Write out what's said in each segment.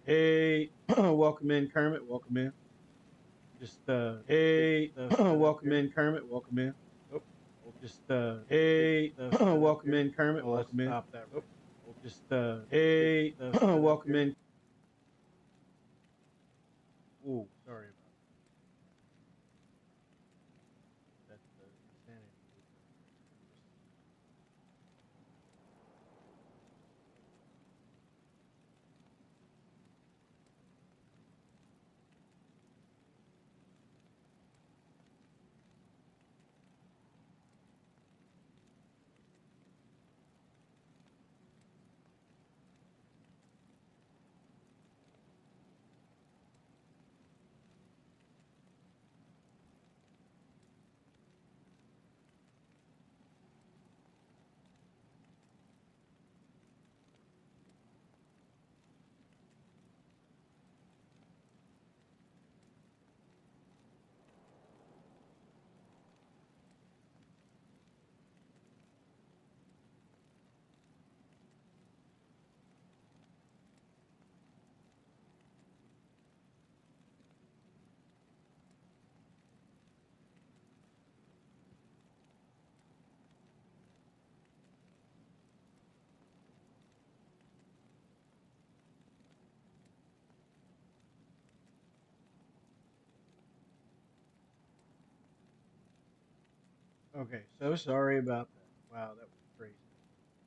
Hey, welcome in, Kermit. Welcome in. Hey, welcome in, Kermit. Welcome in. Oh, we'll hey, welcome in, Kermit. Welcome in. Stop that. Oh, we'll hey, welcome in. Ooh, sorry about that. That's the insanity booster. Okay, so sorry about that. Wow, that was crazy.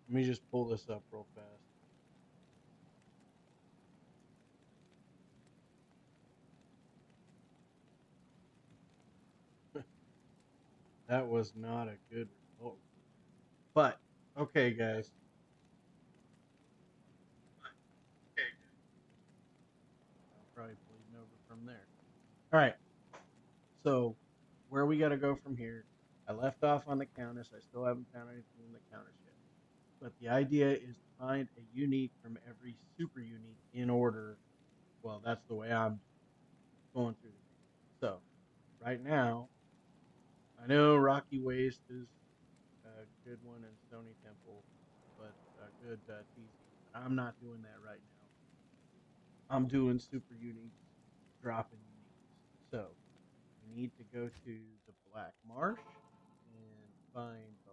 Let me just pull this up real fast. That was not a good result. But, okay, guys. I'll probably bleeding over from there. All right. So, where we got to go from here? I left off on the countess. I still haven't found anything in the countess yet. But the idea is to find a unique from every super unique in order. Well, that's the way I'm going through the game. So, right now, I know Rocky Waste is a good one and Stony Temple, but a good TZ. But I'm not doing that right now. I'm doing super uniques, dropping uniques. So, we need to go to the Black Marsh and find the.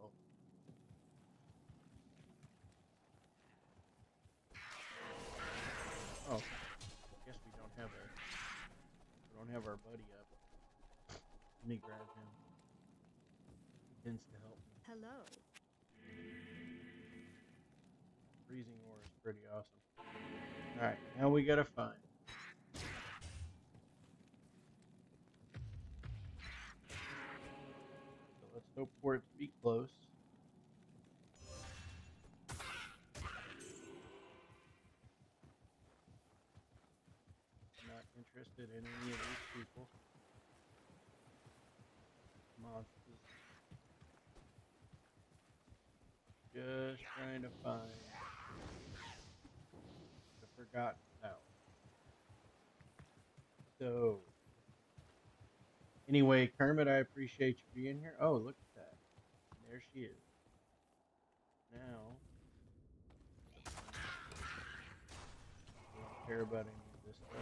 Oh, I guess we don't have our buddy up. Let me grab him. He tends to help me. Hello. Freezing ore is pretty awesome. All right, now we gotta find. So let's hope for it to be close. I'm not interested in any of these people. Monsters. Just trying to find the Forgotten Tower. So, anyway, Kermit, I appreciate you being here. Oh, look at that. There she is. Now, we don't care about any of this stuff.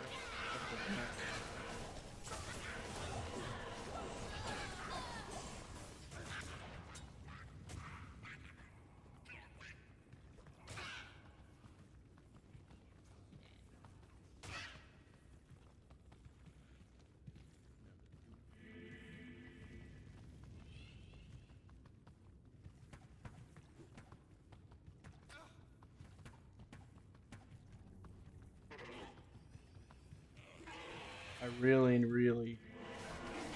I really.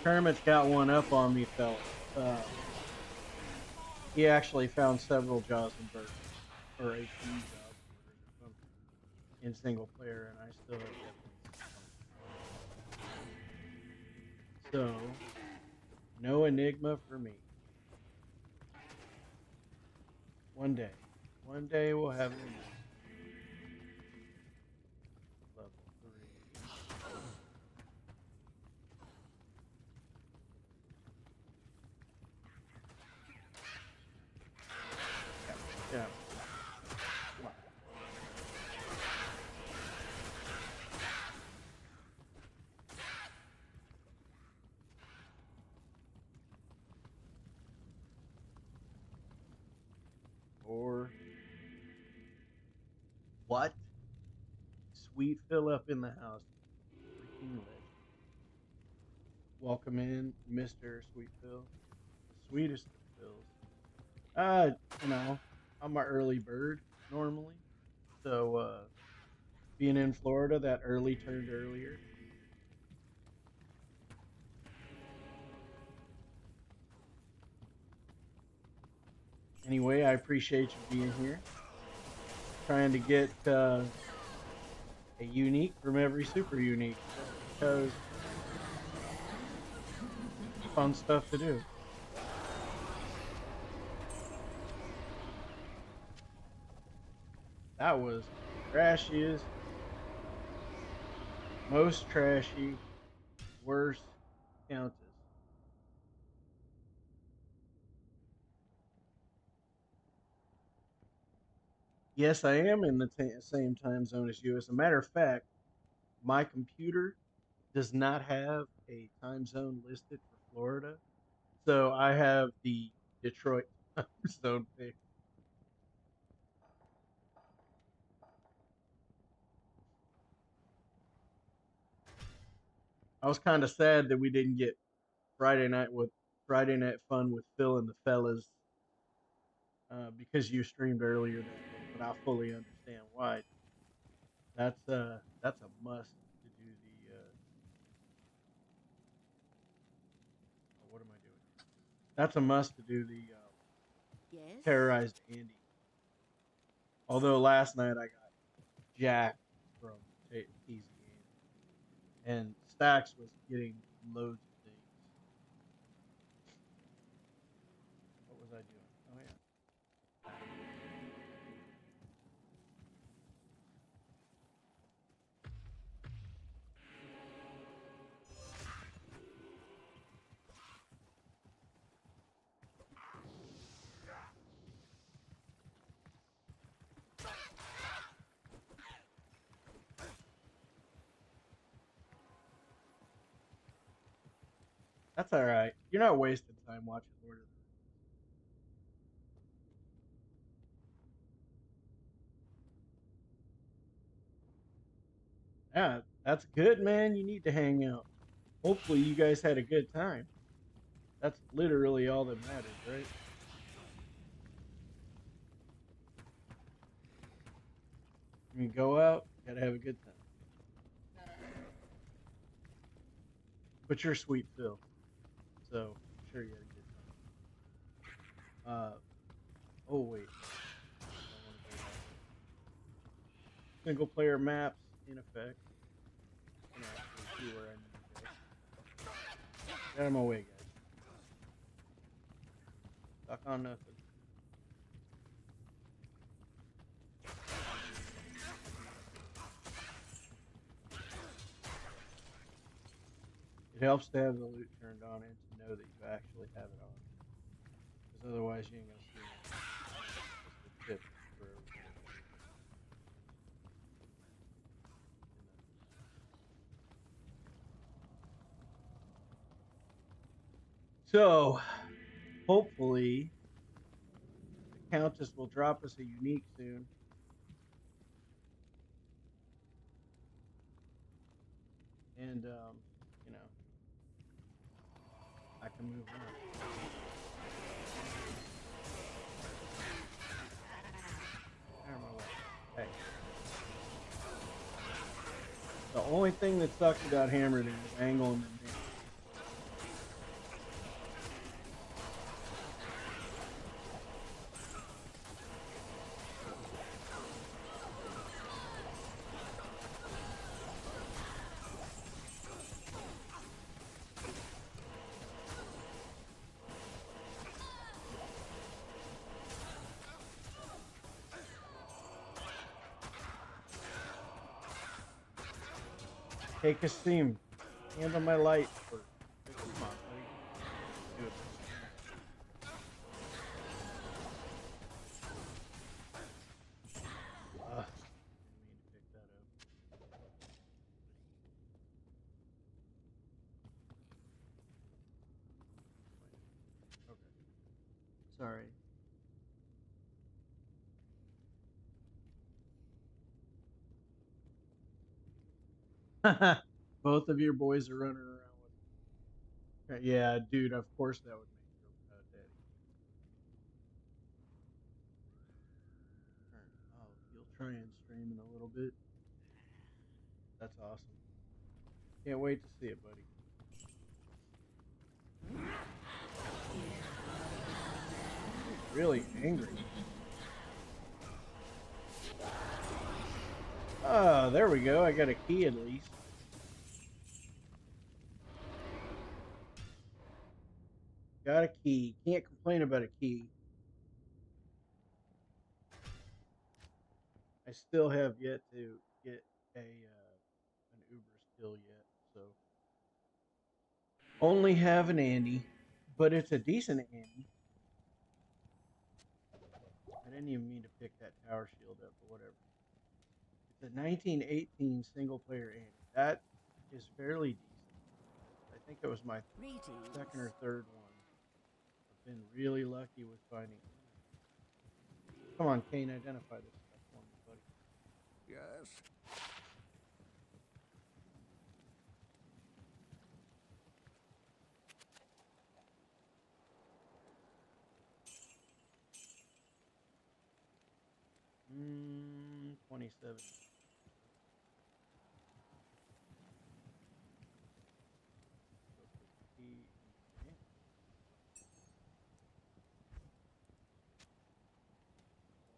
Kermit's got one up on me, fellas. He actually found several Jaws and Burgers, or a few Jaws and Burgers or something, in single player, and I still have yet to. So, no enigma for me. One day we'll have an enigma. Level 3. Yeah. What? Sweet Phil up in the house. Freaking legend. Welcome in, Mr. Sweet Phil. The sweetest of Phils. Uh, you know, I'm an early bird normally. So being in Florida, that early turned earlier. Anyway, I appreciate you being here. Trying to get a unique from every super unique just because fun stuff to do. That was the trashiest, most trashy, worst countess. Yes, I am in the same time zone as you. As a matter of fact, my computer does not have a time zone listed for Florida, so I have the Detroit time zone pick. I was kind of sad that we didn't get Friday night fun with Phil and the fellas because you streamed earlier that day, but I fully understand why. That's a must to do the what am I doing here? That's a must to do the Yes? terrorized Andy. Although last night I got jacked from teasing Andy, and Stacks was getting loads of things. What was I doing? Oh yeah. That's all right. You're not wasting time watching Lord of the Rings. Yeah, that's good, man. You need to hang out. Hopefully, you guys had a good time. That's literally all that matters, right? I mean, go out, gotta have a good time. But you're sweet Phil, so I'm sure you had a good time. Oh wait, no, I don't want to go that way. Single player maps in effect. I can actually see where I need to go. Get out of my way, guys. Stuck on nothing. It helps to have the loot turned on and to know that you actually have it on. Because otherwise, you ain't gonna see nothing. Just a tip for everybody. And, so, hopefully, the Countess will drop us a unique soon. And, you know, I can move on. Out of my way. Hey. The only thing that sucks about Hammerton is angling them down. Hey, Kasim, handle my light first. Come on, buddy. Do it, buddy. Come on. Didn't mean to pick that up. Wait. Okay. Sorry. Both of your boys are running around with. Yeah, dude. Of course that would make your daddy. Oh, you'll try and stream in a little bit. That's awesome. Can't wait to see it, buddy. He's really angry. Oh, there we go. I got a key at least. Got a key. Can't complain about a key. I still have yet to get an Uber still yet, so only have an Andy, but it's a decent Andy. I didn't even mean to pick that tower shield up, but whatever. It's a 1918 single player Andy. That is fairly decent. I think it was my second or third one. I've been really lucky with finding. Come on, Kane, identify this stuff for me, buddy. Yes. 27. Go put the key in there.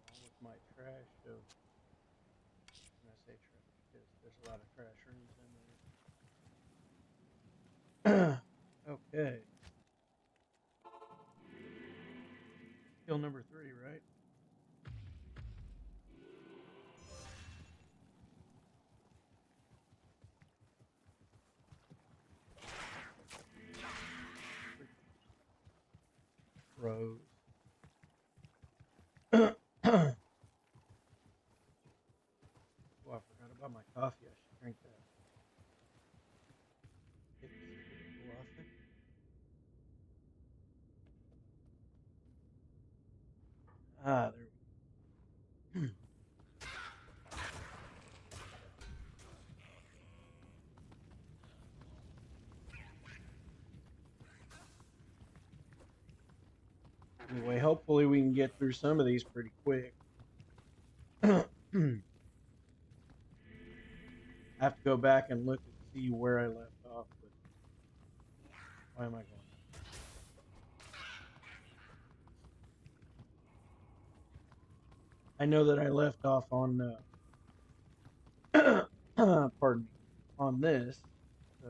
Along with my trash of, when I say trash, because there's a lot of trash rooms in there. Okay. Kill number 3, right? Rose. Oh, I forgot about my coffee. I should drink that. Hit the secret cool off there. Ah, there we go. Anyway, hopefully we can get through some of these pretty quick. I have to go back and look and see where I left off, but why am I going? I know that I left off on, pardon me, on this, so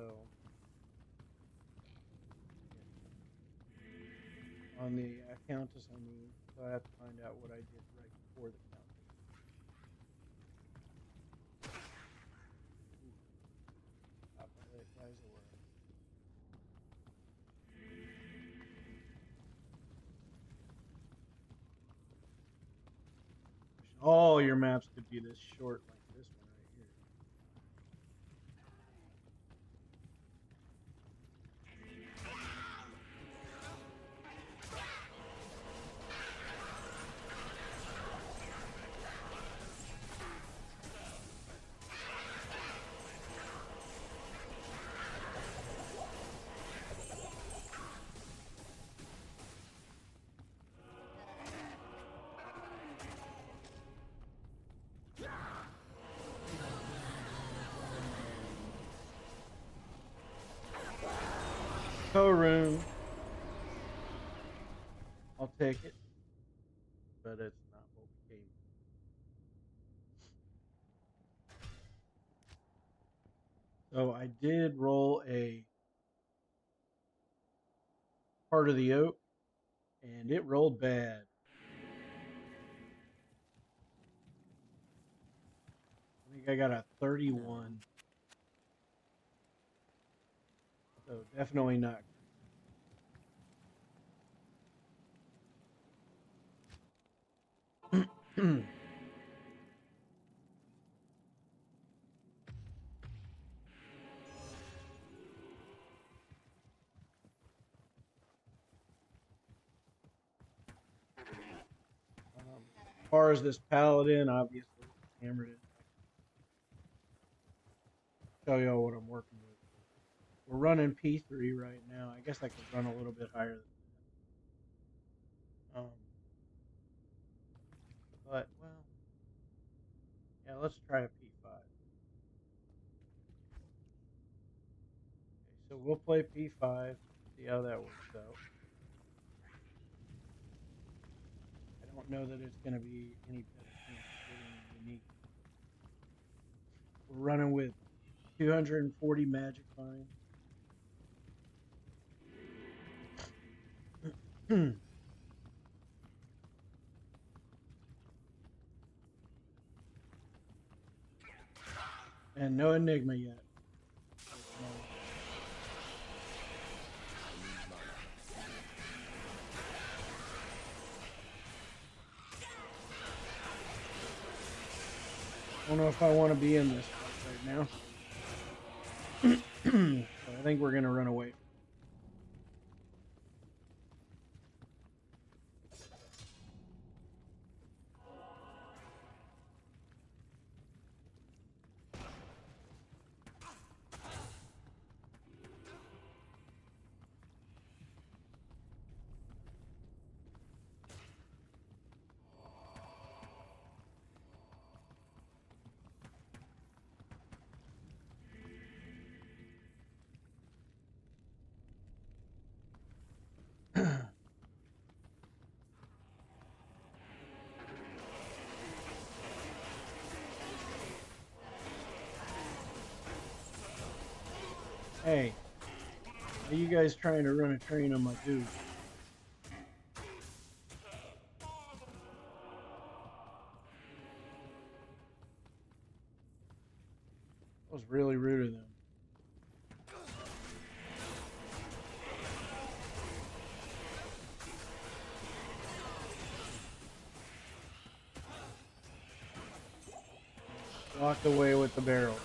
on the countess, I mean, so I have to find out what I did right before the countess. Ooh, top of that guy's away. All your maps could be this short, like this one right here. Co-room. I'll take it, but it's not what we came for. So I did roll a part of the oak, and it rolled bad. I think I got a 31. So definitely not. As far as this paladin, obviously hammered it. show y'all what I'm working with. We're running P3 right now. I guess I could run a little bit higher than that. But well, yeah, let's try a P5. Okay, so we'll play P5, see how that works out. I don't know that it's going to be any better chance of getting a unique. We're running with 240 Magic Find. And no Enigma yet. I don't know if I want to be in this fight right now. So I think we're going to run away. Hey, are you guys trying to run a train on my dude? That was really rude of them. Walked away with the barrel.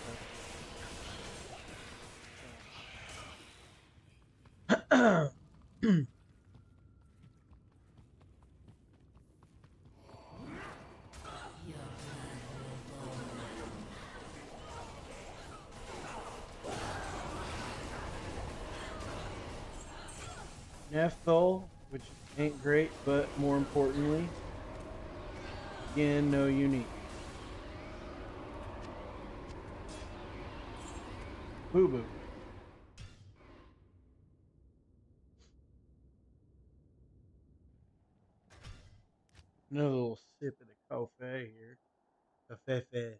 Nephthol, which ain't great, but more importantly, again, no unique. Boo boo. Another little sip of the coffee here. Coffee.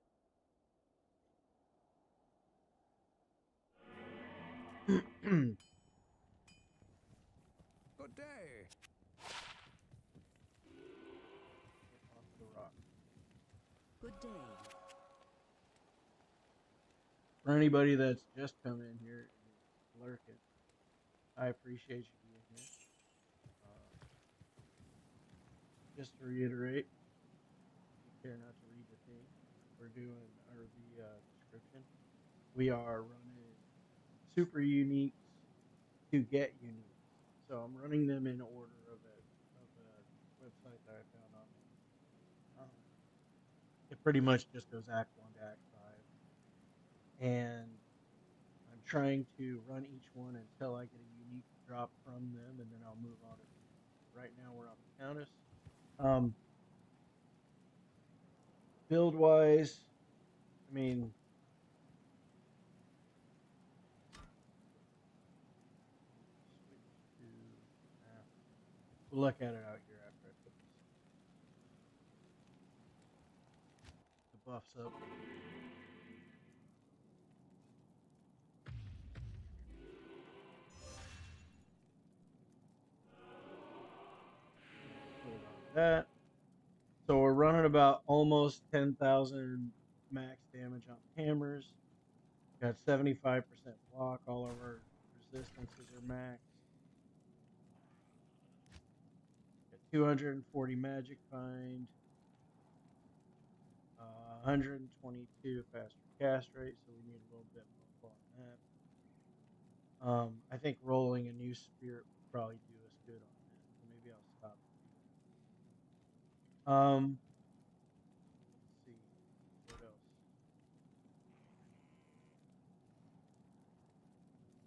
Good day. Get off the rock. Good day. For anybody that's just come in here and lurking, I appreciate you being here. Just to reiterate, if you care not to read the thing we're doing, or the description, we are running super uniques to get uniques. So I'm running them in order of a website that I found online. It pretty much just goes Act 1 to Act 5. And I'm trying to run each one until I get a unique drop from them, and then I'll move on to the next. Right now we're on the Countess. Build wise, I mean, switch to. We'll look at it out here after I put the buffs up. That. So we're running about almost 10,000 max damage on hammers. Got 75% block. All of our resistances are max. Got 240 magic find. 122 faster cast rate, so we need a little bit more on that. I think rolling a new spirit would probably do us good on that, so maybe I'll stop and do that. Let's see what else.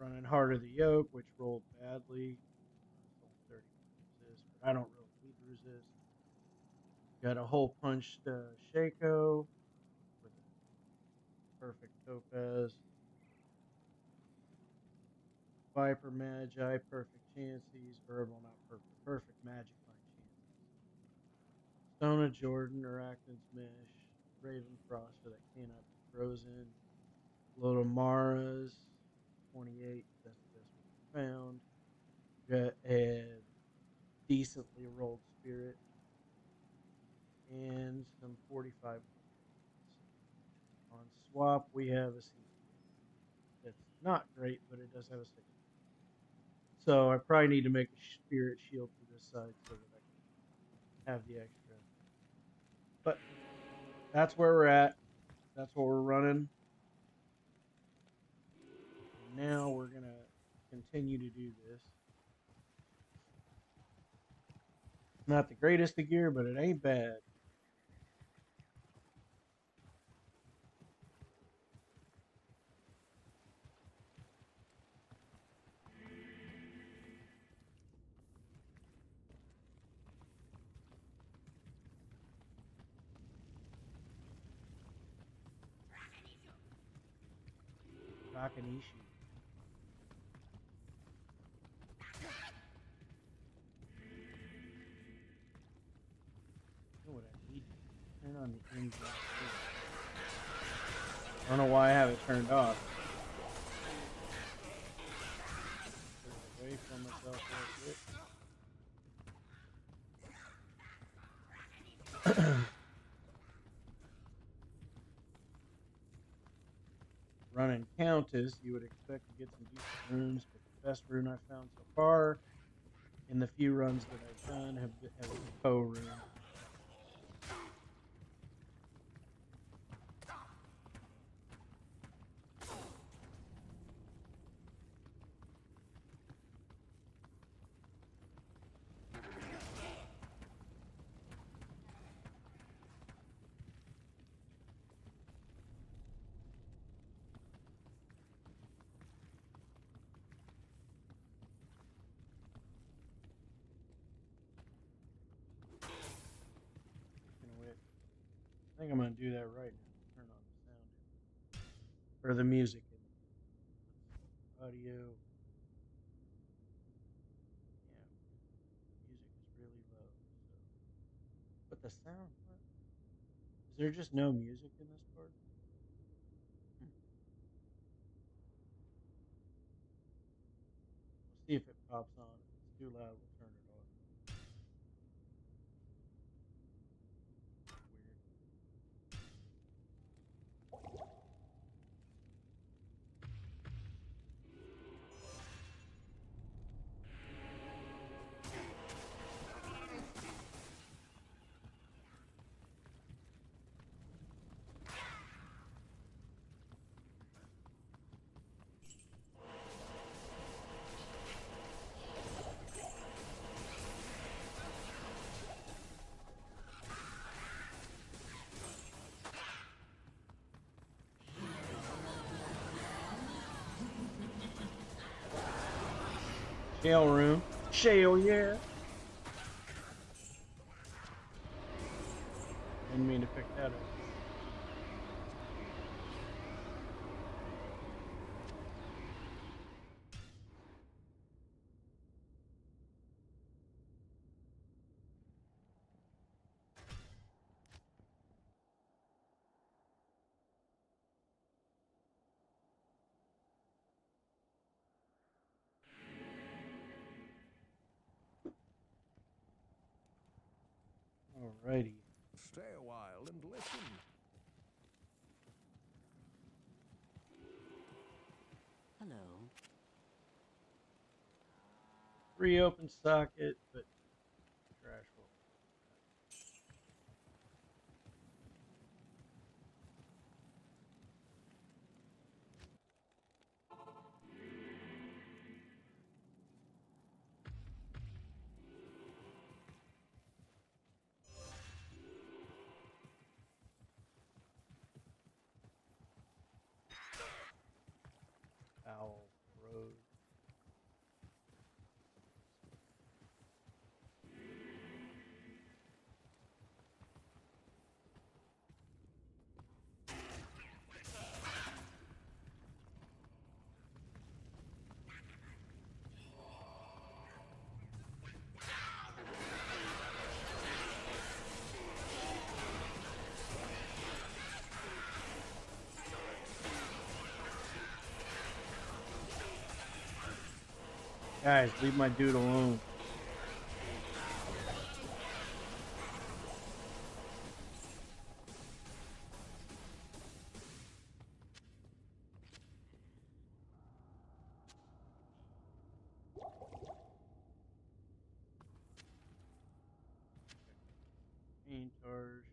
Running Harder the Yoke, which rolled badly. It's only 30 resist, but I don't really need resist. Got a hole punched Shaco with a perfect Topaz. Viper Magi, perfect chances. Herbal, not perfect. Perfect Magic Find chances. Stone of Jordan, Arachnid's Mesh. Raven Froster that cannot be frozen. Load of Maras, 28. That's the best we found. Got a decently rolled Spirit. And some 45 points. On swap, we have a Sea that's not great, but it does have a 6. So I probably need to make a Spirit Shield for this side so that I can have the extra. But that's where we're at. That's what we're running. And now we're going to continue to do this. Not the greatest of gear, but it ain't bad. Takanishi. You know what I need? Turn on the engine. I don't know why I have it turned off. Put it away from myself real quick. Running Countess, you would expect to get some decent runes, but the best rune I've found so far in the few runs that I've done have been the Poe rune. I think I'm going to do that right now. Turn on the sound or the music in audio. Yeah, music is really low. So, but the sound, what? Is there just no music in this part? We'll see if it pops on. If it's too loud, we'll turn it off. Shale room. Shale, yeah. Didn't mean to pick that up. Alrighty. Stay a while and listen. Hello. Reopen socket, but trash will. Owl Road. Guys, leave my dude alone. Painters.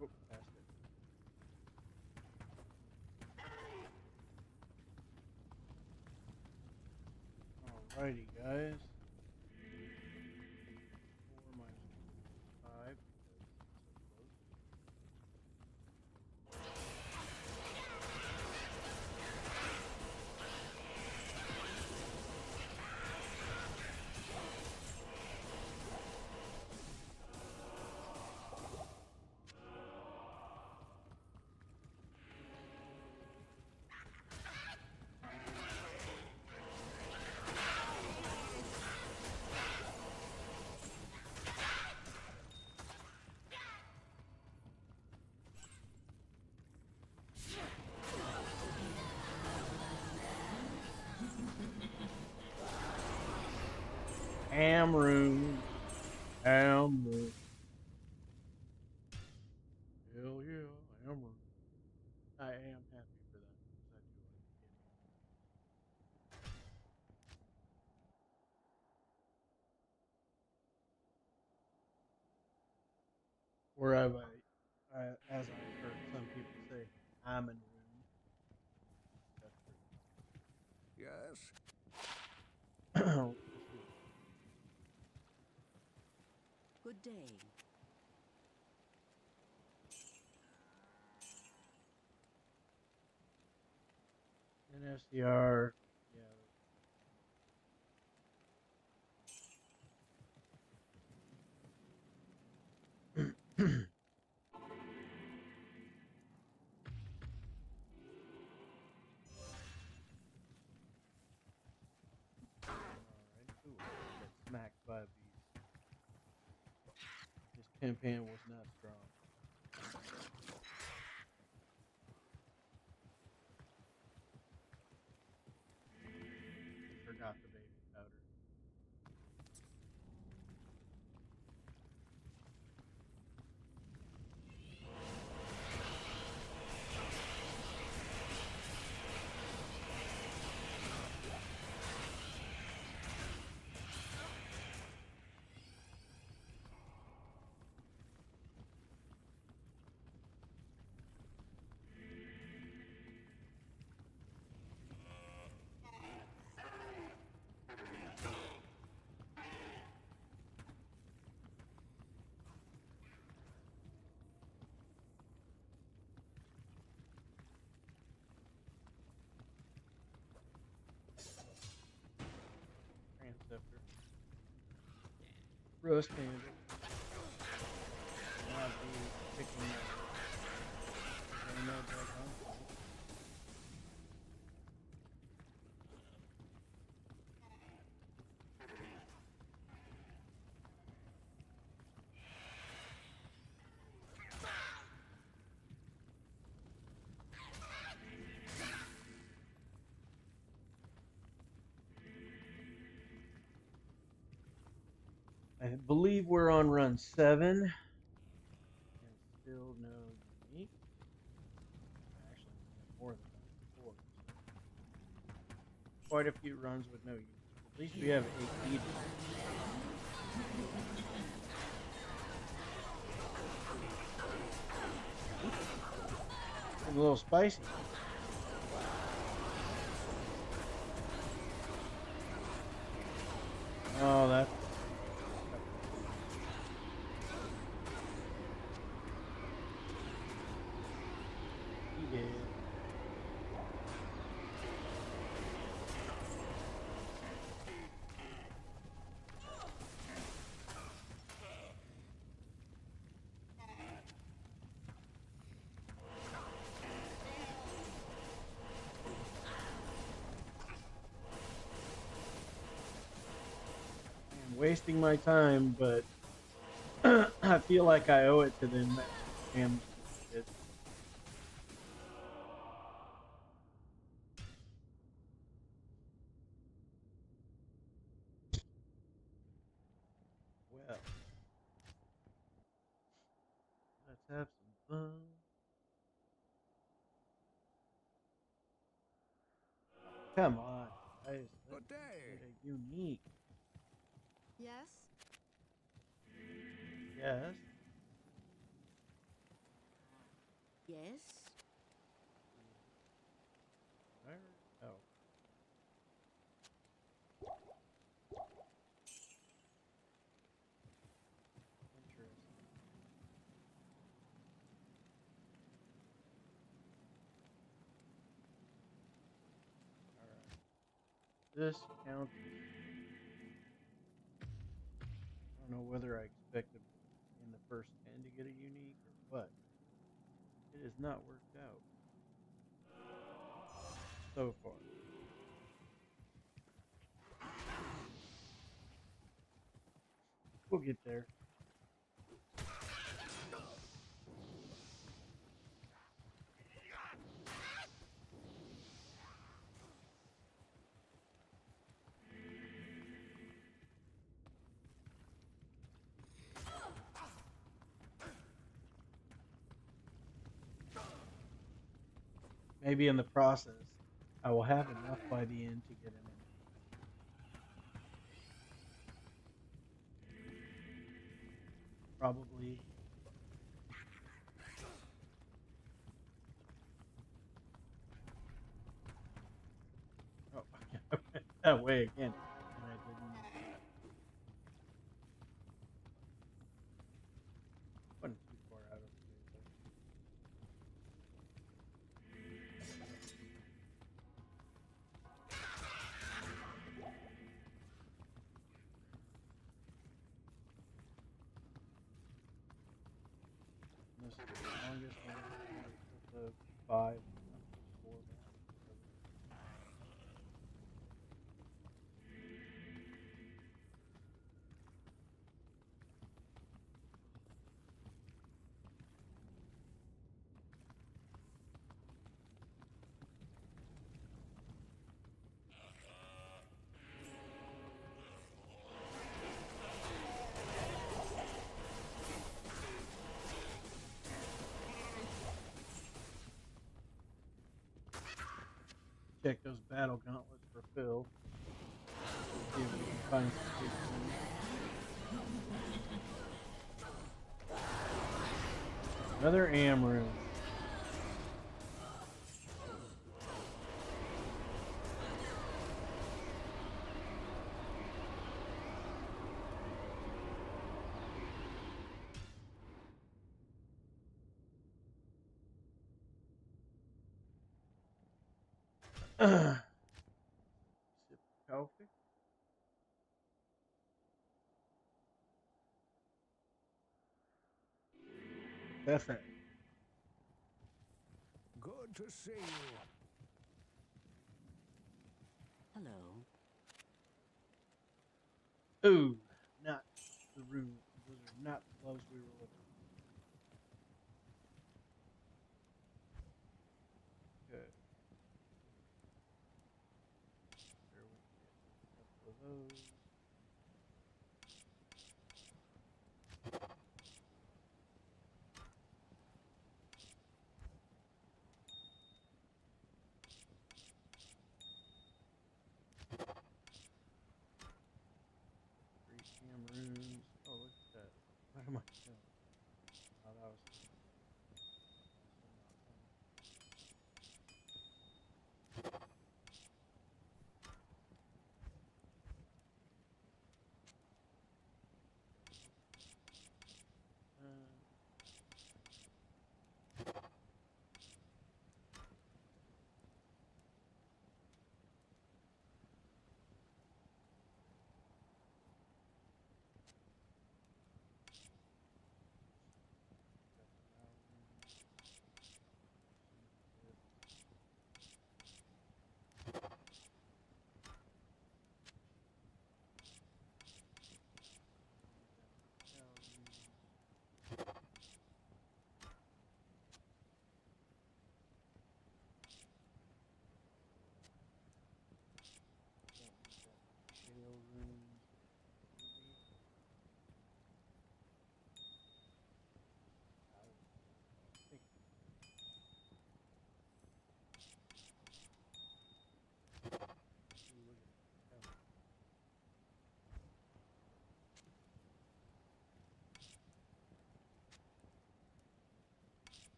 Oh, passed it. Alrighty, guys. 4 minus 5 because it's so close. Amroon. Amroon. Hell yeah, Amroon. I am happy for them because I do like the game. Or as I've heard some people say, I'm in room. That's Yes? pretty funny. Let's see. Good day. NSDR. Yeah. Alright. Ooh, I got smacked by a beast. His campaign was not strong. Forgot the baby powder. Transceptor. Rust handle. Not be picking damage like I'm doing. I believe we're on run 7 and still no unique. Actually, we have more than that before. So quite a few runs with no unique. At least we have 8 leaders. It's a little spicy. wasting my time, but I feel like I owe it to them as a family to do this. Well, let's have some fun. Come on, guys. Let's Good day. get a unique. Yes? Yes. Yes? Where? Oh. Interesting. Alright. This county. I don't know whether I expected in the first 10 to get a unique or what. It has not worked out so far. We'll get there. Maybe in the process, I will have enough by the end to get an MP. Probably. Oh, I went that way again, and I didn't. Wasn't too far out of the way though. This is the longest one of the 5, not the 4 rounds. Check those battle gauntlets for Phil. See if we can find some good things. Another AM room. Sip of coffee. That's it. Good to see you. Hello. Ooh, not the room. Those are not the gloves we were looking for. Good. There we get a couple of those. Three AM rooms. Oh, look at that. What am I doing? Oh, that was also not fun. Uh,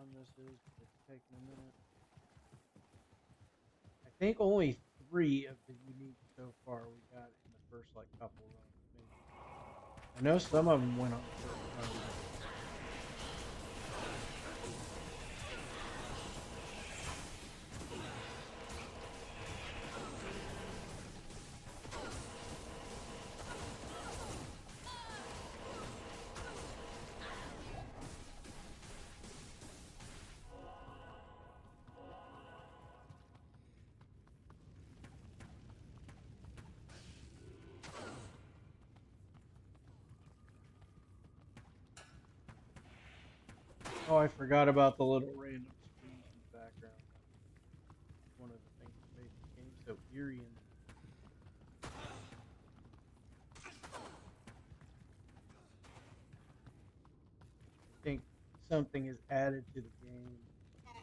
run this is, but it's taking a minute. I think only 3 of the unique so far we got in the first like couple runs, maybe. I know some of them went on the first run. Oh, I forgot about the little random screams in the background. One of the things that made this game so eerie and I think something is added to the game 100%.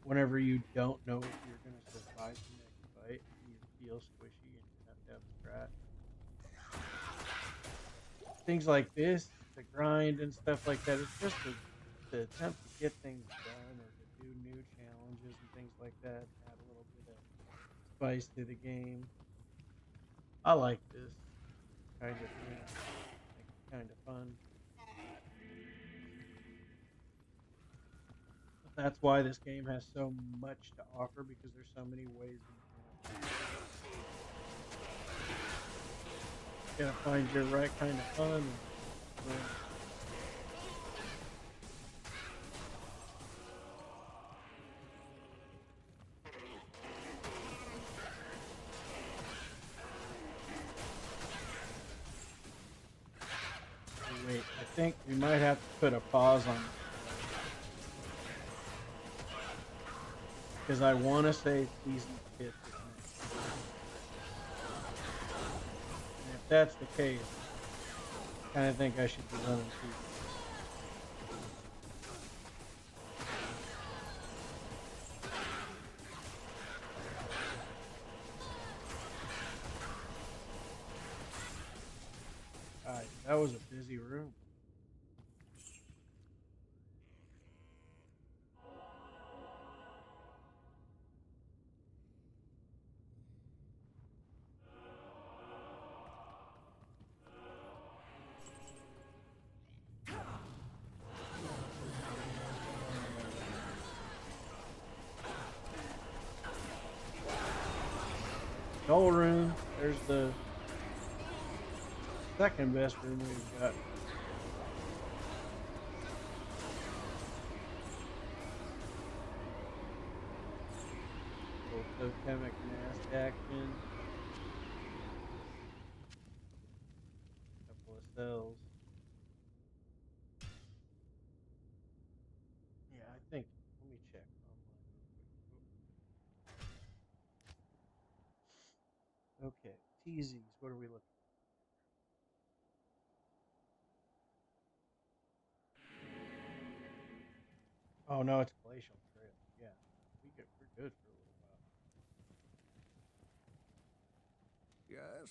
Whenever you don't know if you're going to survive the next fight and you feel squishy and you have to have a strat. Things like this, the grind and stuff like that, it's just the attempt to get things done or to do new challenges and things like that, add a little bit of spice to the game. I like this kind of thing. I think it's kind of fun. But that's why this game has so much to offer because there's so many ways that you can have fun. You gotta find your right kind of fun. Wait, I think we might have to put a pause on this because I want to say season hit this next. And if that's the case, I kind of think I should be running season. Alright, that was a busy room. Gold room. There's the second best room we've got. Totemic mask action. Couple of cells. Yeah, I think. Let me check online real quick. Okay, TZs. What are we looking for? Oh no, it's Glacial Trail. Yeah, we're good for a little while. Yes?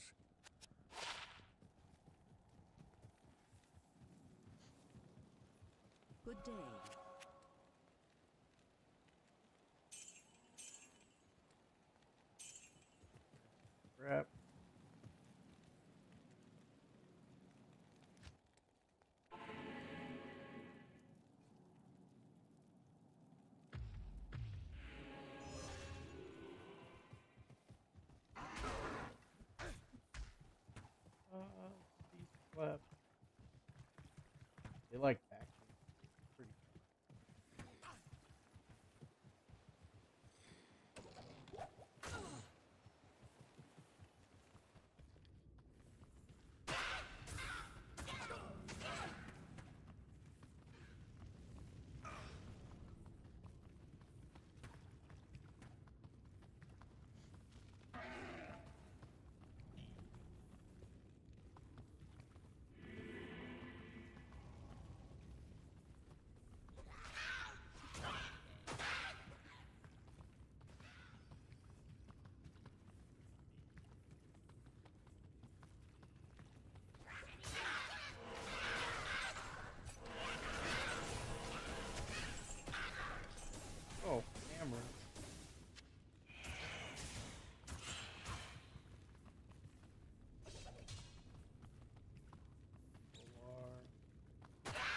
Good day. Crap. These claps. They like vacuum. Pretty fun.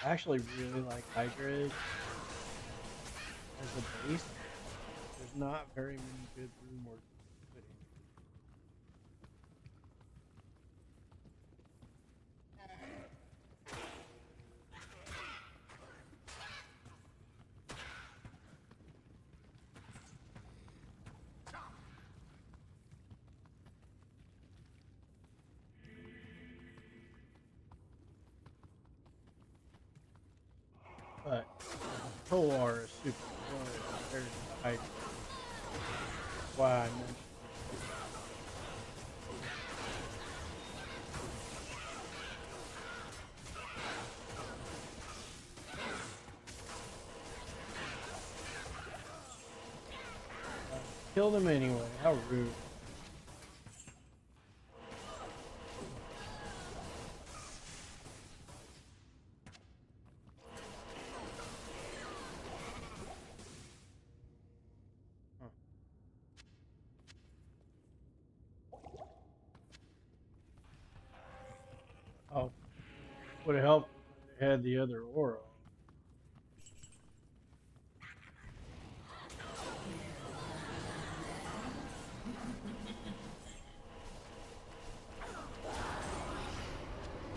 I actually really like Hydra as a base. There's not very many good room words to put in. But Polar is super slow compared to Hydra. That's why I mentioned killed him anyway. How rude. Huh. Oh, would have helped if they had the other aura.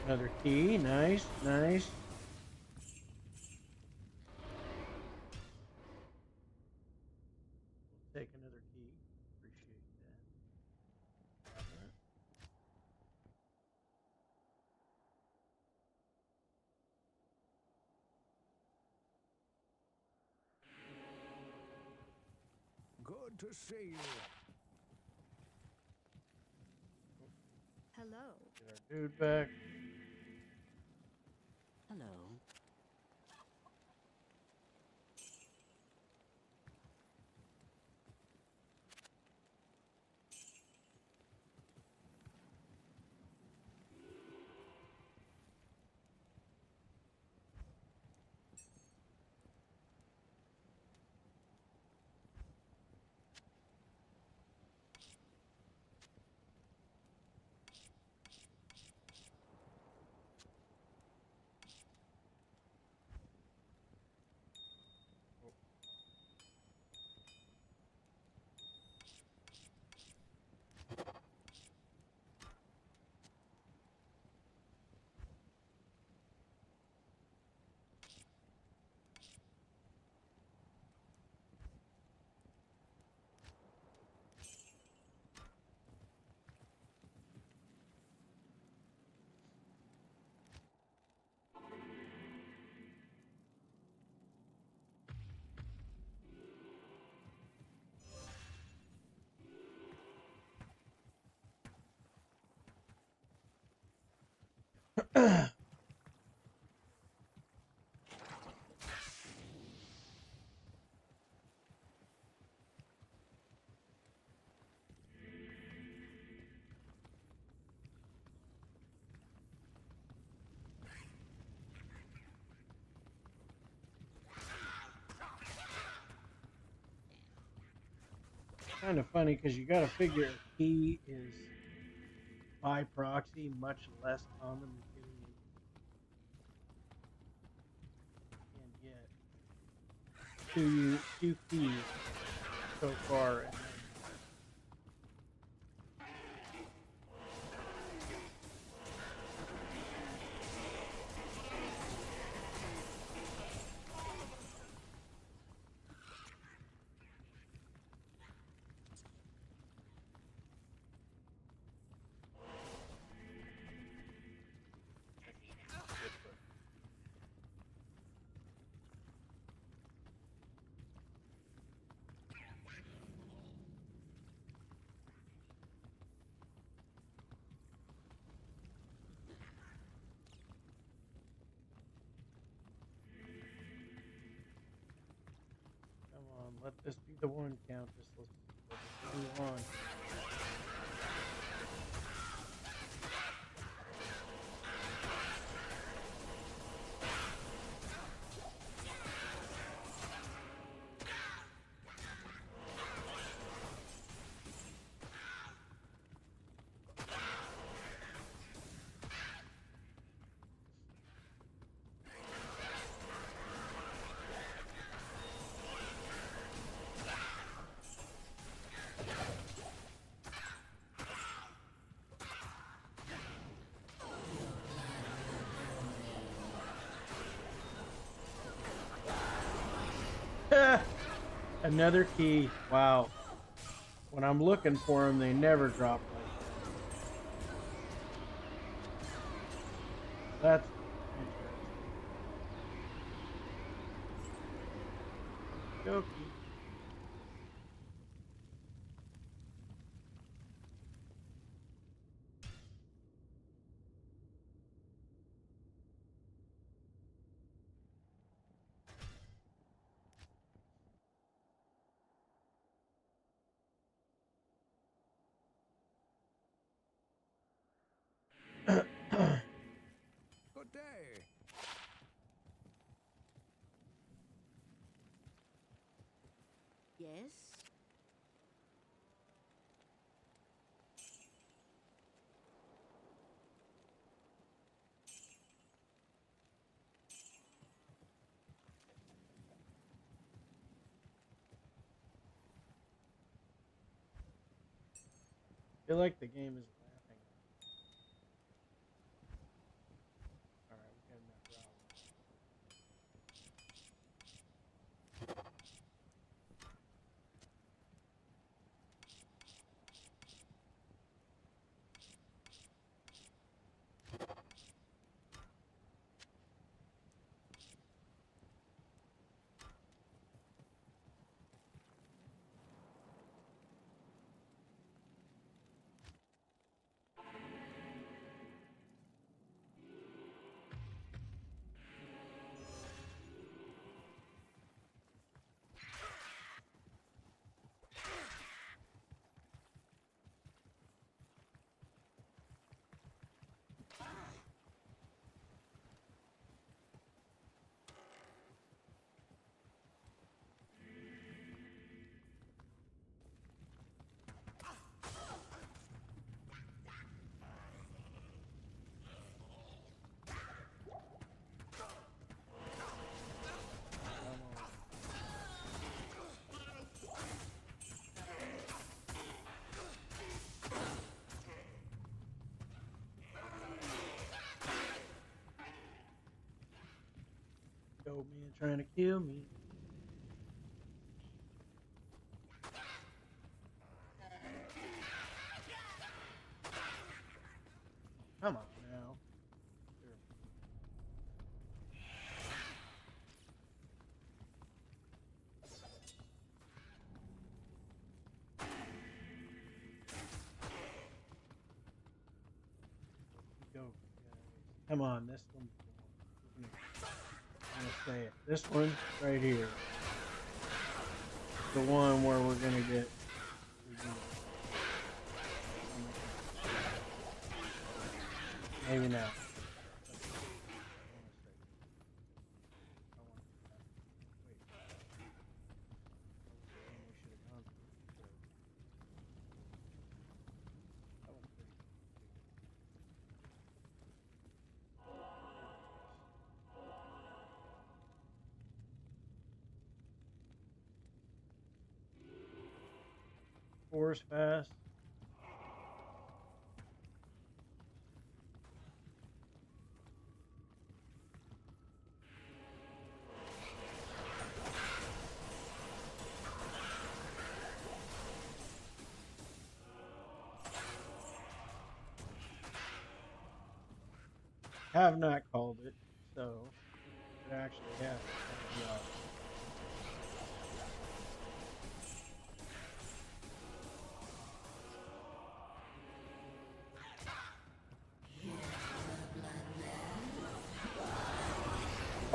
Another key. Nice, nice. We'll take another key. Appreciate that. Good to see you. Hello. Get our dude back. Hello. Kind of funny because you got to figure a key is by proxy much less common than getting it, and yet two keys so far. And come on, let this be the one, Countess. Let's move on. Another key. Wow. When I'm looking for them, they never drop like that. That's interesting. Okey-dokey. Good day. Yes? I feel like the game is laughing at me. All right, we got enough route. Come on. Goat man trying to kill me. Come on now. Sure. Go, guys. Come on, this one's the one. I'm gonna say it. This one right here. The one where we're gonna get redeemed. Maybe not. I want to say. Wait. That was the one we should have gone for. Sure. That one's pretty big. Force fast. Have not called it, so it actually has.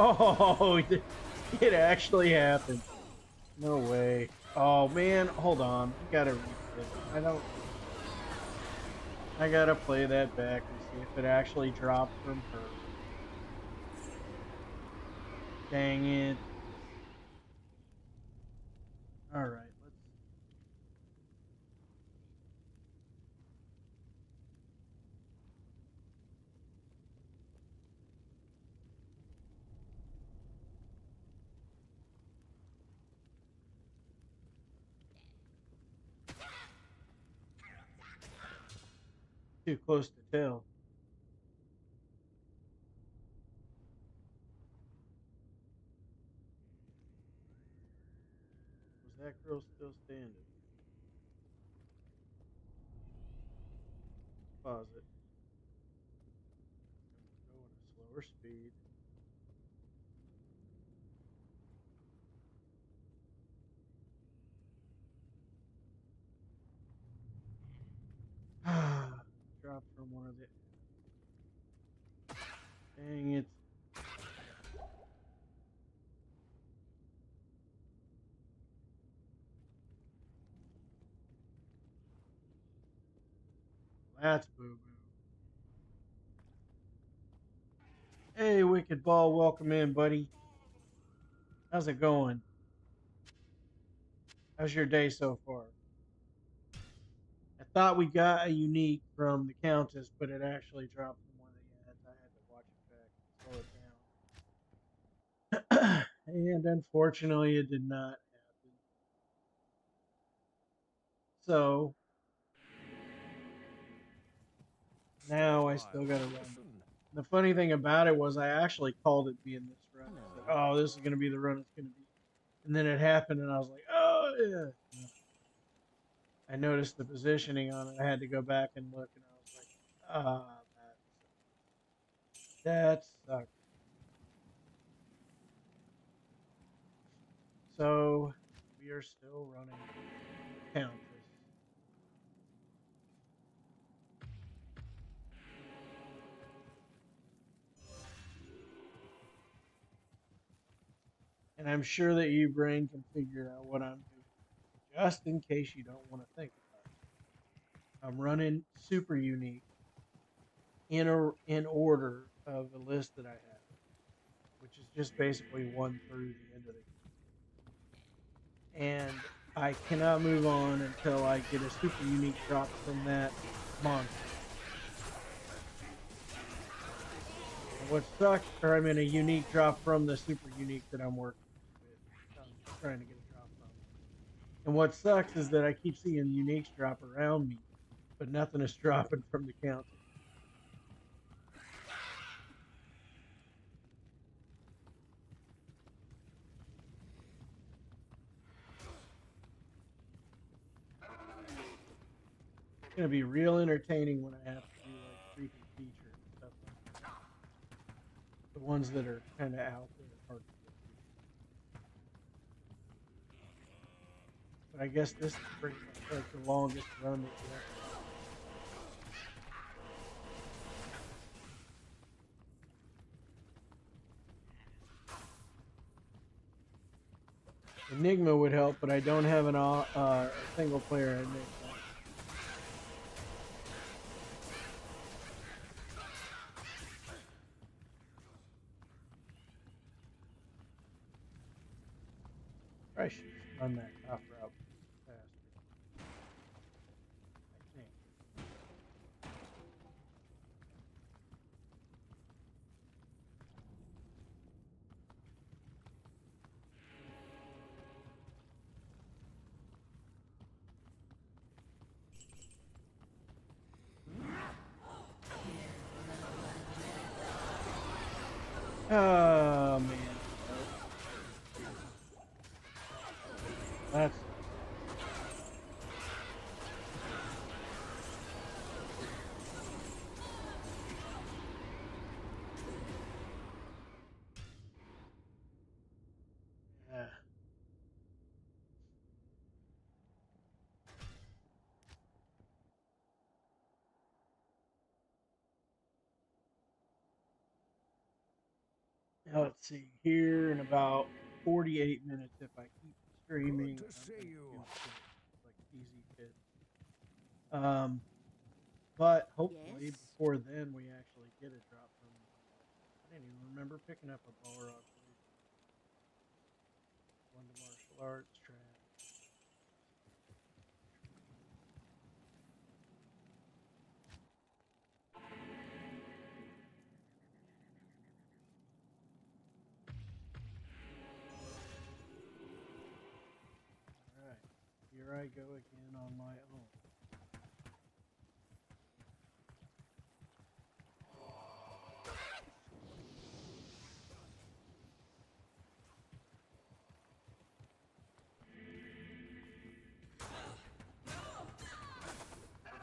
Oh, it actually happened. No way. Oh man, hold on. We gotta read this. I gotta play that back and see if it actually dropped from her. Dang it. Alright, let's too close to tell. Was girl's still standing. Pause it. And we'll go at a slower speed. Drop from one of the. Dang it. That's boo boo. Hey, Wicked Ball, welcome in, buddy. How's it going? How's your day so far? I thought we got a unique from the Countess, but it actually dropped from one of the ads. I had to watch it back and slow it down. And unfortunately, it did not happen. So now I still got to run. The funny thing about it was I actually called it being this run. I said, "Oh, this is going to be the run it's going to be," and then it happened, and I was like, "Oh yeah." I noticed the positioning on it. I had to go back and look, and I was like, "Ah, that sucks." So we are still running Countess. And I'm sure that you brain can figure out what I'm doing. Just in case you don't want to think about it. I'm running Superunique in order of the list that I have, which is just basically one through the end of the game. And I cannot move on until I get a Superunique drop from that monster. And what sucks, or I mean a unique drop from the Superunique that I'm working with. I'm trying to get a drop from. And what sucks is that I keep seeing uniques drop around me, but nothing is dropping from the Countess. It's gonna be real entertaining when I have to do like freaking features and stuff like that. The ones that are kind of out there, hard to get to. But I guess this is pretty much like the longest run that you have. Enigma would help, but I don't have a single player Enigma. I should just run that cop route faster. I think. Oh man, that's yeah. Now, let's see here in about 48 minutes if I keep streaming. Good to I'm see gonna you. do it like easy fit. But hopefully Yes? before then we actually get a drop from. I didn't even remember picking up a Balrog blade. One to martial arts trash. All right, here I go again on my own.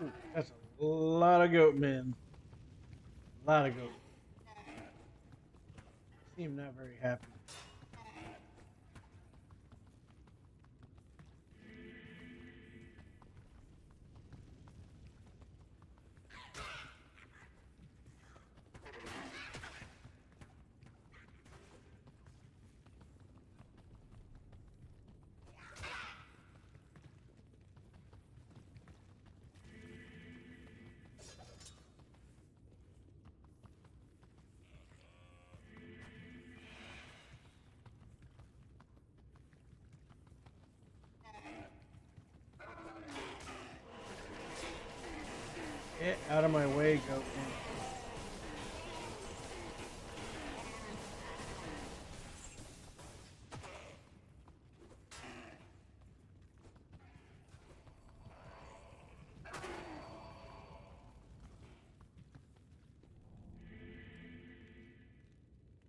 Ooh, that's a lot of goat men. A lot of goat. Seem not very happy. Get out of my way, goat man.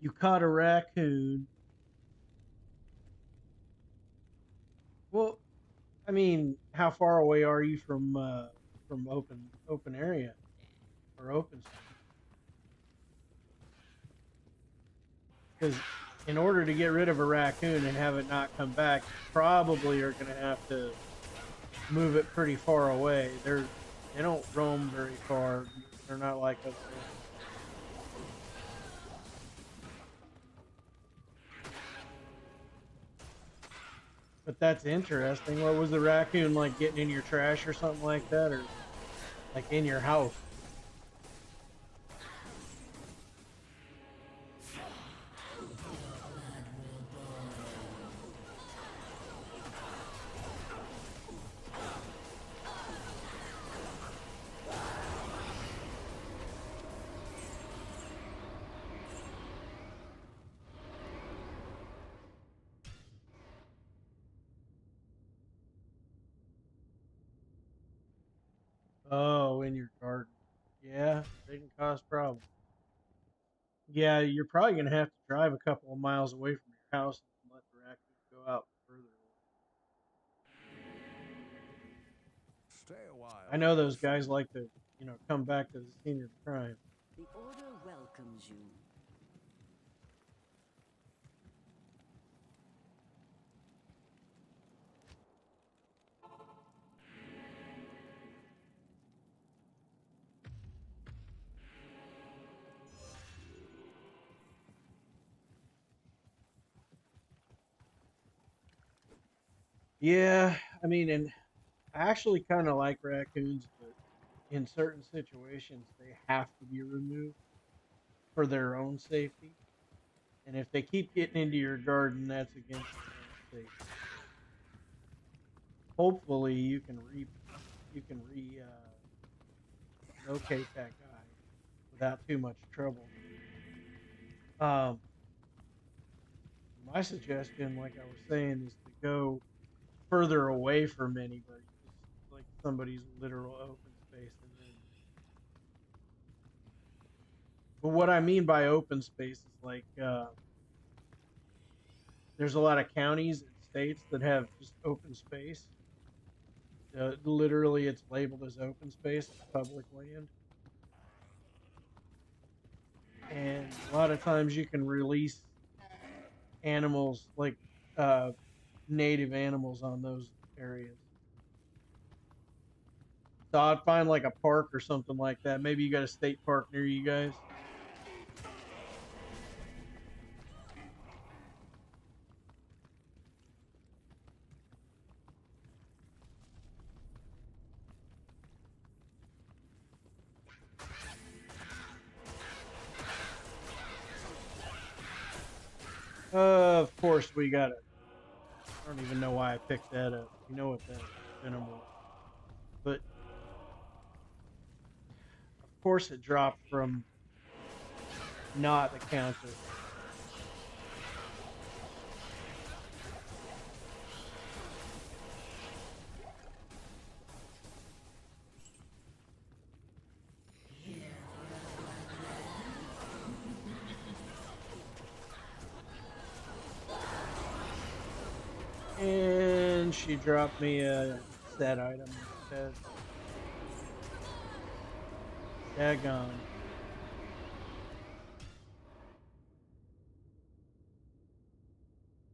You caught a raccoon. Well, I mean, how far away are you from open area or open space? Because in order to get rid of a raccoon and have it not come back, you probably are going to have to move it pretty far away. They don't roam very far. They're not like us. But that's interesting. What was the raccoon like, getting in your trash or something like that, or like in your house? Oh, in your garden. Yeah, they can cause problems. Yeah, you're probably gonna have to drive a couple of miles away from your house and let the raccoon go out further away. Stay a while, I know those Elf. guys like to, come back to the scene of the crime. The Order welcomes you. Yeah, I mean, and I actually kind of like raccoons, but in certain situations, they have to be removed for their own safety. And if they keep getting into your garden, that's against their own safety. Hopefully, you can locate that guy without too much trouble. Um, my suggestion, like I was saying, is to go further away from anybody, just like somebody's literal open space, and then. But what I mean by open space is like, there's a lot of counties and states that have just open space. Literally, it's labeled as open space. It's public land, and a lot of times you can release animals like uh, native animals on those areas. So I'd find like a park or something like that. Maybe you got a state park near you guys. Of course, we got it. I don't even know why I picked that up. You know what that venom was. But of course, it dropped from not the counter. And she dropped me a set item instead. Daggone.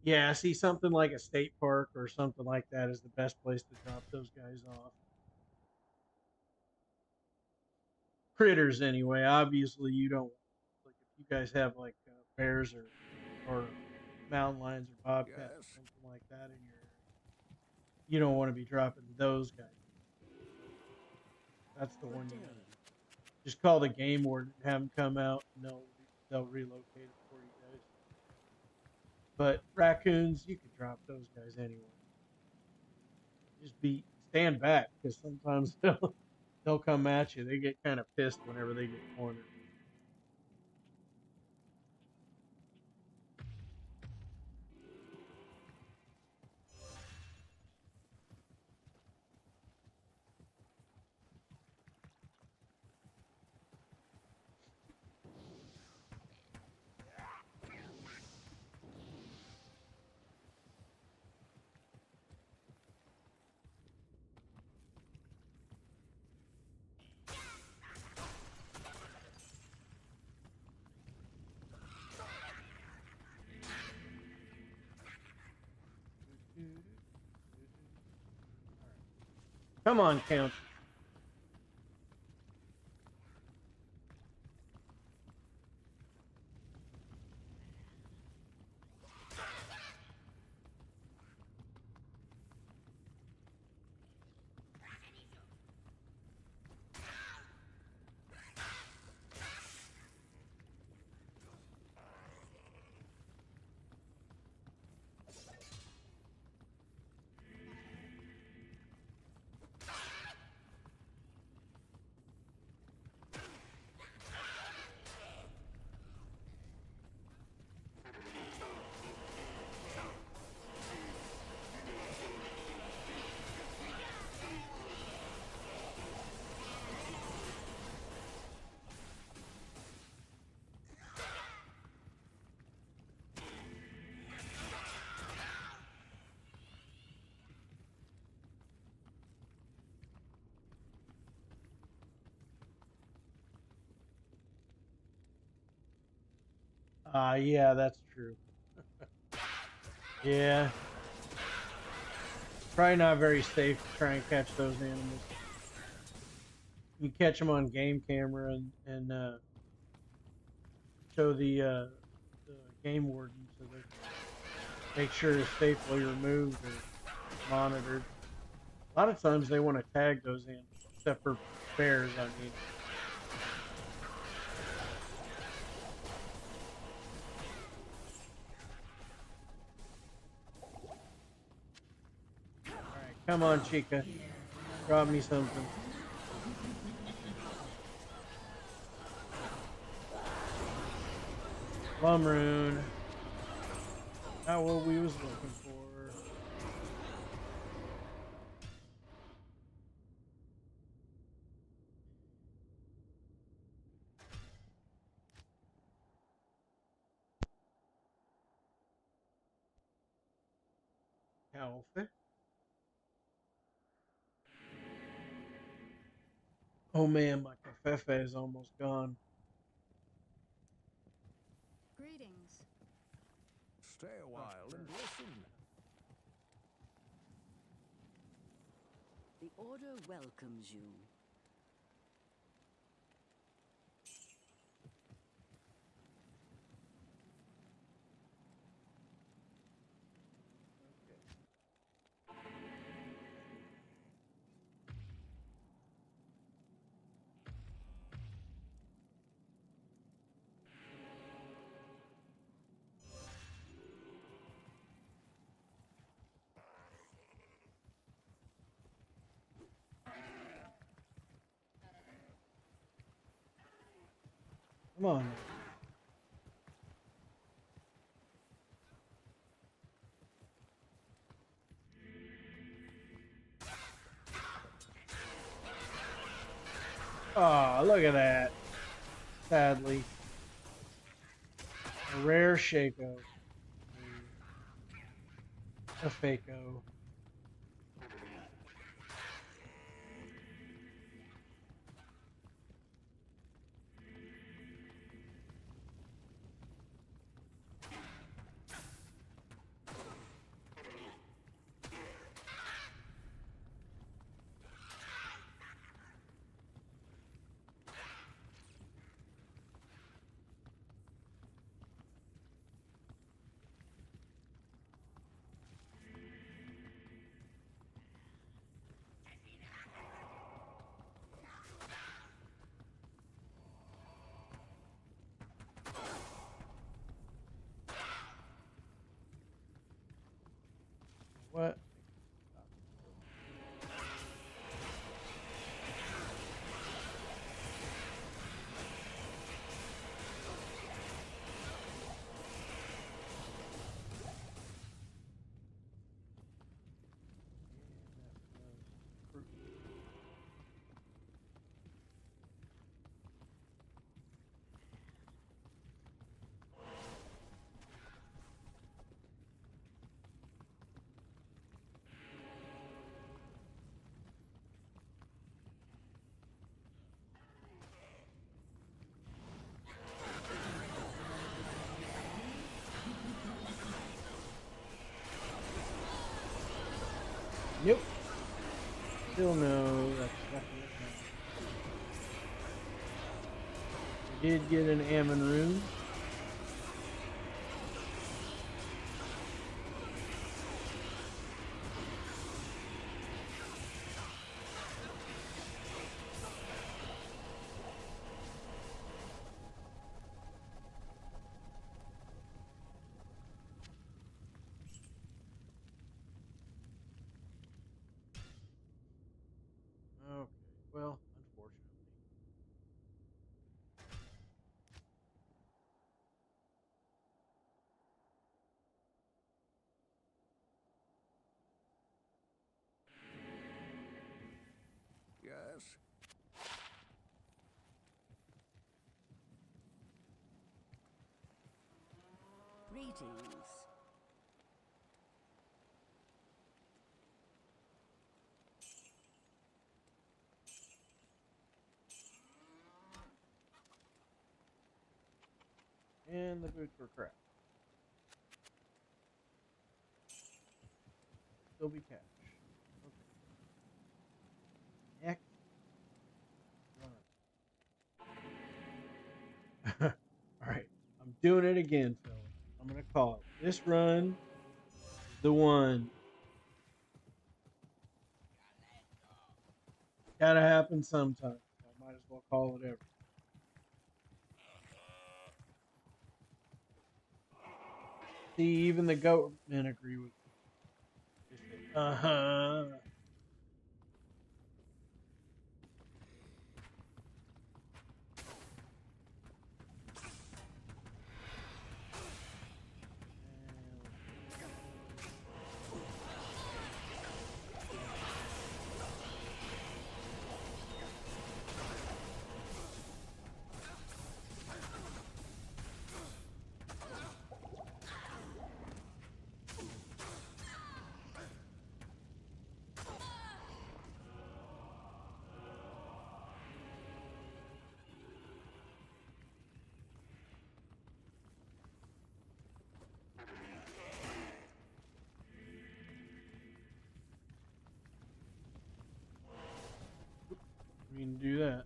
Yeah, see, something like a state park or something like that is the best place to drop those guys off. Critters, anyway. Obviously, you don't like if you guys have like bears or mountain lions or bobcats or Yes. something like that in your area. You don't want to be dropping those guys. That's the one you gotta just call the game warden, have them come out, and they'll relocate it for you guys. But raccoons, you could drop those guys anywhere. Just stand back because sometimes they'll come at you. They get kind of pissed whenever they get cornered. Come on, Count. Yeah, that's true. Yeah. Probably not very safe to try and catch those animals. You catch them on game camera and show the game warden so they can make sure it's safely removed or monitored. A lot of times they want to tag those animals, except for bears, I mean. Alright, come on, Chica. Drop me something. Plumrune. Not what we was looking for. Alpha. Oh man, my cafefe is almost gone. Greetings. Stay a while and listen. The Order welcomes you. Come on. Oh, look at that. Sadly. A rare Shaco. A Faco. Nope. Still no. That's definitely no. We did get an Ammon rune. Okay. Well, unfortunately. Yes? Greetings. And the boots were crap. Still be cash. Okay. Next run. Alright. I'm doing it again, fellas. I'm gonna call it. This run is the one. Gotta happen sometime. So I might as well call it every. See, even the goat men agree with me. Uh-huh. I mean, do that.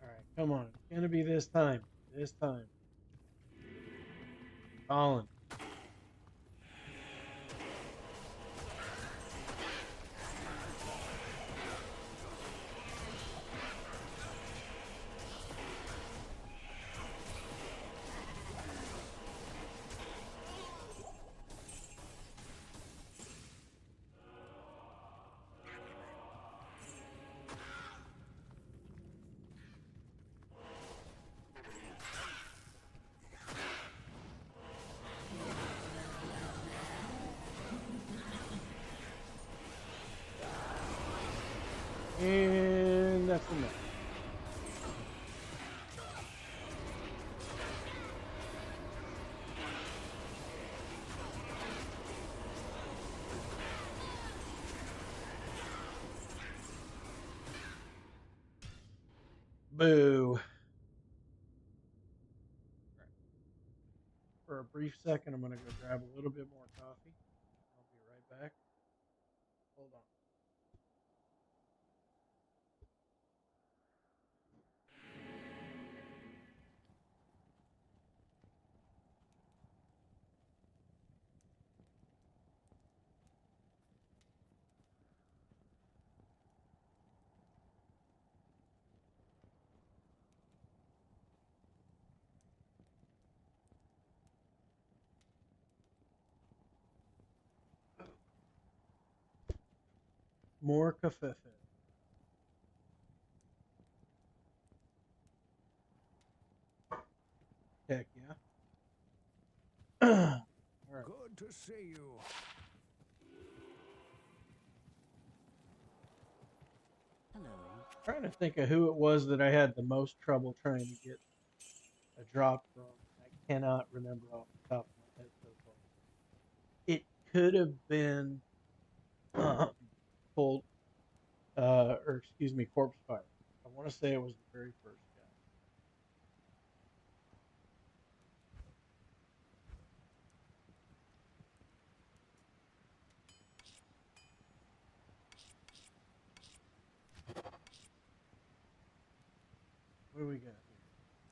All right, come on. It's gonna be this time. This time. Colin. And that's enough. Boo. For a brief second, I'm gonna go grab a little bit more coffee. I'll be right back. Hold on. More covfefe. Heck yeah. All right. Good to see you. Hello. Trying to think of who it was that I had the most trouble trying to get a drop from. I cannot remember off the top of my head so far. It could have been Colt, or excuse me, Corpse Fire. I want to say it was the very first guy. What do we got here?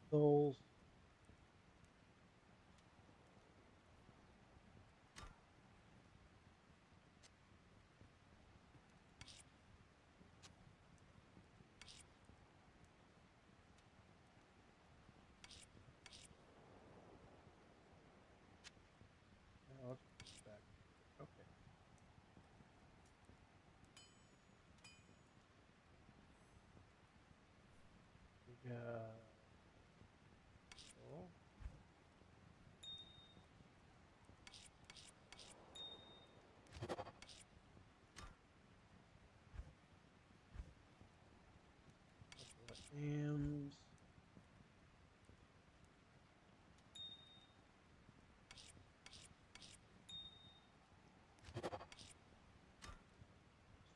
Souls. Oh, let's go back. Okay. We got soul. Couple of M's.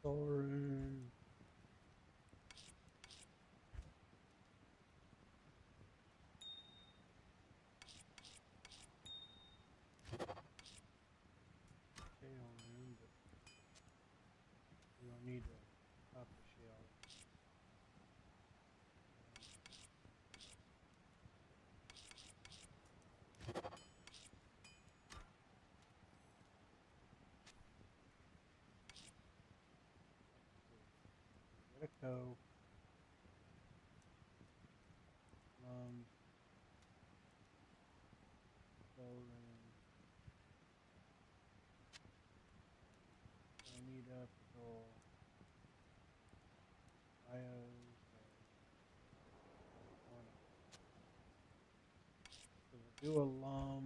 Soul Rune. Shale Rune, but we don't need to pop the shell. Get a co. Soul Rune. I need up for bios. So we'll do a lum.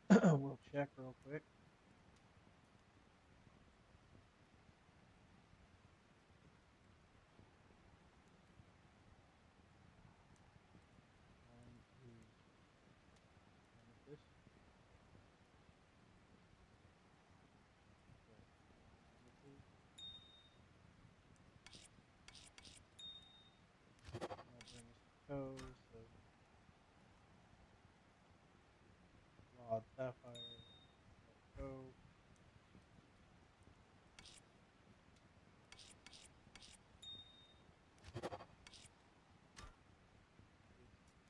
So we'll check real quick. This. That'll bring us to toes. So rod sapphire. Go.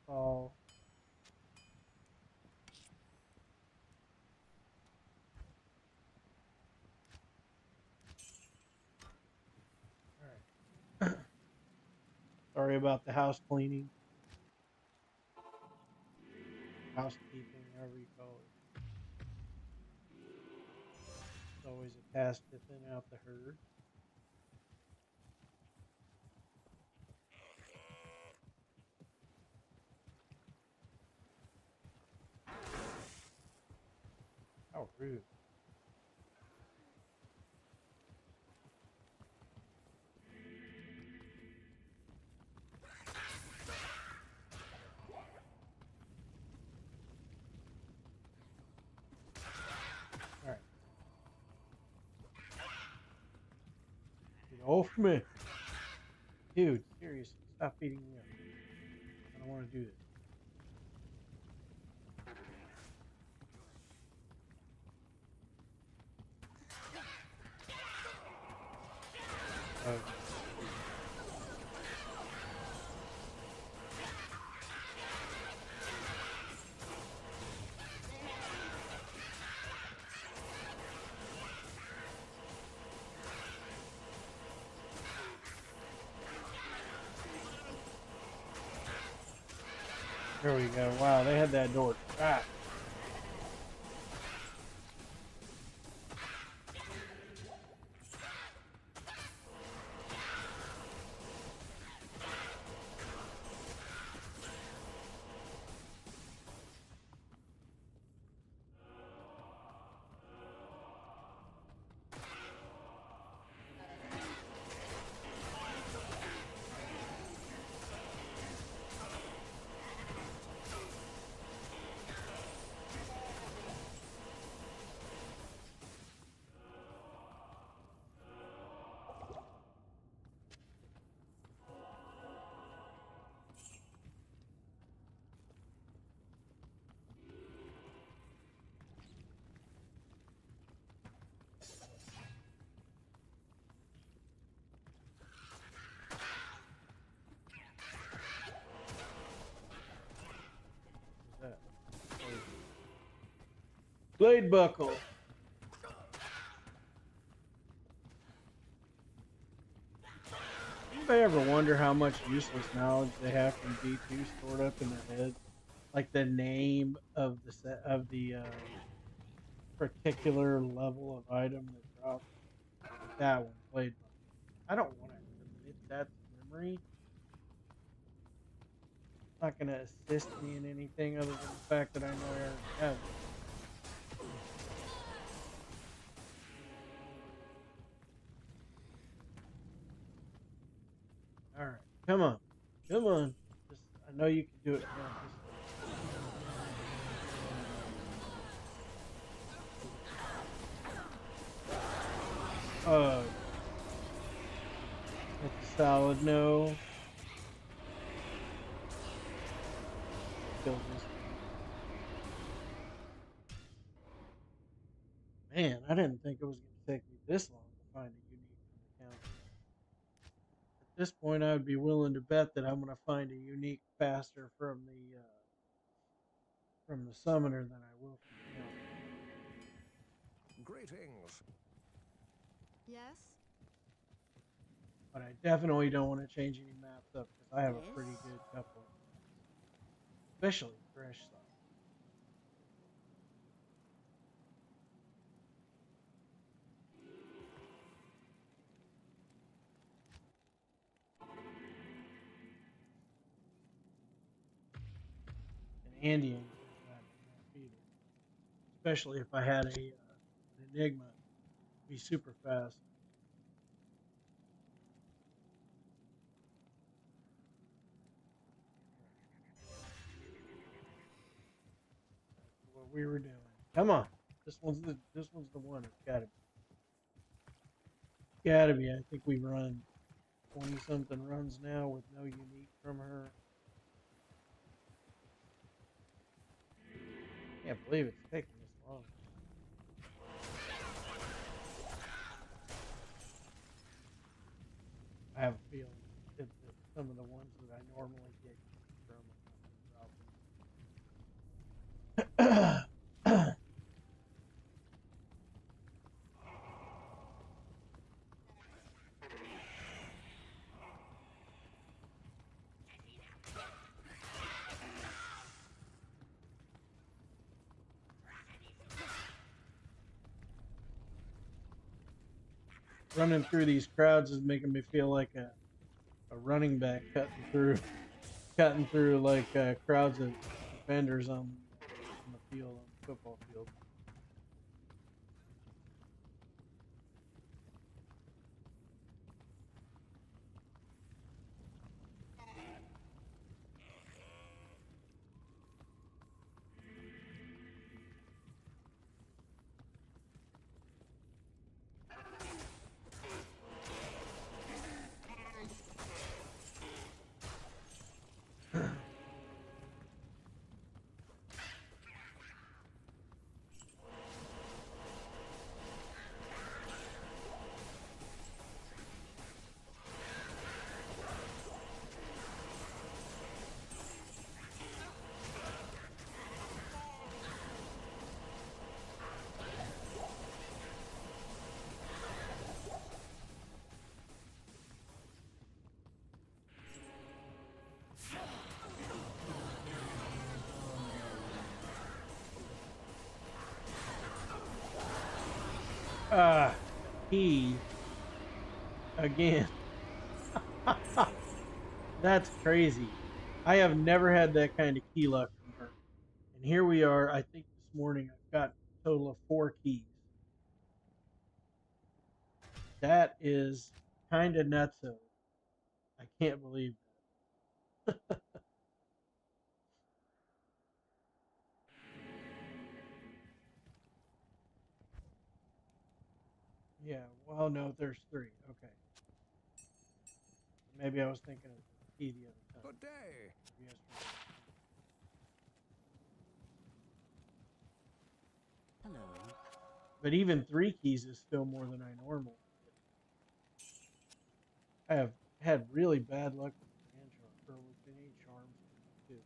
Fall. All right. Sorry about the house cleaning, housekeeping, however you call it. It's always a task to thin out the herd. How rude. All right. Get off me. Dude, seriously, stop beating me up. I don't want to do this. Oh. There we go. Wow, they had that door trapped. Blade buckle. Anybody ever wonder how much useless knowledge they have from D2 stored up in their heads? Like the name of the set of the particular level of item that drops. Like that one, blade buckle. I don't want to commit that to memory. It's not going to assist me in anything other than the fact that I know I already have it. All right, come on, come on. Just, I know you can do it. Come on, just. That's a solid no. Kill this guy. Man, I didn't think it was going to take me this long to find a unique from the council. At this point, I would be willing to bet that I'm going to find a unique faster from the summoner than I will from the council. Greetings. Yes? But I definitely don't want to change any maps up because I have a Yes? pretty good couple, especially fresh stuff. And Andy ain't very bad on that either. Especially if I had an Enigma, be super fast. That's what we were doing. Come on, this one's the one. It's gotta be. Gotta be. I think we run 20 something runs now with no unique from her. Can't believe it's taking this long. I have a feeling that some of the ones that I normally get from are dropping. Running through these crowds is making me feel like a running back cutting through like crowds of defenders on the field, on the football field. Ah, he again. That's crazy. I have never had that kind of key luck from her. And here we are. I think this morning I've got a total of 4 keys. That is kind of nutso. I can't believe that. Yeah, well, no, there's 3. Okay. Maybe I was thinking of the key the other time. Good day. Maybe Hello. but even 3 keys is still more than I normally get. I have had really bad luck with command charm or with any charms too.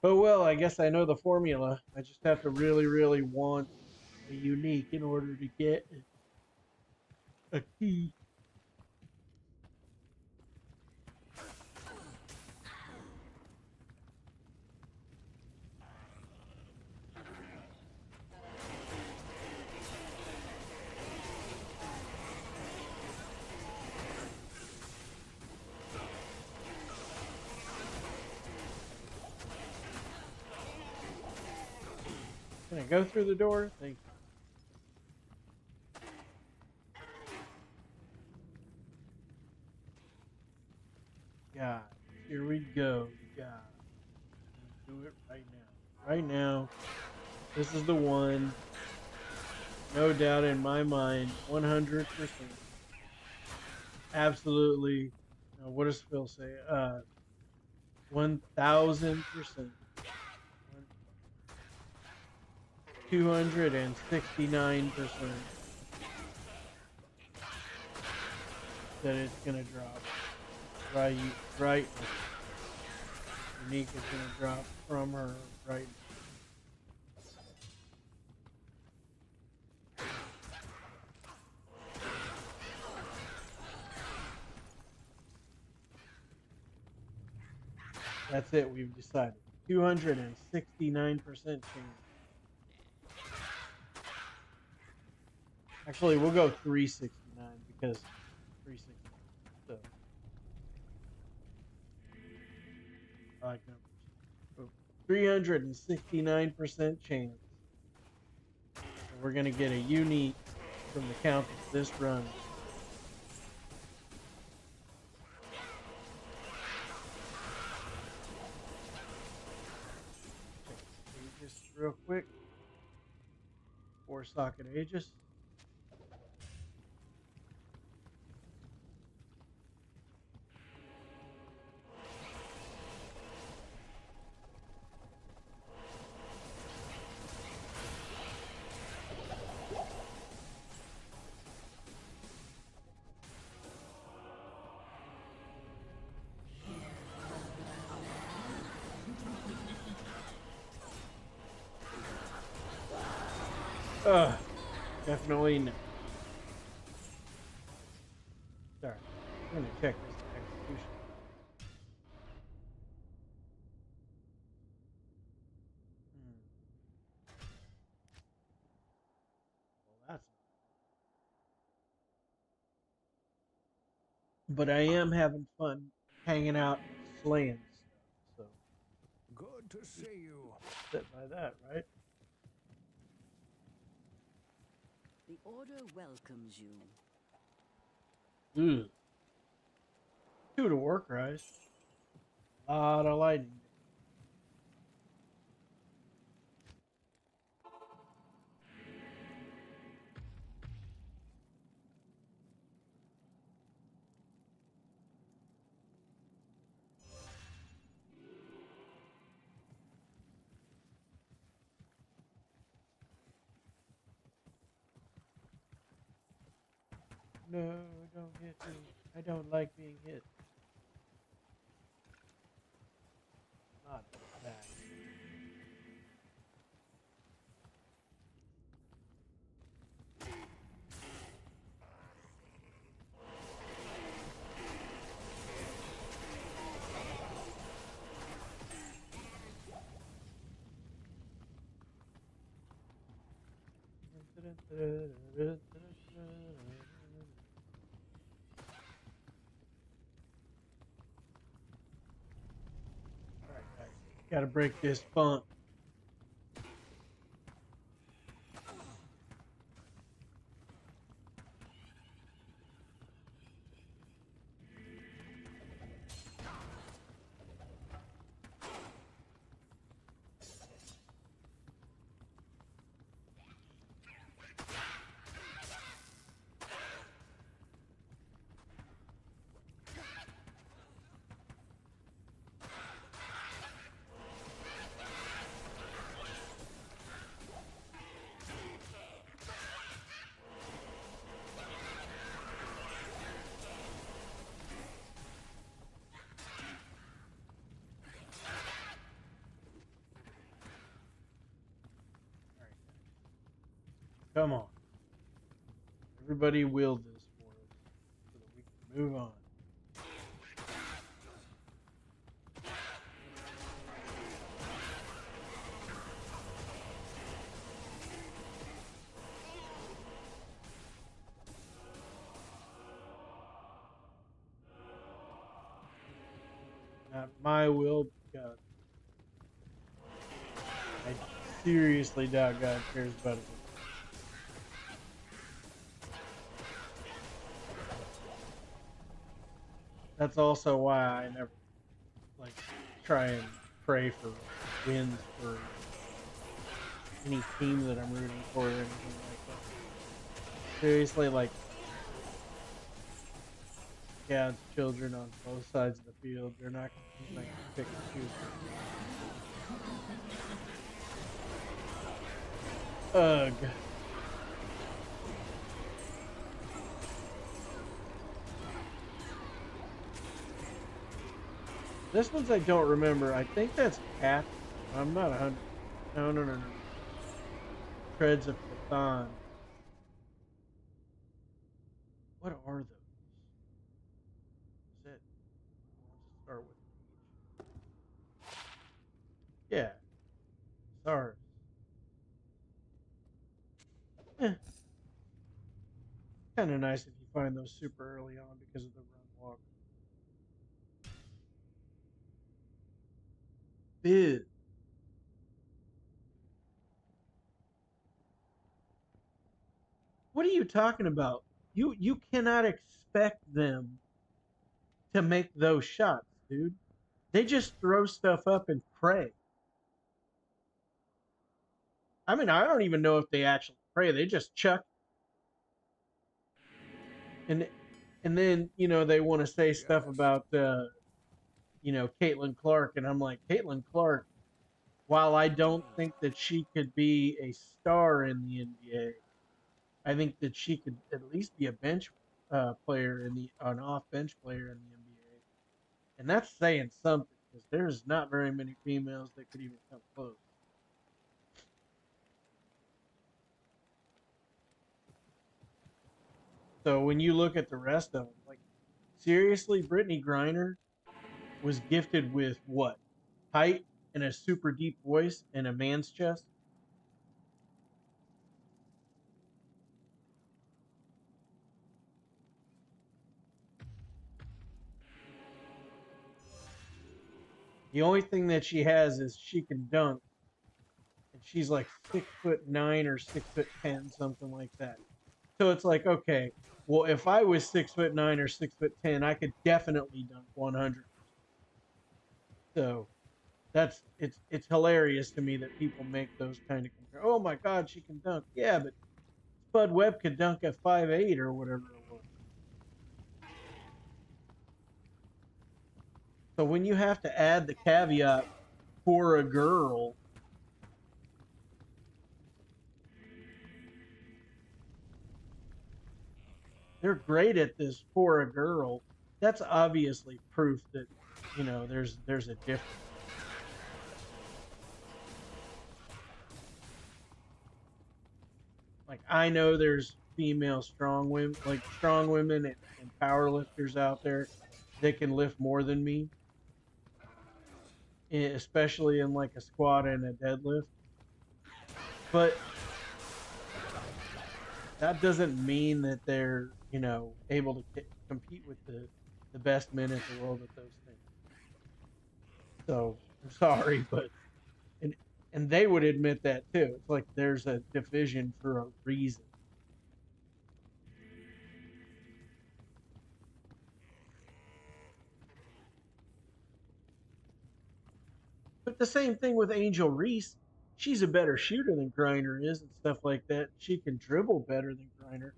But well, I guess I know the formula. I just have to really, really want a unique in order to get a key. Can I go through the door? Thank you. God, here we go. God, I'm gonna do it right now. Right now. This is the one. No doubt in my mind. 100%. Absolutely. What does Phil say? 1000%. 269% that it's gonna drop. Right. Unique is gonna drop from her right now. That's it. We've decided. 269% chance. Actually, we'll go 369 because 369. So I like numbers. So 369% chance. And we're gonna get a unique from the count of this run. Check Aegis real quick. 4-socket Aegis. Definitely no. Sorry. I'm gonna check this execution. Well, that's. But I am having fun hanging out and slaying stuff. So Good to see you. sit by that, right? The order welcomes you. Ugh. 2 to work, rise. A lot of lightning. No, don't hit me. I don't like being hit. Not that. Alright, guys. Gotta break this funk. Come on. Everybody will this for us so that we can move on. Not my will, but God. I seriously doubt God cares about it. That's also why I never like try and pray for wins for any team that I'm rooting for or anything like that. Seriously, like God's children on both sides of the field, he's not gonna pick and choose. Ugh. This one's I don't remember. I think that's Catholic. I'm not 100. No. Treads of Pathan. What are those? Is it? I'll just start with H. Yeah. Sorry. Eh. Kind of nice if you find those super early on because of the run walk. Biz. What are you talking about? You cannot expect them to make those shots, dude. They just throw stuff up and pray. I mean, I don't even know if they actually pray. They just chuck. And then, they want to say stuff Yes. about Caitlin Clark, and I'm like, Caitlin Clark, while I don't think that she could be a star in the NBA, I think that she could at least be a bench player an off bench player in the NBA, and that's saying something because there's not very many females that could even come close. So when you look at the rest of them, like seriously, Brittany Griner was gifted with what? Height and a super deep voice and a man's chest. The only thing that she has is she can dunk, and she's like 6'9" or 6'10", something like that. So it's like, okay, well, if I was 6'9" or 6'10", I could definitely dunk 100. So it's hilarious to me that people make those kind of comparisons. Oh my God, she can dunk. Yeah, but Spud Webb could dunk at 5'8" or whatever it was. So when you have to add the caveat for a girl, they're great at this for a girl. That's obviously proof that there's a difference. Like I know there's female strong women, like strong women and power lifters out there that can lift more than me, especially in like a squat and a deadlift. But that doesn't mean that they're able to compete with the best men in the world at those things. So I'm sorry, but and and they would admit that too. It's like there's a division for a reason. But the same thing with Angel Reese. She's a better shooter than Griner is and stuff like that. She can dribble better than Griner,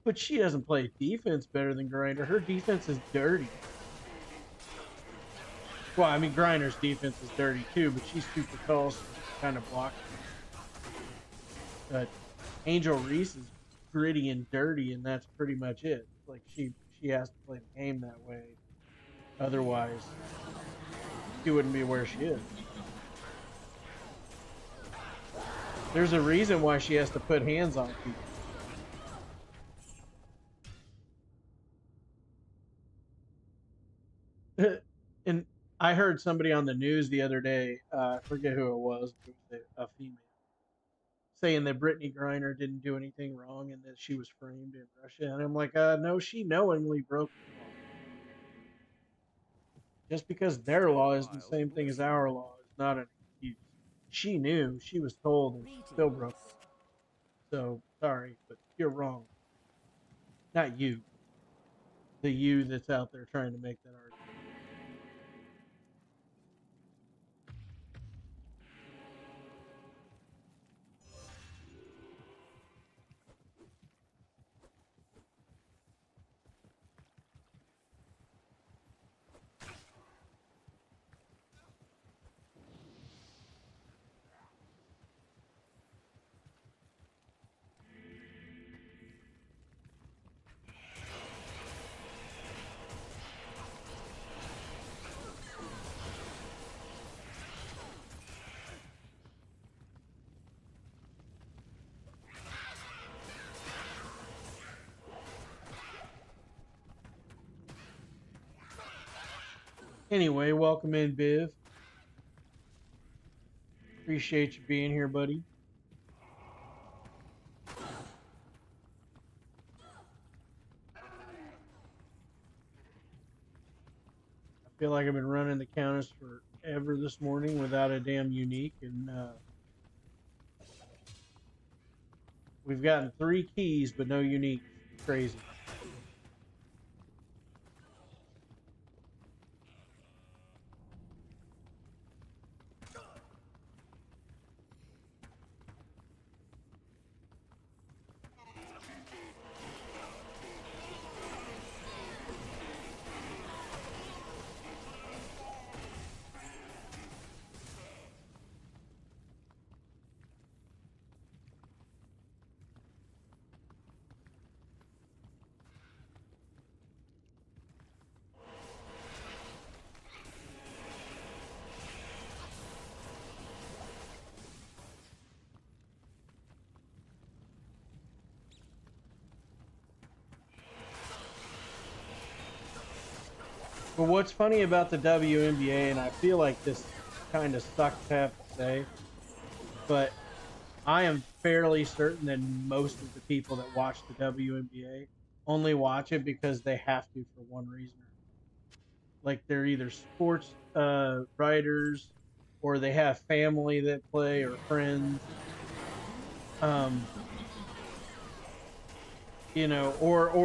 but she doesn't play defense better than Griner. Her defense is dirty. Well, I mean Griner's defense is dirty too, but she's super tall, so she kind of blocks. But Angel Reese is gritty and dirty, and that's pretty much it. It's like she has to play the game that way. Otherwise, she wouldn't be where she is. There's a reason why she has to put hands on people. And I heard somebody on the news the other day, I forget who it was, but it was a female, saying that Brittany Griner didn't do anything wrong and that she was framed in Russia. And I'm like, no, she knowingly broke the law. Just because their law is the same thing as our law is not an excuse. She knew, she was told, and she still broke the law. So sorry, but you're wrong. Not you. The you that's out there trying to make that argument. Anyway, welcome in, Biv. Appreciate you being here, buddy. I feel like I've been running the countess forever this morning without a damn unique, and we've gotten 3 keys but no uniques. Crazy. But what's funny about the WNBA, and I feel like this kind of sucks to have to say, but I am fairly certain that most of the people that watch the WNBA only watch it because they have to for one reason. Like they're either sports writers, or they have family that play, or friends. Or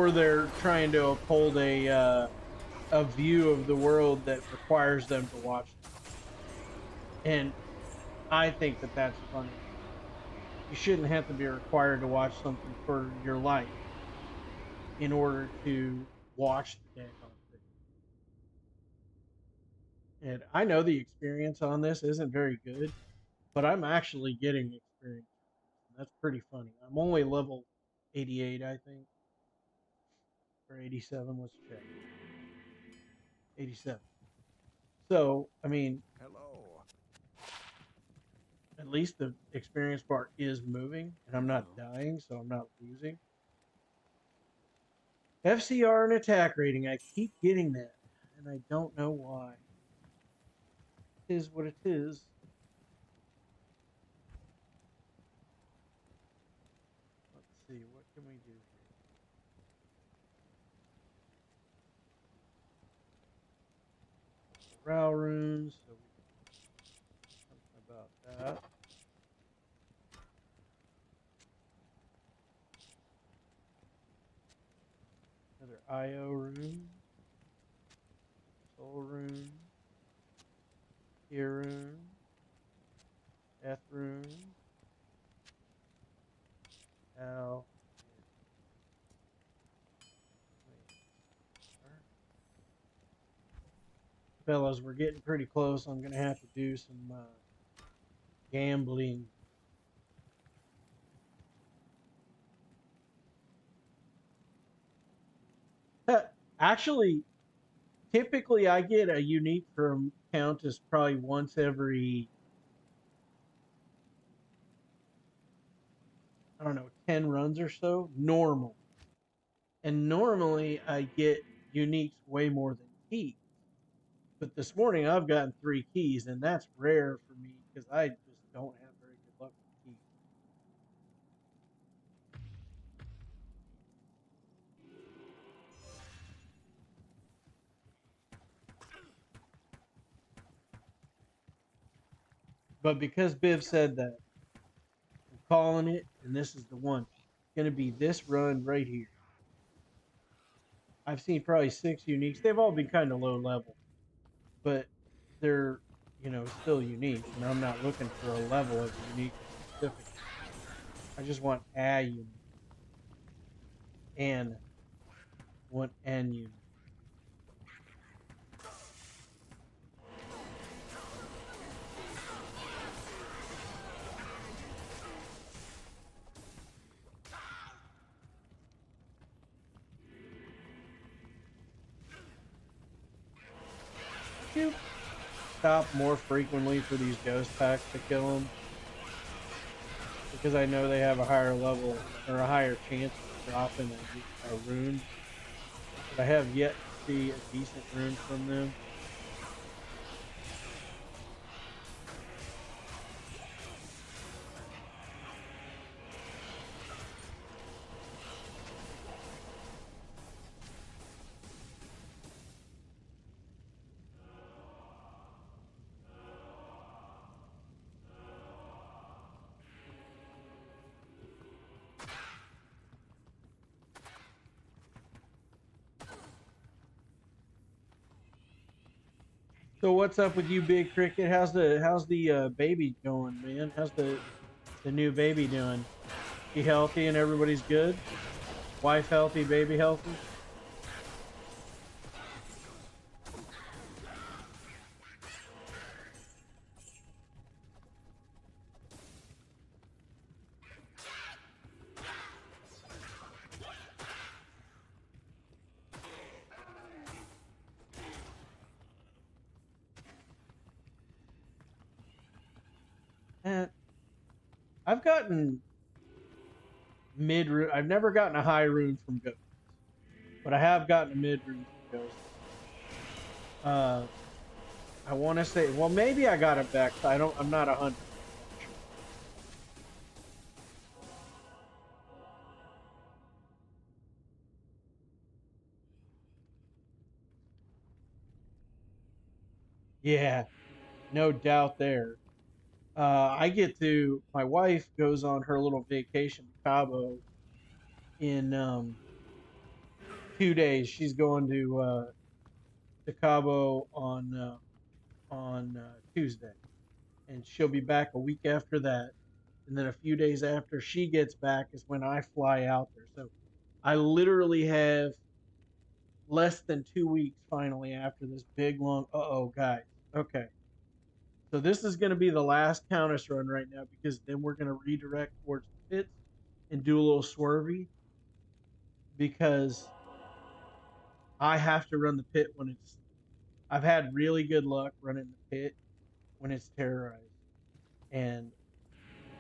they're trying to uphold a view of the world that requires them to watch them. And I think that that's funny. You shouldn't have to be required to watch something for your life in order to watch the daggone thing. And I know the experience on this isn't very good, but I'm actually getting experience. And that's pretty funny. I'm only level 88, I think, or 87. Let's check. 87. So, I mean, Hello. at least the experience bar is moving, and I'm not dying, so I'm not losing. FCR and attack rating. I keep getting that, and I don't know why. It is what it is. Let's see, what can we do here? Morale runes, so we can do something about that. Another IO rune, soul rune, ear rune, death rune, Al. Fellas, we're getting pretty close. I'm gonna have to do some gambling. Actually, typically I get a unique from Countess probably once every I don't know, 10 runs or so, normal. And normally I get uniques way more than keys. But this morning I've gotten 3 keys, and that's rare for me because I just don't have very good luck with keys. But because Biv said that, I'm calling it, and this is the one. It's going to be this run right here. I've seen probably 6 uniques. They've all been kind of low level, but they're, still unique. And I'm not looking for a level of unique specific. I just want a unique and want an unique. Shoot. Stop more frequently for these ghost packs to kill them because I know they have a higher level or a higher chance of dropping a rune. But I have yet to see a decent rune from them. So what's up with you, Big Cricket? How's the baby going, man? How's the new baby doing? She healthy and everybody's good? Wife healthy, baby healthy? Eh, I've gotten mid rune. I've never gotten a high rune from Ghost, but I have gotten a mid rune from Ghost. I want to say, well, maybe I got it back. I'm not 100% sure. Yeah, no doubt there. My wife goes on her little vacation to Cabo in 2 days. She's going to Cabo on Tuesday, and she'll be back a week after that. And then a few days after she gets back is when I fly out there. So I literally have less than 2 weeks finally after this big long. Guys. Okay. So this is going to be the last Countess run right now because then we're going to redirect towards the pits and do a little swervy because I have to run the pit when it's. I've had really good luck running the pit when it's terrorized, and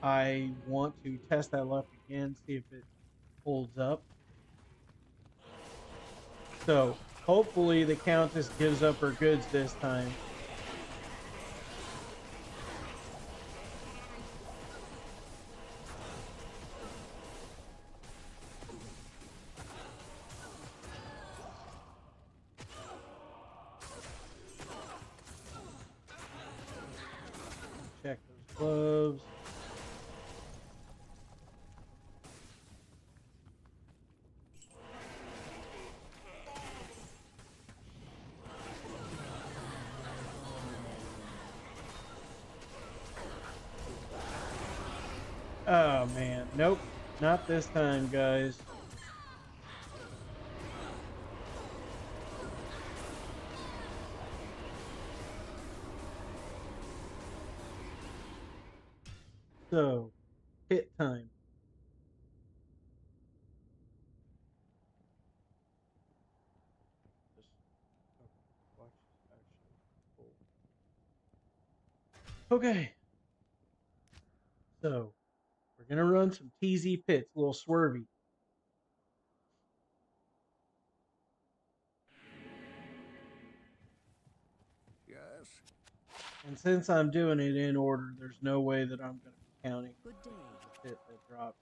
I want to test that luck again, see if it holds up. So hopefully the Countess gives up her goods this time. Check those gloves. Oh man, nope, not this time, guys. So, pit time. Just, okay, watch this actually pull. Okay, so we're Gonna run some TZ pits, a little swervy. Yes. And since I'm doing it in order, there's no way that I'm gonna be counting Good day. the pit that drops.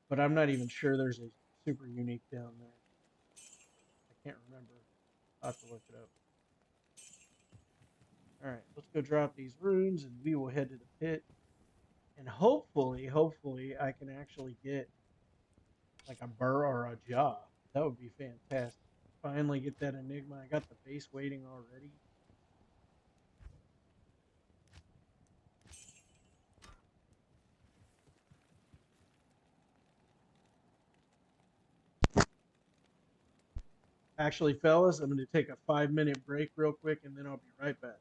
But I'm not even sure there's a super unique down there. I can't remember. I'll have to look it up. Alright, let's go drop these runes and we will head to the pit. And hopefully, I can actually get like a burr or a jaw. That would be fantastic. Finally get that enigma. I got the base waiting already. Actually, fellas, I'm going to take a 5-minute break real quick and then I'll be right back.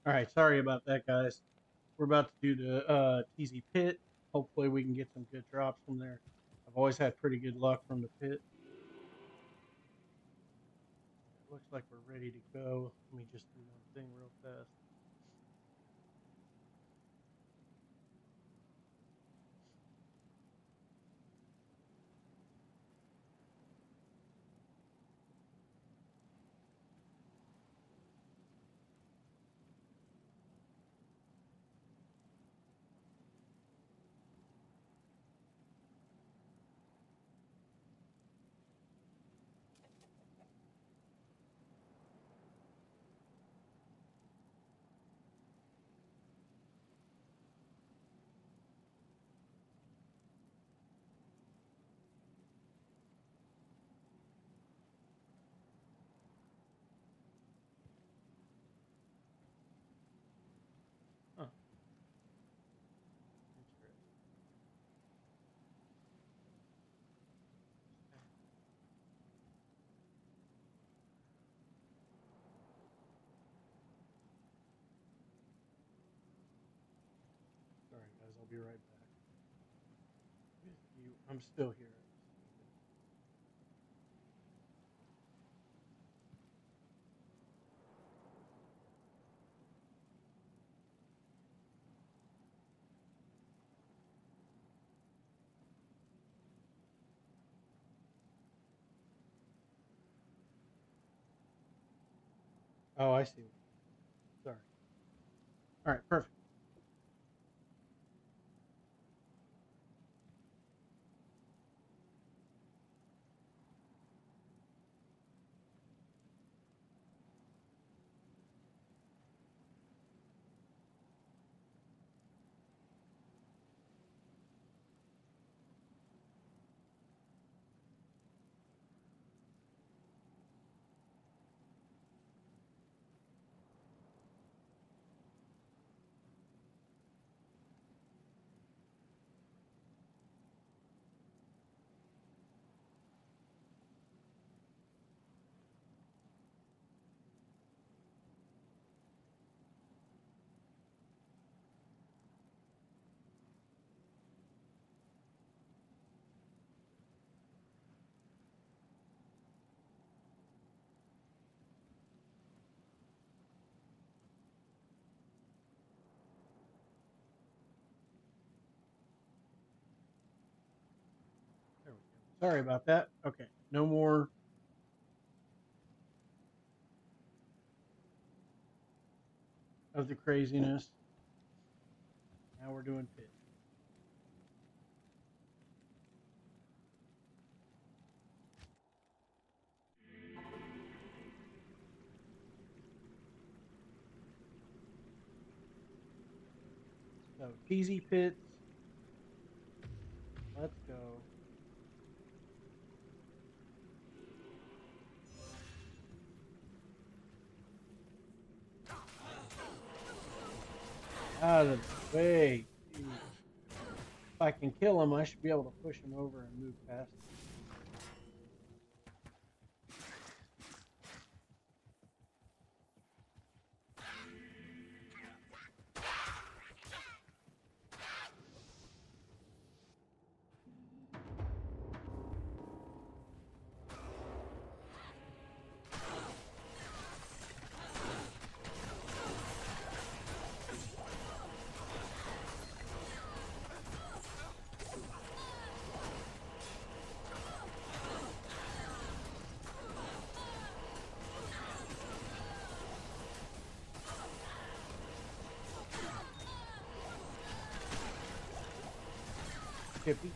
All right, sorry about that, guys. We're about to do the TZ pit. Hopefully, we can get some good drops from there. I've always had pretty good luck from the pit. It looks like we're ready to go. Let me just do one thing real fast. Huh. Interesting. Sorry, guys. I'll be right back with you. I'm still here. Oh, I see. Sorry. All right, perfect. There we go. Sorry about that. Okay, no more of the craziness. Now we're doing pit. So TZ pits. Let's go. Out of the way. Jeez. If I can kill him, I should be able to push him over and move past him. Chippy.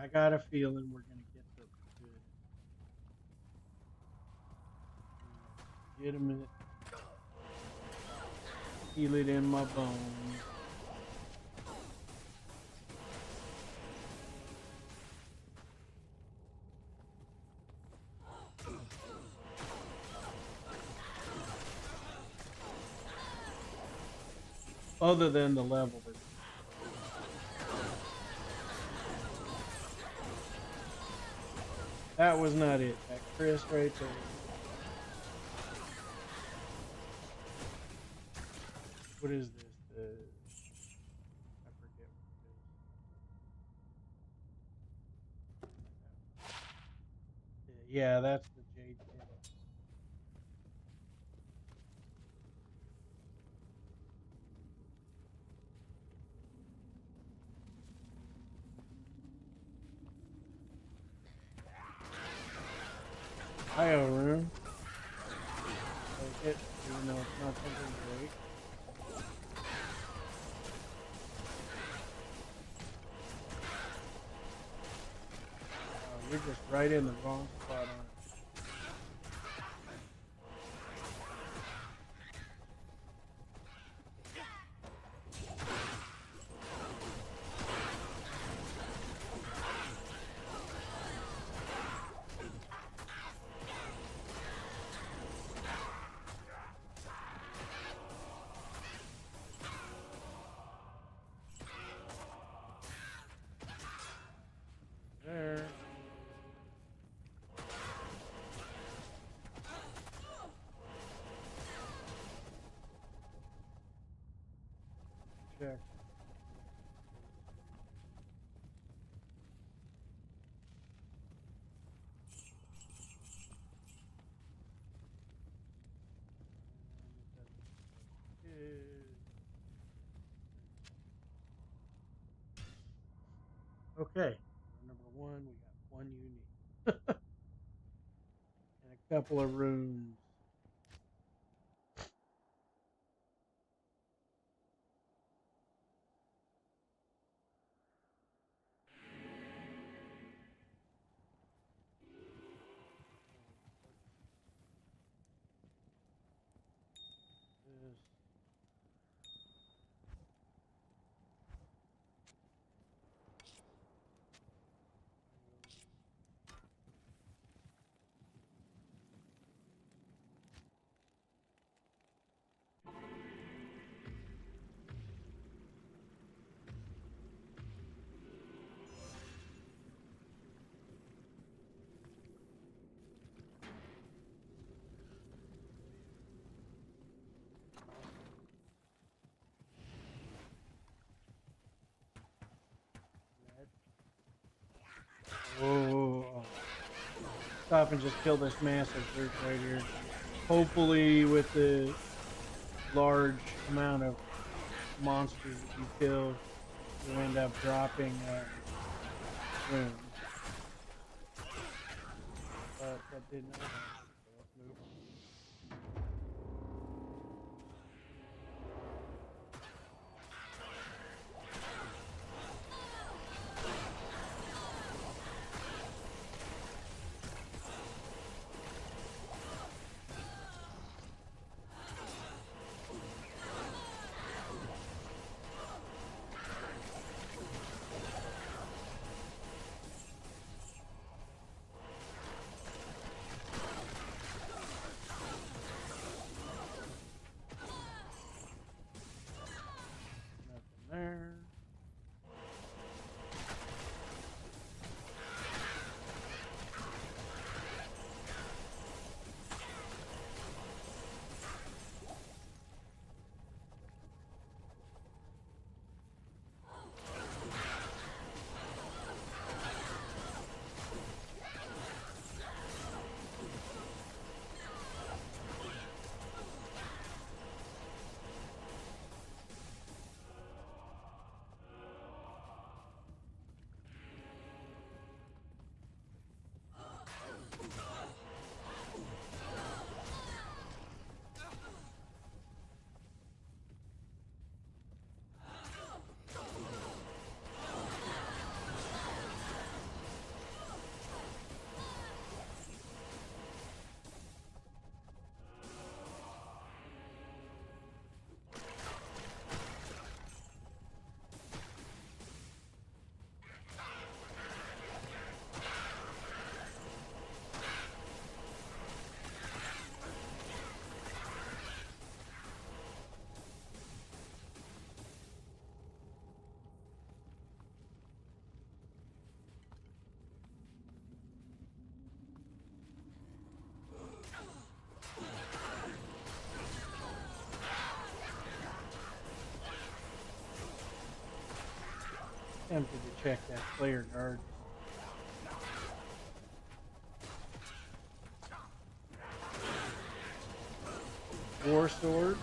I got a feeling we're gonna get something good. Legitimate. Feel it in my bones. Other than the level that was not it. That Chris right there. What is this? I forget what it is. Yeah, that's the Jade Pit. Hi, Arun. Take it, even though it's not something great. Oh, you're just right in the wrong spot, aren't you? There. Check. Okay, number one, we got one unique and a couple of runes. This. Whoa. Stop and just kill this massive brute right here. Hopefully with the large amount of monsters that you kill, you end up dropping runes. But that did not happen, so let's move on. tempted to check that player guard. War sword.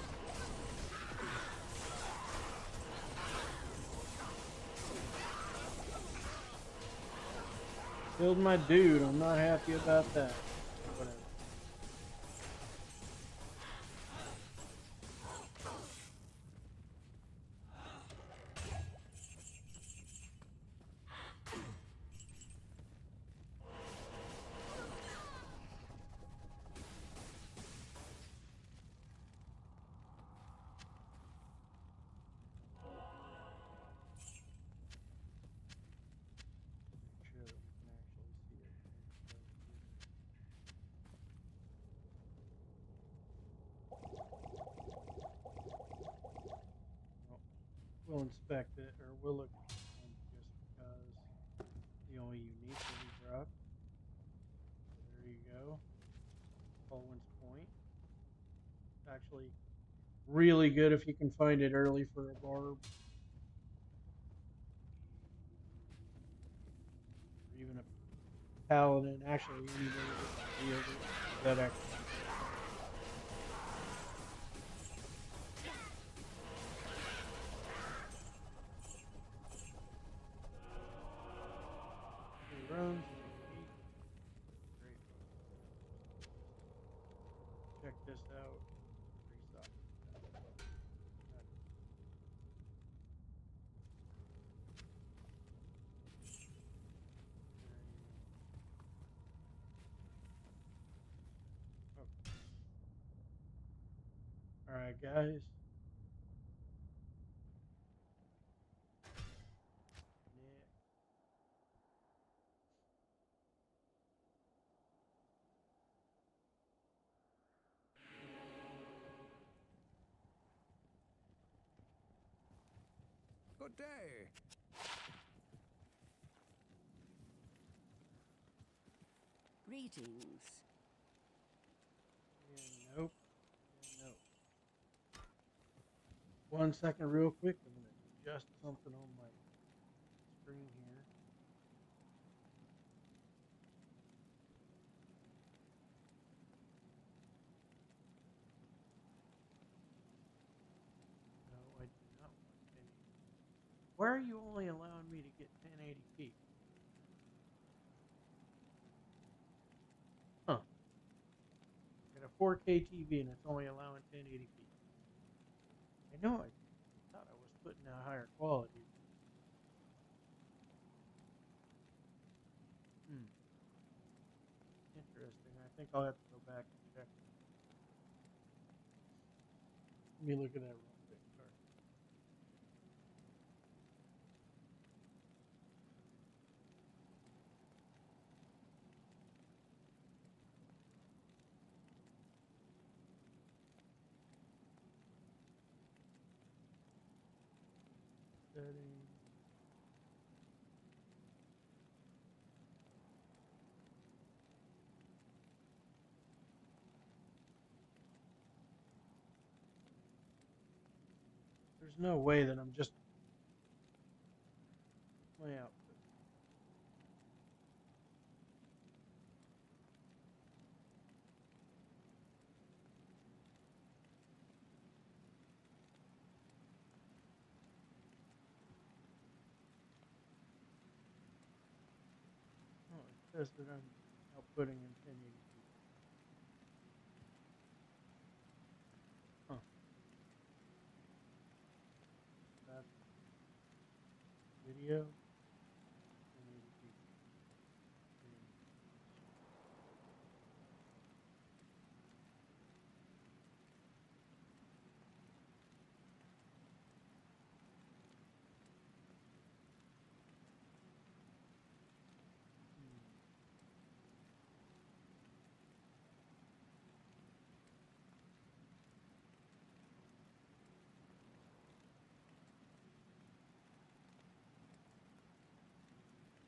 Killed my dude. I'm not happy about that. Whatever. Make sure that we can actually see it. Well, we'll inspect it, or we'll look at this one just because the only unique that we dropped. So there you go. Colwyn's Point. Actually, really good if you can find it early for a barb. Or even a paladin. Actually, anybody that wields it. That actually. He runs. Great. Check this out. Restock. Okay. All right, guys. Next. Good day. Greetings. Yeah, nope. Yeah, nope. 1 second, real quick. I'm gonna adjust something on my screen here. No, I do not want 1080. Why are you only allowing me to get 1080p? Huh. Got a 4K TV and it's only allowing 1080p. I know I thought I was putting out higher quality. Interesting. I think I'll have to go back and check. Let me look at that real quick. Sorry. Settings. There's no way that I'm just my output. Oh, it says that I'm outputting in 1080p. Huh. That's video 1080p.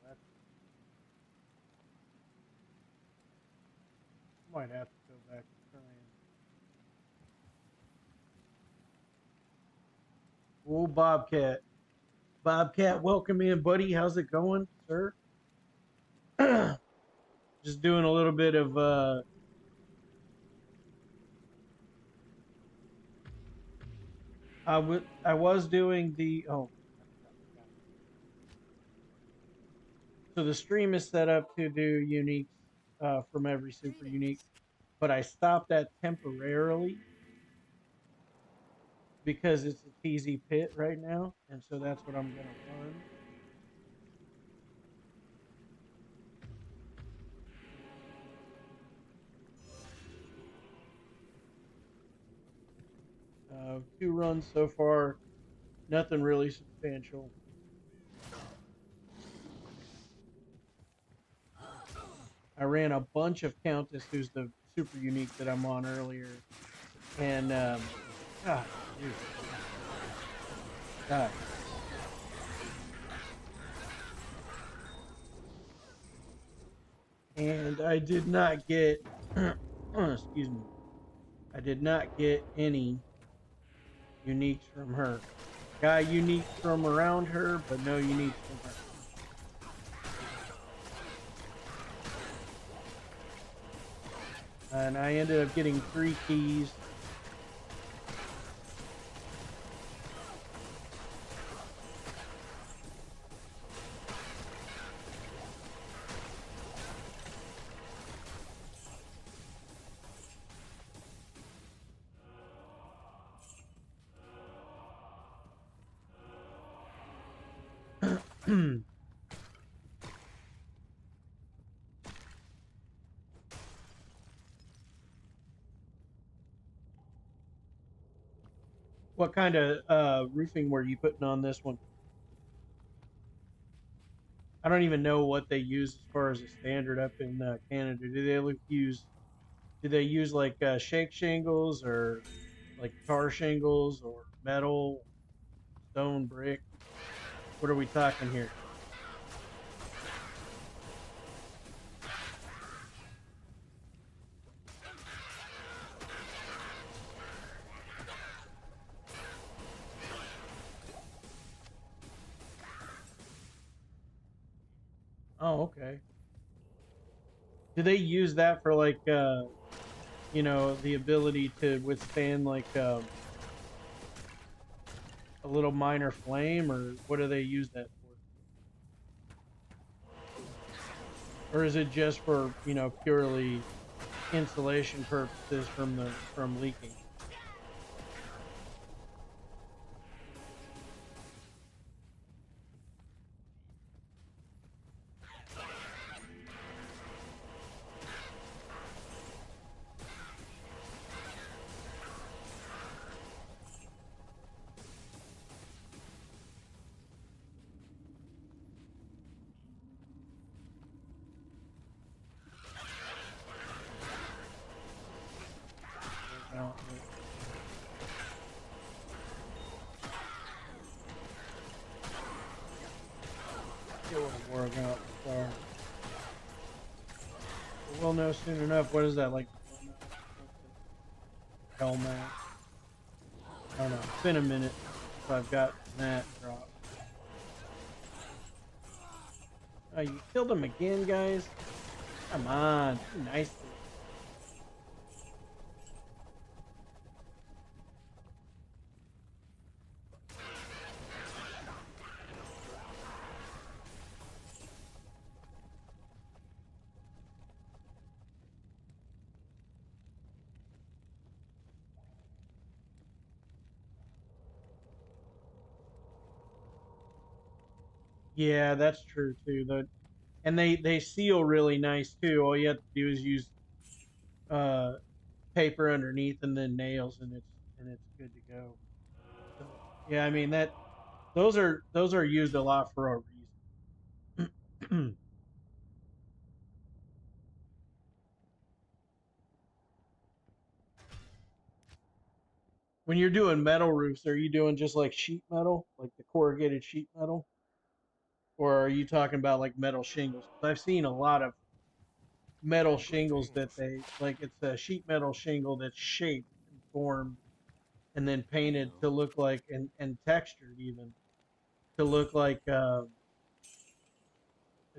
That's, might have to go back and try and. Old Bobcat. Bobcat, welcome in, buddy. How's it going, sir? Just doing a little bit of I was doing the so the stream is set up to do uniques from every super unique, but I stopped that temporarily because it's a TZ pit right now, and so that's what I'm gonna run. Two runs so far, nothing really substantial. I ran a bunch of Countess, who's the super unique that I'm on earlier, and God, dude, God. And I did not get, excuse me, I did not get any uniques from her. Got uniques from around her, but no uniques from her. And I ended up getting 3 keys. What kind of roofing were you putting on this one? I don't even know what they use as far as a standard up in Canada. Do they use like shake shingles or like tar shingles or metal, stone, brick? What are we talking here? Oh, okay. Do they use that for like the ability to withstand like a little minor flame, or what do they use that for? Or is it just for, purely insulation purposes from leaking? Get a little work out before. We'll know soon enough. What is that like? Helmet. I don't know. It's been a minute since I've got that drop. Oh, you killed him again, guys? Come on. Be nice to him. Yeah, that's true too. And they seal really nice too. All you have to do is use uh paper underneath and then nails, and it's good to go. So yeah, I mean those are used a lot for a reason. When you're doing metal roofs, are you doing just like sheet metal, like the corrugated sheet metal, or are you talking about like metal shingles? 'Cause I've seen a lot of metal shingles that they like. It's a sheet metal shingle that's shaped and formed and then painted to Hello. look like and textured even. to look like a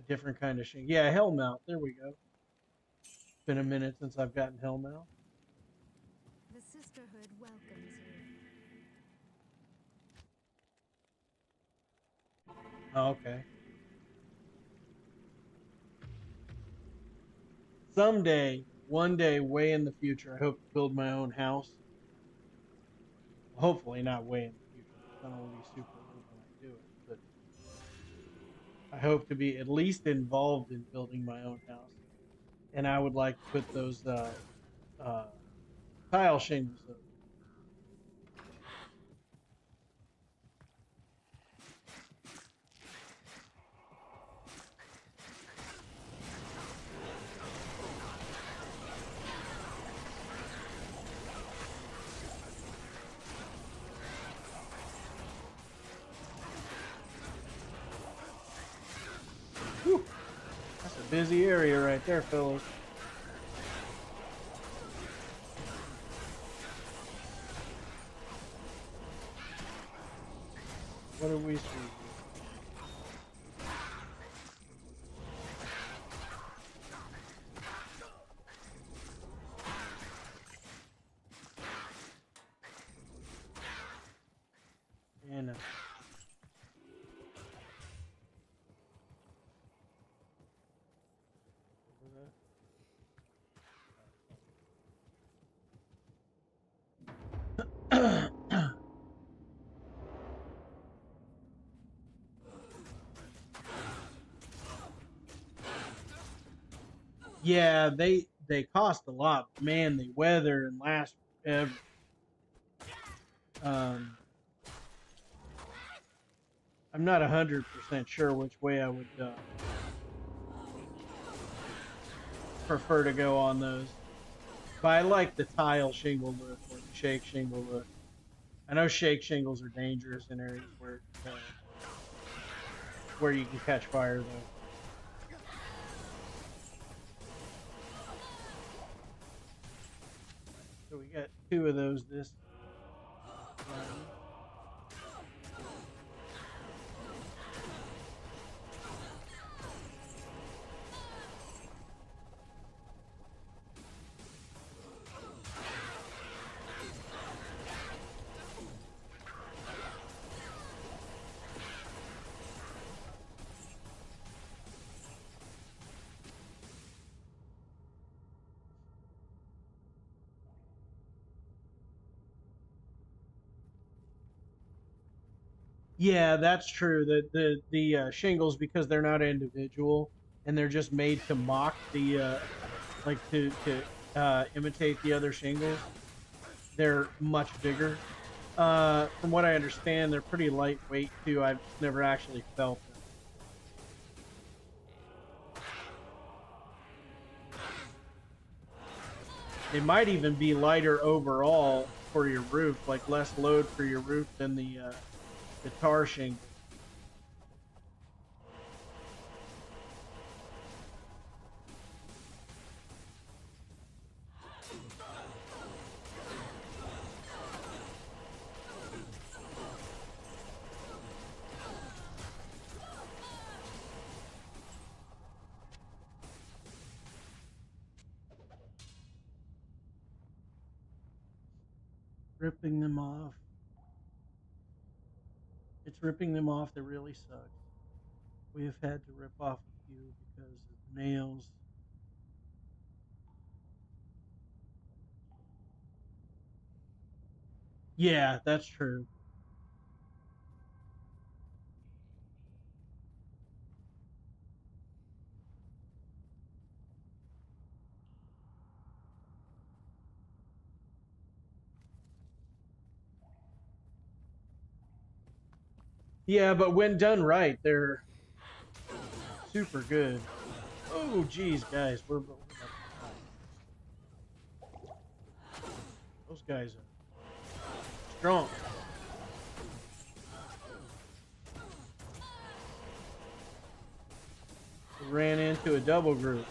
different kind of shingle. Yeah, Hellmouth. There we go. It's been a minute since I've gotten Hellmouth. The Sisterhood welcomes you. Oh, okay. Someday, one day, way in the future, I hope to build my own house. Hopefully, not way in the future, because I don't want to be super old when I do it. But I hope to be at least involved in building my own house. And I would like to put those uh, tile shingles over. Whew, that's a busy area right there, fellas. What do we see here? And yeah, they cost a lot. Man, they weather and last forever. Um, I'm not 100% sure which way I would prefer to go on those, but I like the tile shingle look or the shake shingle look. I know shake shingles are dangerous in areas where you can catch fire though. So we got 2 of those this round. Yeah, that's true. The shingles, because they're not individual and they're just made to mock the like to imitate the other shingles. They're much bigger. From what I understand, they're pretty lightweight too. I've just never actually felt them. They might even be lighter overall for your roof, like less load for your roof than the tar shingle. Ripping them off. It's ripping them off that really sucks. We have had to rip off a few because of the nails. Yeah, that's true. Yeah, but when done right, they're super good. Oh, geez, guys, we're about to die. Those guys are strong. We ran into a double group.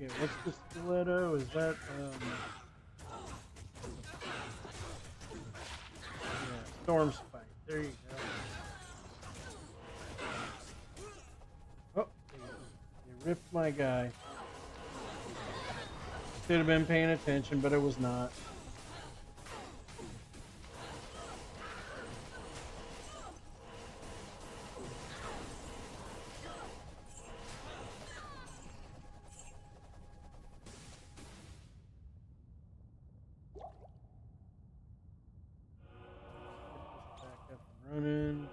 forget. What's the stiletto? Is that yeah, storm spike. There you go. Oh, they ripped my guy. Should have been paying attention, but it was not. Back up and running.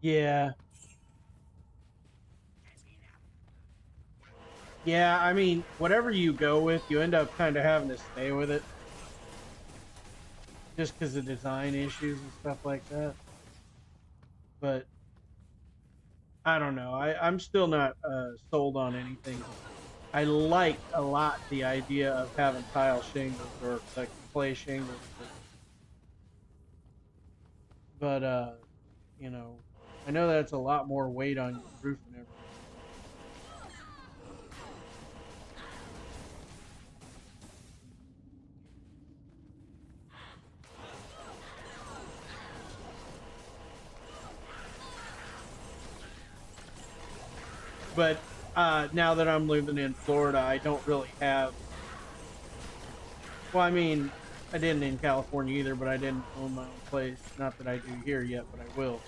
Yeah. Yeah, I mean, whatever you go with, you end up kind of having to stay with it. Just because of design issues and stuff like that. But I don't know. I'm still not sold on anything. I like a lot the idea of having tile shingles or like clay shingles, but you know, I know that's a lot more weight on your roof and everything. But now that I'm living in Florida, I don't really have. Well, I mean, I didn't in California either, but I didn't own my own place. Not that I do here yet, but I will.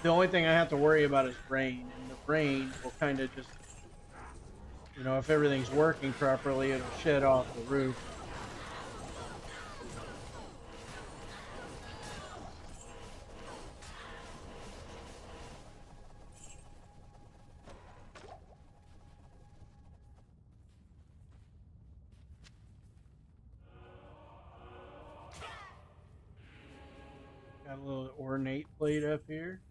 The only thing I have to worry about is rain, and the rain will kind of just, you know, if everything's working properly, it'll shed off the roof. Got a little ornate plate up here.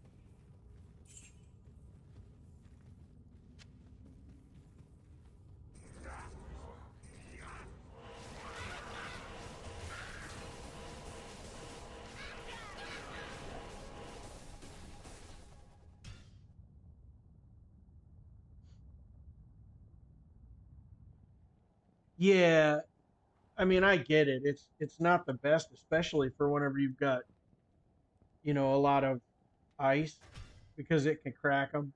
Yeah, I mean, I get it. It's not the best, especially for whenever you've got, you know, a lot of ice because it can crack them.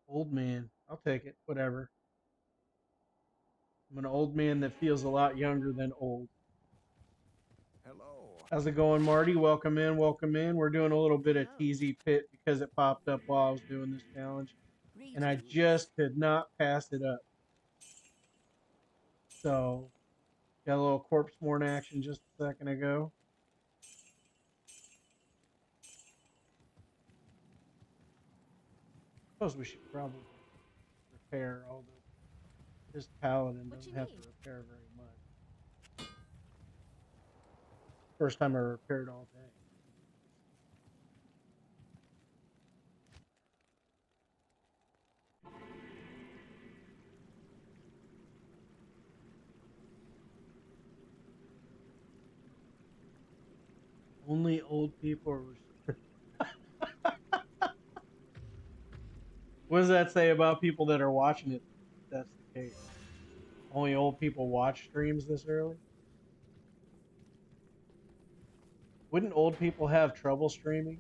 Old man, I'll take it. Whatever. I'm an old man that feels a lot younger than old. Hello. How's it going, Marty? Welcome in. Welcome in. We're doing a little bit of Hello. TZ Pit because it popped up while I was doing this challenge, and I Greetings. just could not pass it up. So, got a little corpse morn action just a second ago. Suppose we should probably repair, although this paladin What doesn't you have to need? repair very much. First time I repaired all day. Only old people are. What does that say about people that are watching it? That's the case. Only old people watch streams this early. Wouldn't old people have trouble streaming?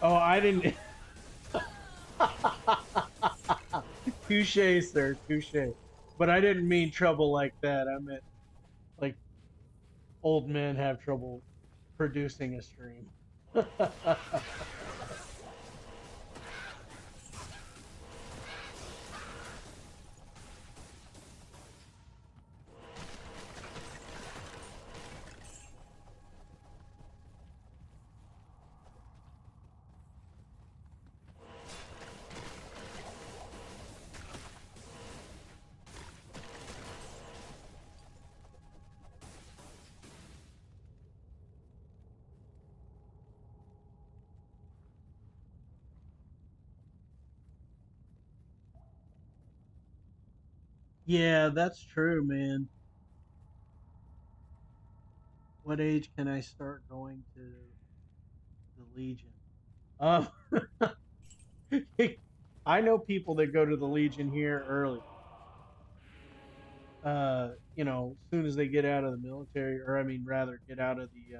Oh, I didn't. Touche, sir. Touche. But I didn't mean trouble like that. I meant like old men have trouble producing a stream. Yeah, that's true, man. What age can I start going to the Legion? Um, I know people that go to the Legion here early. As soon as they get out of the military, or I mean, rather get out of the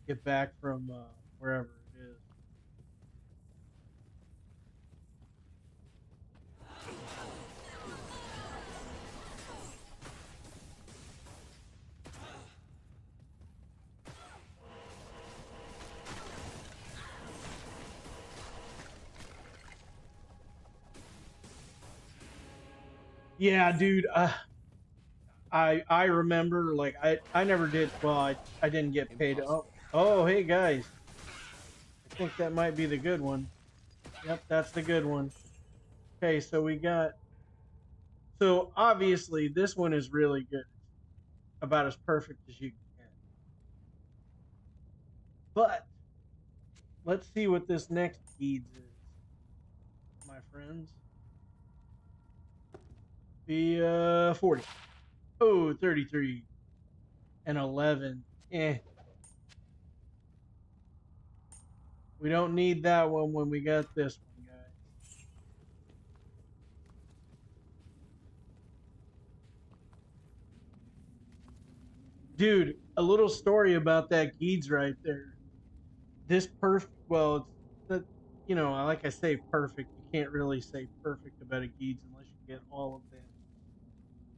get back from wherever it is. Yeah, dude. I remember like I never did. Well, I didn't get paid. Oh, hey guys. I think that might be the good one. Yep, that's the good one. Okay, so we got. So obviously this one is really good. About as perfect as you can get. But let's see what this next Geeds is, my friends. The 40. Oh, 33 and 11. Eh. We don't need that one when we got this one, guys. Dude, a little story about that Geeds right there. This perfect, well, it's the, like I say, perfect. You can't really say perfect about a Geeds unless you get all of them,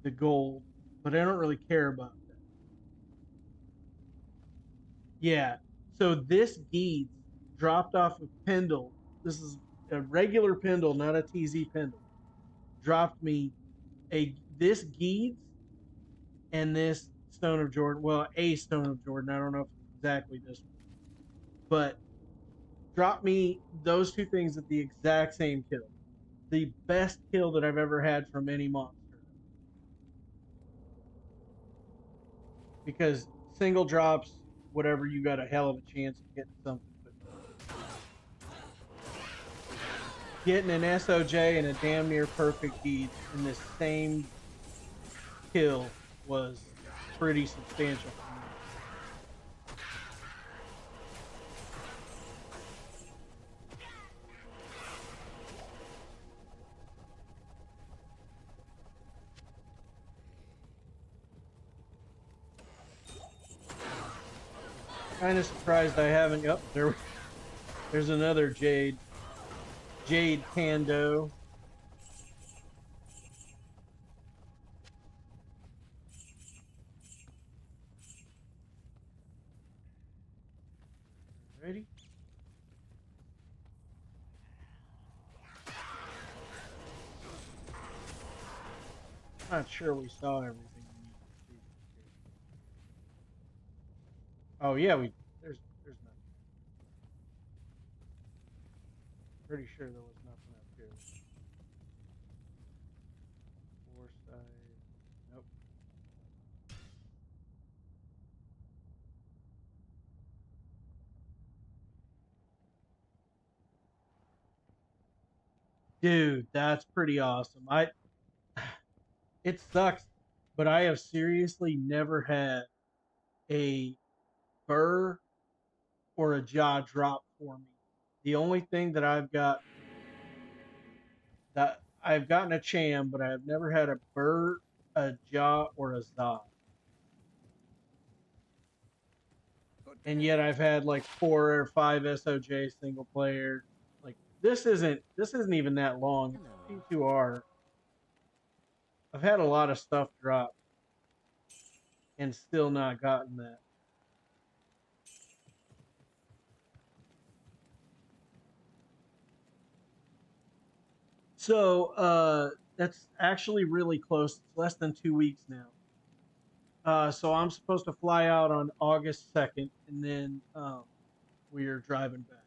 the gold. But I don't really care about that. Yeah. So this Geeds dropped off of Pendle. This is a regular Pendle, not a TZ Pendle. Dropped me this Geeds and this Stone of Jordan. Well, a Stone of Jordan. I don't know if it's exactly this one, but dropped me those two things at the exact same kill. The best kill that I've ever had from any monster. Because single drops, whatever, you got a hell of a chance of getting something. But getting an SOJ and a damn near perfect Geeds in the same kill was pretty substantial for me. Kind of surprised I haven't. Up there's another Jade Kando. Ready? Not sure we saw everything we needed to see. Oh yeah, there's nothing. Pretty sure there was nothing up here. Foresight. Nope. Dude, that's pretty awesome. It sucks, but I have seriously never had a burr or a jaw drop for me. The only thing that I've gotten a cham, but I have never had a burr, a jaw, or a za. And yet I've had like 4 or 5 SOJ single player. Like this isn't even that long. It's P2R. I've had a lot of stuff drop and still not gotten that. So that's actually really close. It's less than 2 weeks now. So I'm supposed to fly out on August 2nd, and then we are driving back.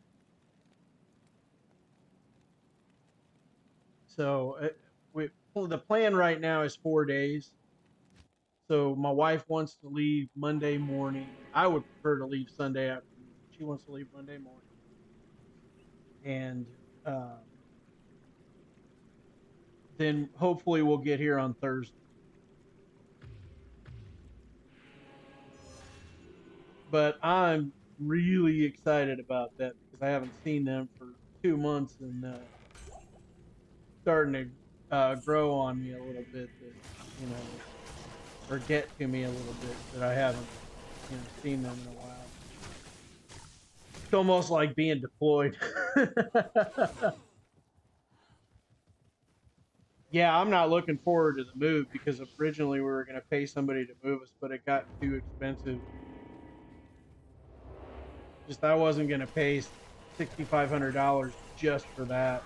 So well, the plan right now is 4 days. So my wife wants to leave Monday morning. I would prefer to leave Sunday afternoon. She wants to leave Monday morning, and um, then hopefully we'll get here on Thursday. But I'm really excited about that because I haven't seen them for 2 months, and starting to grow on me a little bit, that you know or get to me a little bit, that I haven't seen them in a while. It's almost like being deployed. Yeah, I'm not looking forward to the move because originally we were going to pay somebody to move us, but it got too expensive. Just I wasn't going to pay $6,500 just for that.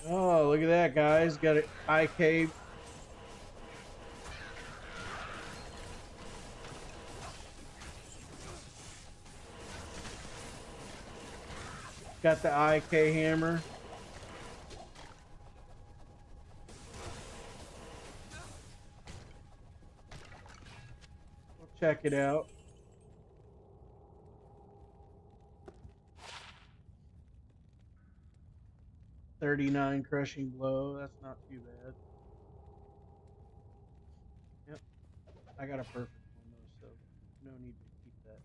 Oh, look at that, guys! Got an IK. Got the IK hammer. We'll check it out. $39 crushing blow. That's not too bad. Yep, I got a perfect one though, so no need to keep that.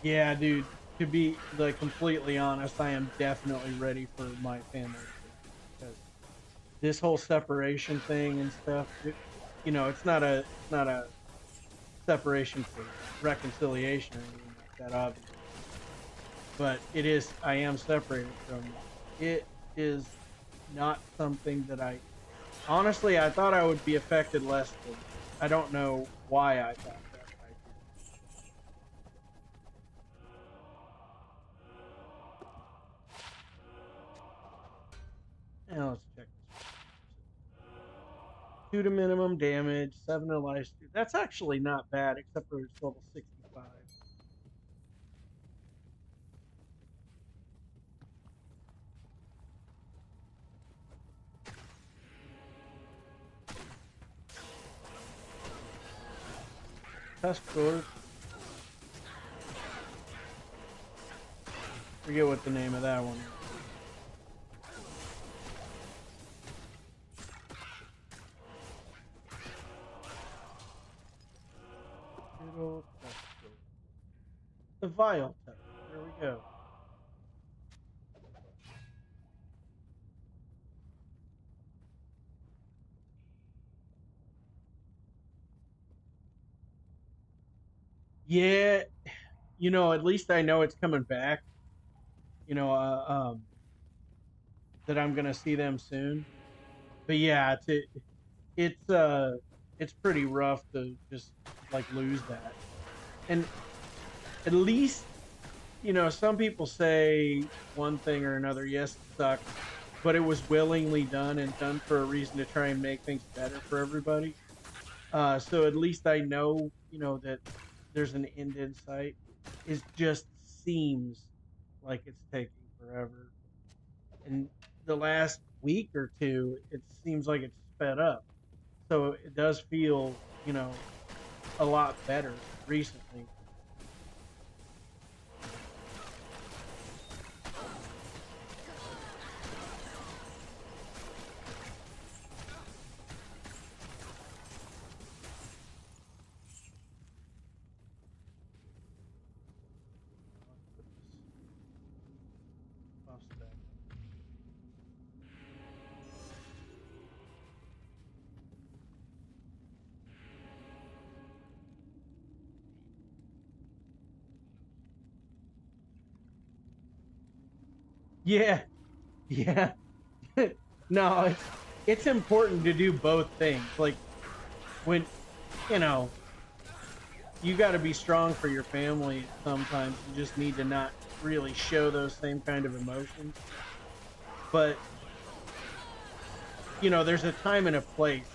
Yeah, dude. To be like completely honest, I am definitely ready for my family because this whole separation thing and stuff. It's not a separation for reconciliation or anything like that, obviously. But it is. I am separated from them. It is not something that I thought I would be affected less than. I don't know why I thought that, but I did. Now let's check this. 2 to minimum damage, 7 to life steal. That's actually not bad, except for it's level 65. Tusk sword. Forget what the name of that one is. Good old tusk sword. The vial tusk. There we go. Yeah, at least I know it's coming back. You know, that I'm gonna see them soon. But yeah, it's pretty rough to just like lose that. And at least, some people say one thing or another. Yes, it sucked, but it was willingly done and done for a reason to try and make things better for everybody. So at least I know, that there's an end in sight. It just seems like it's taking forever. And the last week or two, it seems like it's sped up. So it does feel, a lot better recently. Let's put this buffs back on. Yeah, yeah. No, it's important to do both things. Like when, you know, you got to be strong for your family. Sometimes you just need to not really show those same kind of emotions. But, there's a time and a place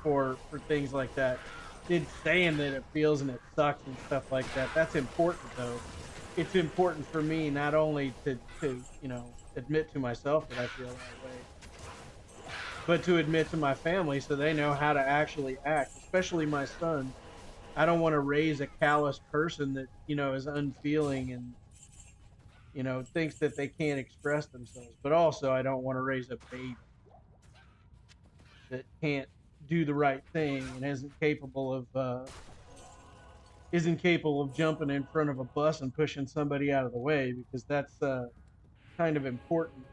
for things like that. It's saying that it feels and it sucks and stuff like that. That's important though. It's important for me not only to admit to myself that I feel that way, but to admit to my family so they know how to actually act, especially my son. I don't want to raise a callous person that, is unfeeling and, thinks that they can't express themselves. But also, I don't want to raise a baby that can't do the right thing and isn't capable of jumping in front of a bus and pushing somebody out of the way, because that's kind of important.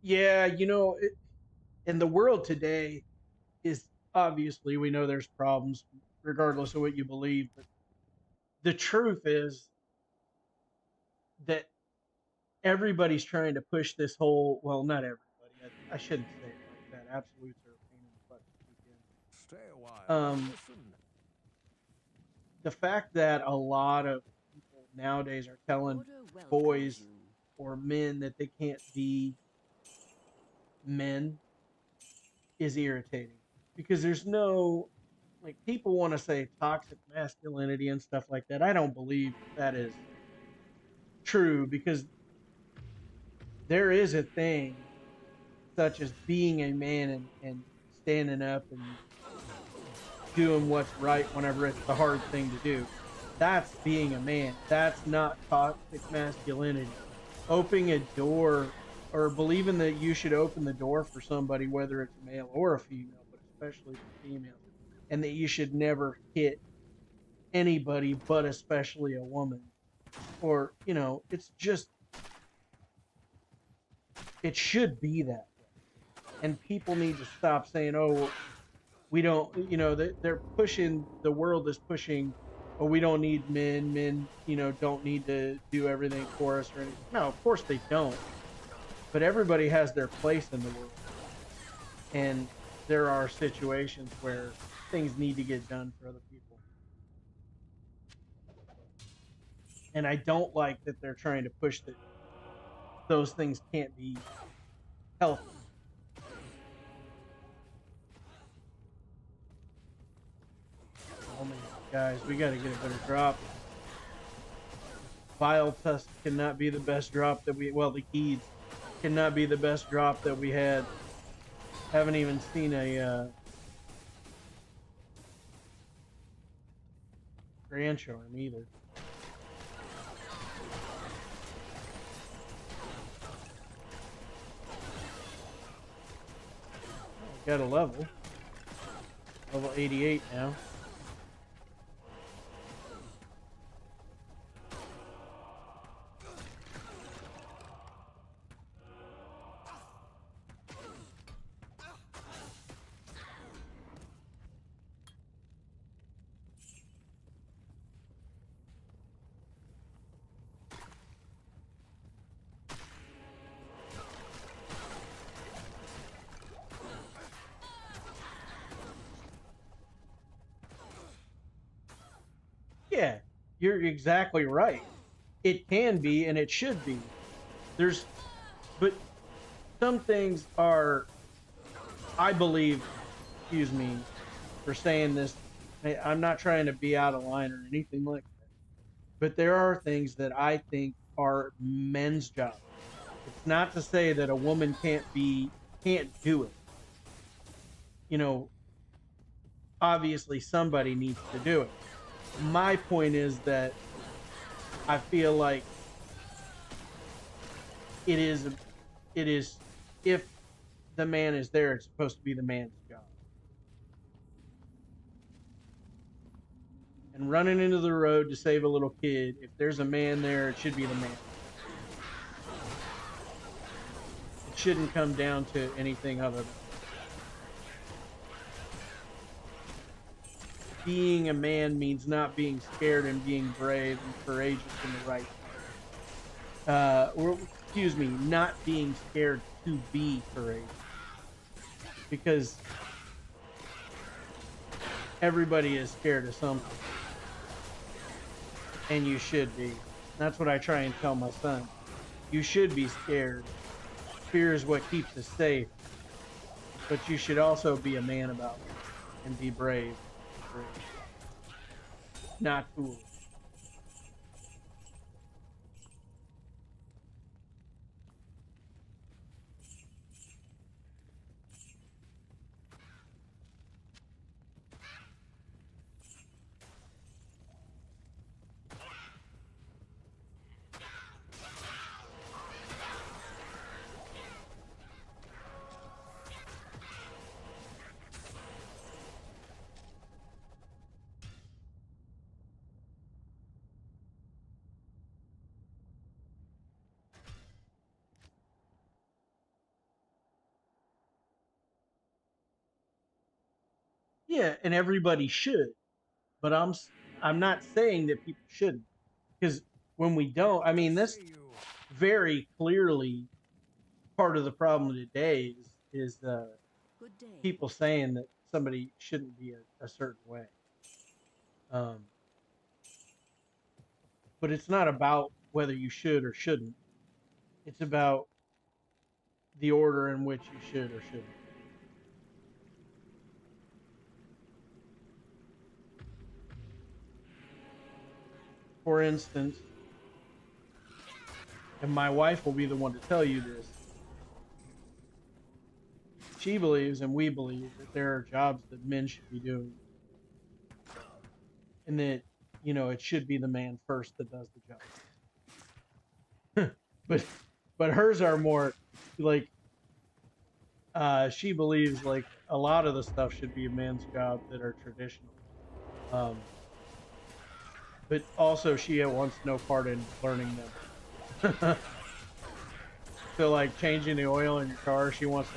Yeah, in the world today is, obviously, we know there's problems regardless of what you believe, but the truth is that everybody's trying to push this whole, well, not everybody. I shouldn't say it like that. Absolutes are a pain in the butt to speak Stay a while. in. Listen. The fact that a lot of people nowadays are The telling Order welcomes boys you. or men that they can't be men is irritating, because there's no, like, people want to say toxic masculinity and stuff like that. I don't believe that is true, because there is a thing such as being a man and standing up and doing what's right whenever it's the hard thing to do. That's being a man. That's not toxic masculinity. Opening a door, or believing that you should open the door for somebody, whether it's a male or a female, but especially for females, and that you should never hit anybody, but especially a woman. Or, it's just, it should be that way. And people need to stop saying, oh, we don't, they're pushing, the world is pushing, oh, we don't need men. Men, don't need to do everything for us or anything. No, of course they don't. But everybody has their place in the world. And there are situations where things need to get done for other people. And I don't like that they're trying to push that those things can't be healthy. Oh man, guys, we got to get a better drop. Vile Tusk cannot be the best drop that the Keeds cannot be the best drop that we had. Haven't even seen a Grand Charm either. Oh, got a level 88 now. Yeah, you're exactly right. It can be and it should be. There's, but some things are, I believe, excuse me for saying this, I'm not trying to be out of line or anything like that, but there are things that I think are men's jobs. It's not to say that a woman can't do it. You know, Obviously somebody needs to do it. My point is that I feel like it is it is if the man is there, it's supposed to be the man's job. And running into the road to save a little kid, if there's a man there, it should be the man's job. shouldn't come down to anything other than being a man means not being scared and being brave and courageous in the right way. Or excuse me, not being scared to be courageous. Because everybody is scared of something. And you should be. That's what I try and tell my son. You should be scared. Fear is what keeps us safe. But you should also be a man about it and be brave. Not foolish. Yeah, and everybody should, but I'm not saying that people shouldn't, because when we don't, I mean, this Say you. very clearly part of the problem today is Good day. people saying that somebody shouldn't be a certain way. But it's not about whether you should or shouldn't. It's about the order in which you should or shouldn't. For instance, and my wife will be the one to tell you this, she believes and we believe that there are jobs that men should be doing. And that, it should be the man first that does the job. but hers are more like she believes like a lot of the stuff should be a man's job that are traditional. But also she wants no part in learning them. So like changing the oil in your car, she wants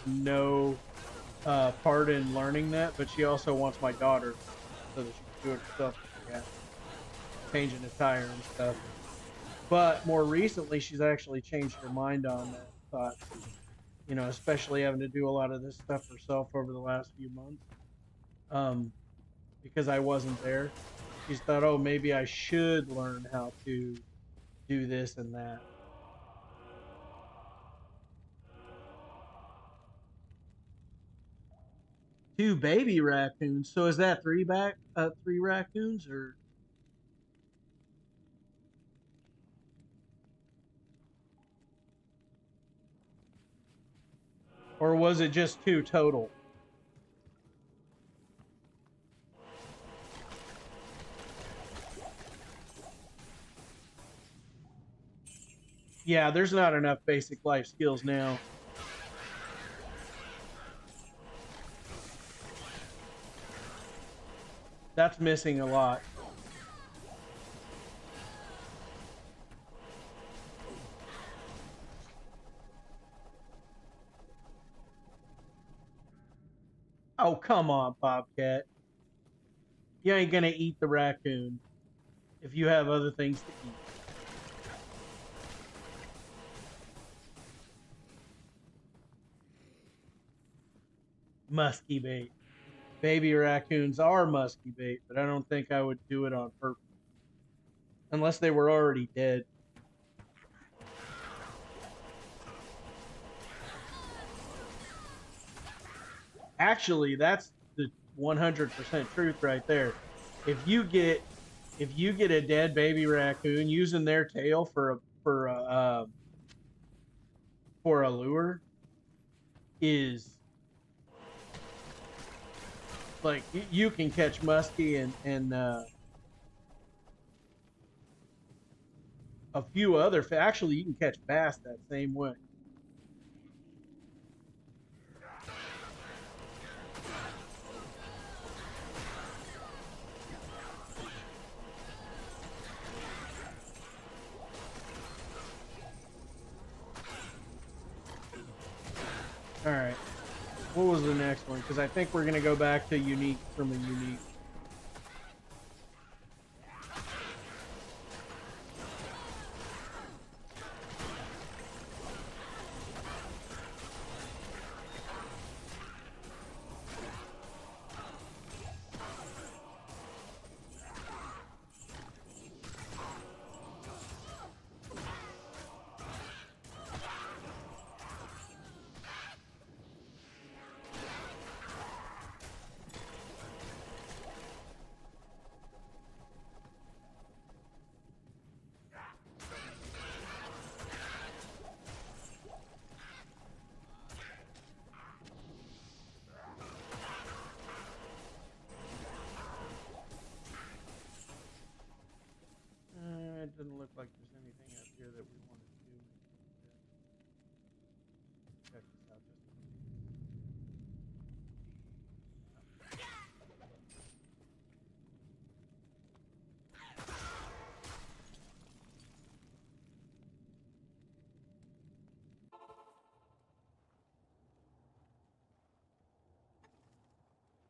no part in learning that, but she also wants my daughter so that she can do it herself. Yeah, changing the tire and stuff. But more recently, she's actually changed her mind on that. Thought, especially having to do a lot of this stuff herself over the last few months, because I wasn't there. She's thought, oh, maybe I should learn how to do this and that. 2 baby raccoons. So is that 3 raccoons or was it just 2 total? Yeah, there's not enough basic life skills now. That's missing a lot. Oh, come on, Bobcat. You ain't gonna eat the raccoon if you have other things to eat. Musky bait. Baby raccoons are musky bait, but I don't think I would do it on purpose. Unless they were already dead. Actually, that's the 100% truth right there. If you get a dead baby raccoon, using their tail for a lure is like you can catch muskie and a few other actually you can catch bass that same way. What was the next one? Because I think we're gonna go back to unique from a unique. It doesn't look like there's anything up here that we want to do. Check this out just a minute.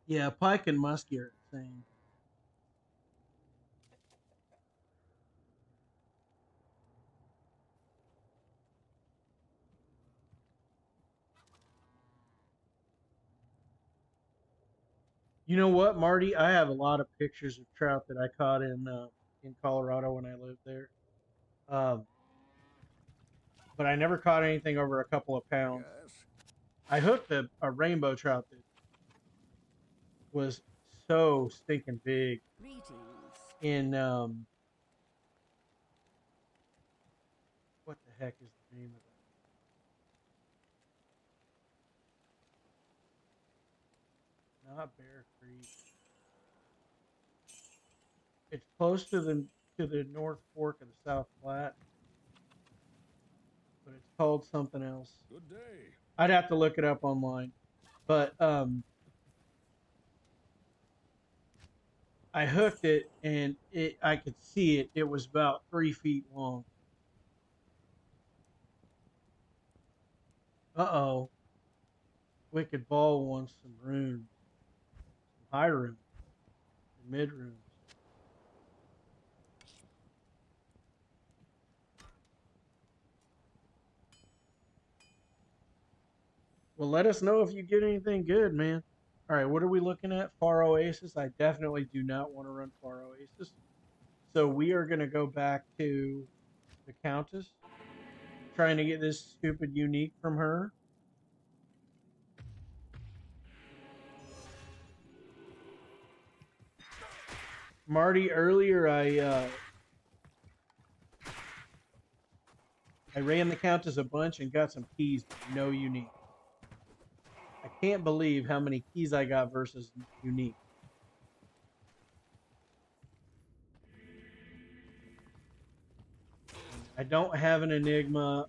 Yeah, pike and muskie are insane. You know what, Marty? I have a lot of pictures of trout that I caught in Colorado when I lived there. Um, but I never caught anything over a couple of pounds. Yes. I hooked a rainbow trout that was so stinking big Greetings. in what the heck is the name of that? Not Bear Creek. It's close to the North Fork of the South Platte, but it's called something else. Good day. I'd have to look it up online. But I hooked it and I could see it. It was about 3 feet long. Uh-oh. Wicked Ball wants some runes. Some high runes. Some mid runes. Well, let us know if you get anything good, man. All right, what are we looking at? Far Oasis. I definitely do not want to run Far Oasis. So we are going to go back to the Countess. Trying to get this stupid unique from her. Marty, earlier I ran the Countess a bunch and got some keys, but no unique. I can't believe how many keys I got versus unique. I don't have an Enigma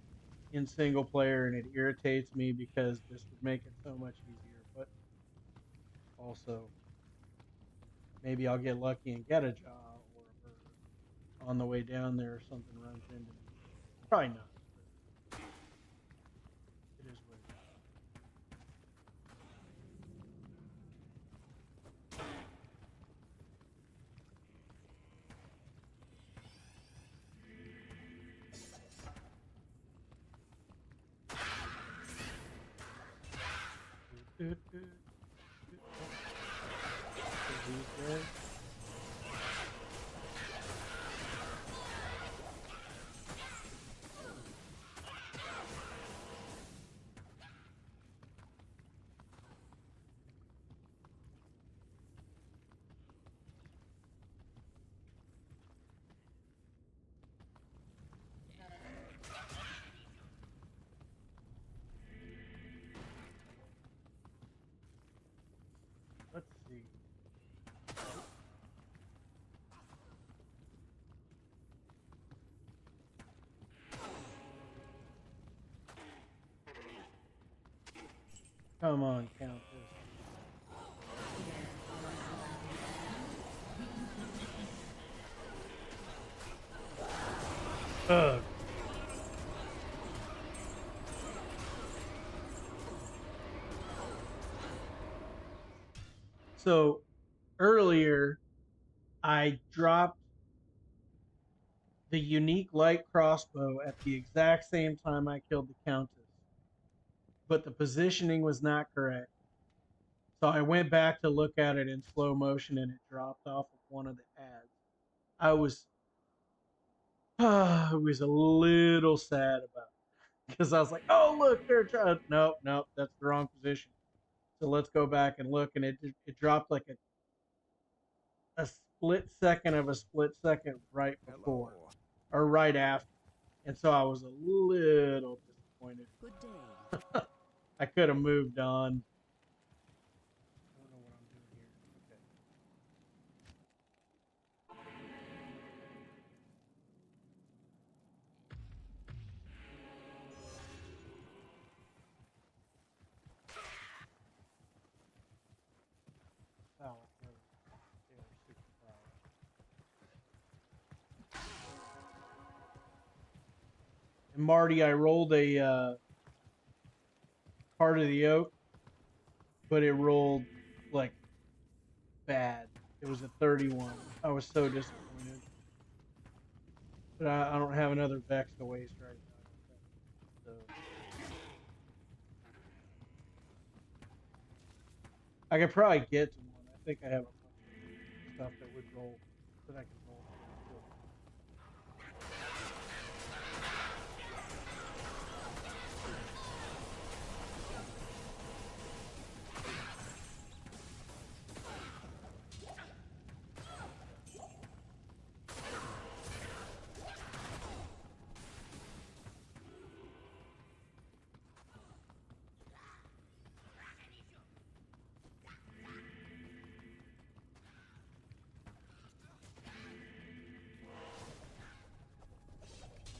in single player, and it irritates me because this would make it so much easier. But also, maybe I'll get lucky and get a job or a bird on the way down there. Or something runs into me. Probably not. But it is what it is. Let's see. Come on, Countess. Ugh. So earlier, I dropped the unique light crossbow at the exact same time I killed the Countess, but the positioning was not correct. So I went back to look at it in slow motion and it dropped off of one of the ads. I was I was a little sad about it because I was like, "Oh, look, they're trying." Nope, nope, that's the wrong position. So let's go back and look, and it dropped like a split second of a split second right before Hello. or right after, and so I was a little disappointed. Good day. I could have moved on. I don't know what I'm doing here. Okay. Oh, they are super proud. And Marty, I rolled a part of the oak, but it rolled like bad. It was a 31. I was so disappointed. But I don't have another Vex to waste right now. So I could probably get to one. I think I have a bunch of stuff that would roll that I can roll pretty quick.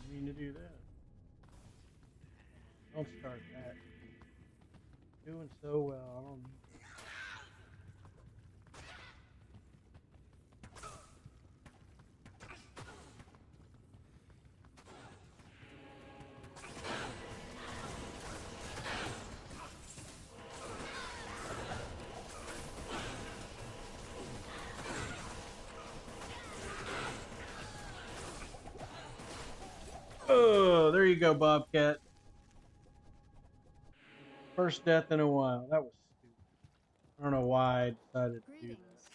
I mean to do that. Don't start that. Doing so well. I don't need. Oh, there you go, Bobcat. First death in a while. That was stupid. I don't know why I decided to do that. Greetings.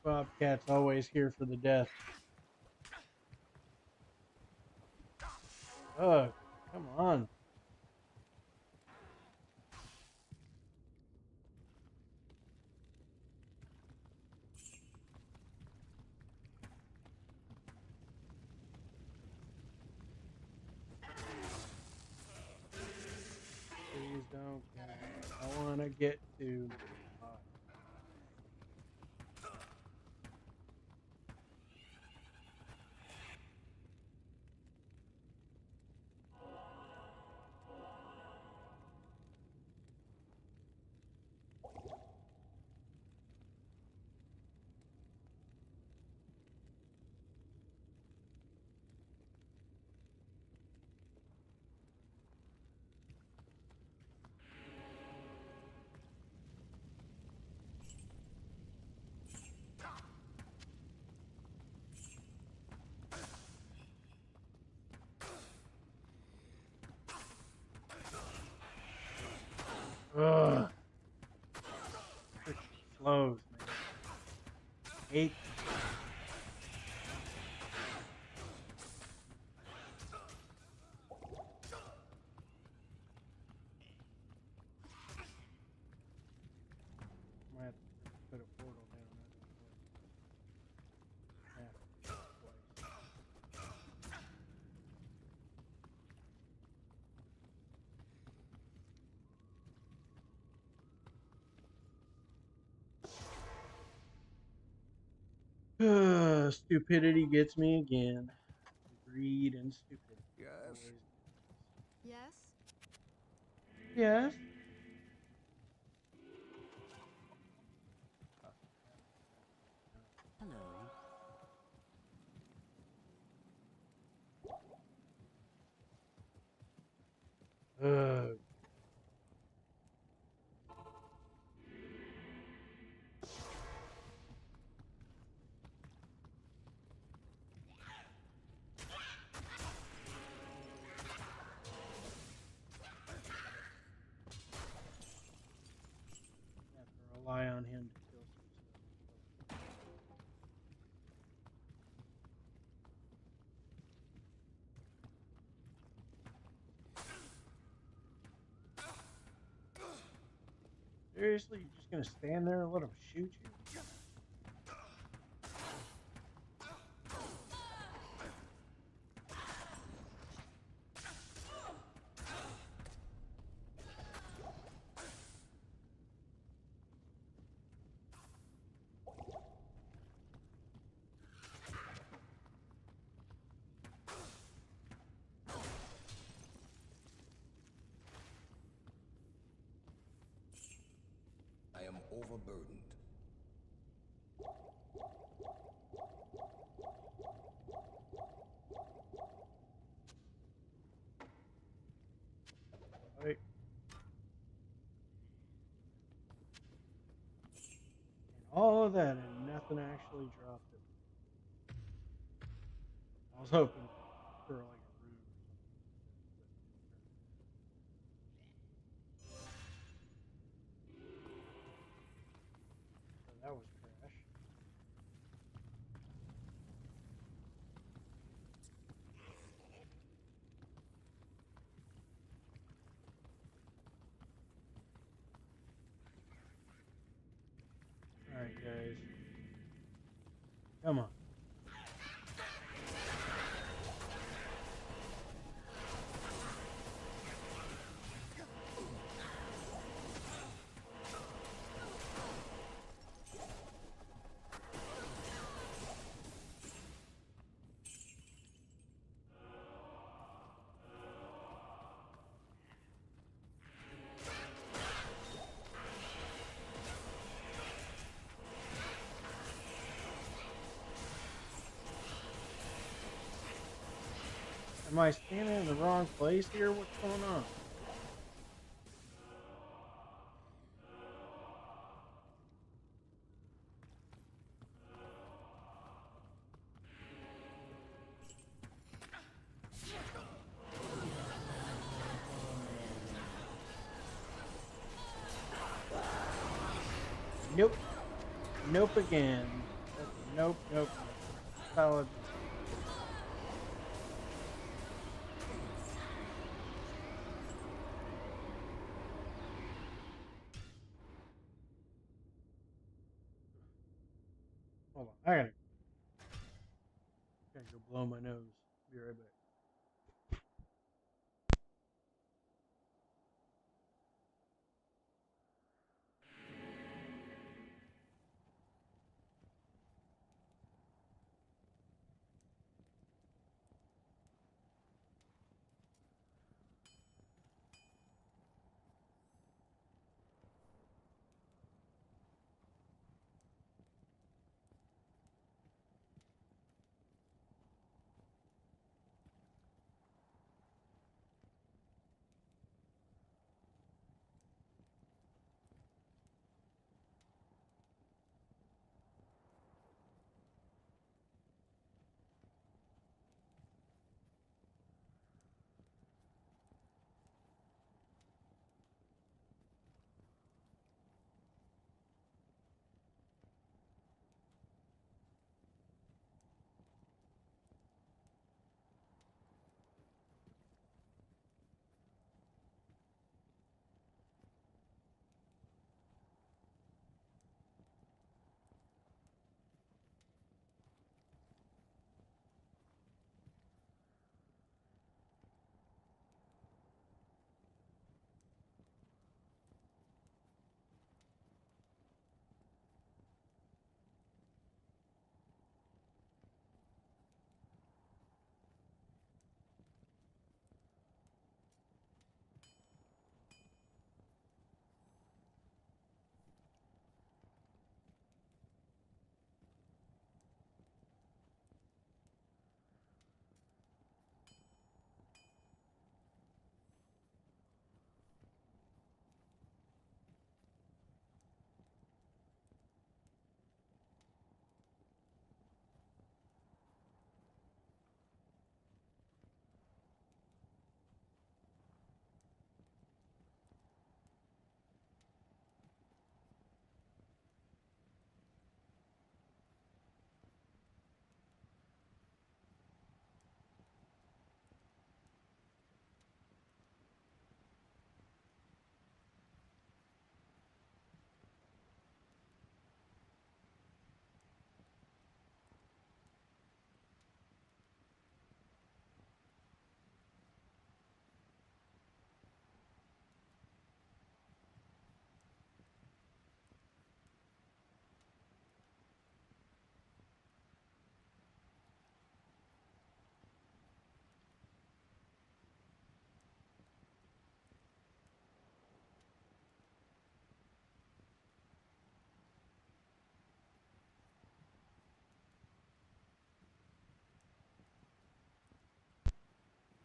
Bobcat's always here for the death. Ugh, come on. Please don't kill me. I want to get to my body. Ugh. Freaking slows, man. Hate. Might have to put a portal down. Twice. Stupidity gets me again. Greed and stupidity. Yes. Always. Yes? Yes. rely on him to kill some stuff. Seriously, you're just gonna stand there and let him shoot you? I am overburdened. Right. And all of that and nothing actually dropped it. I was hoping for like a room or something. So that was trash. Alright, guys. Come on. Am I standing in the wrong place here? What's going on? Nope. Nope again. That's a nope, nope, nope. Solid. Hold on. I gotta go blow my nose. Be right back.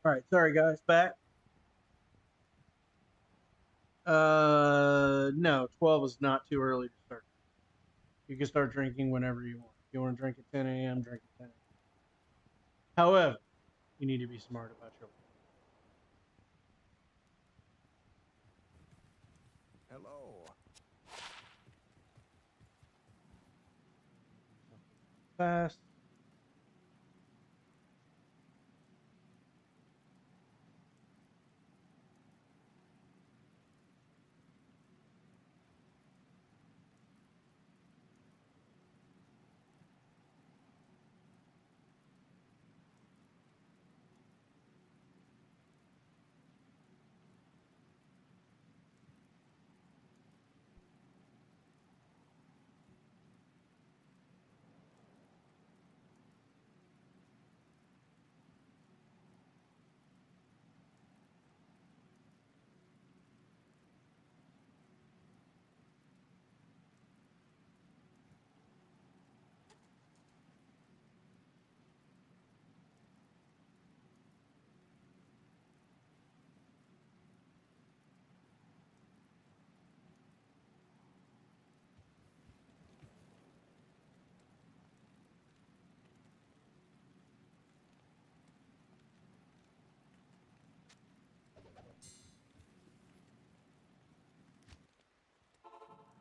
All right, sorry guys, back. No, 12 is not too early to start. You can start drinking whenever you want. If you want to drink at 10 a.m., drink at 10 a.m. However, you need to be smart about your Hello. fast.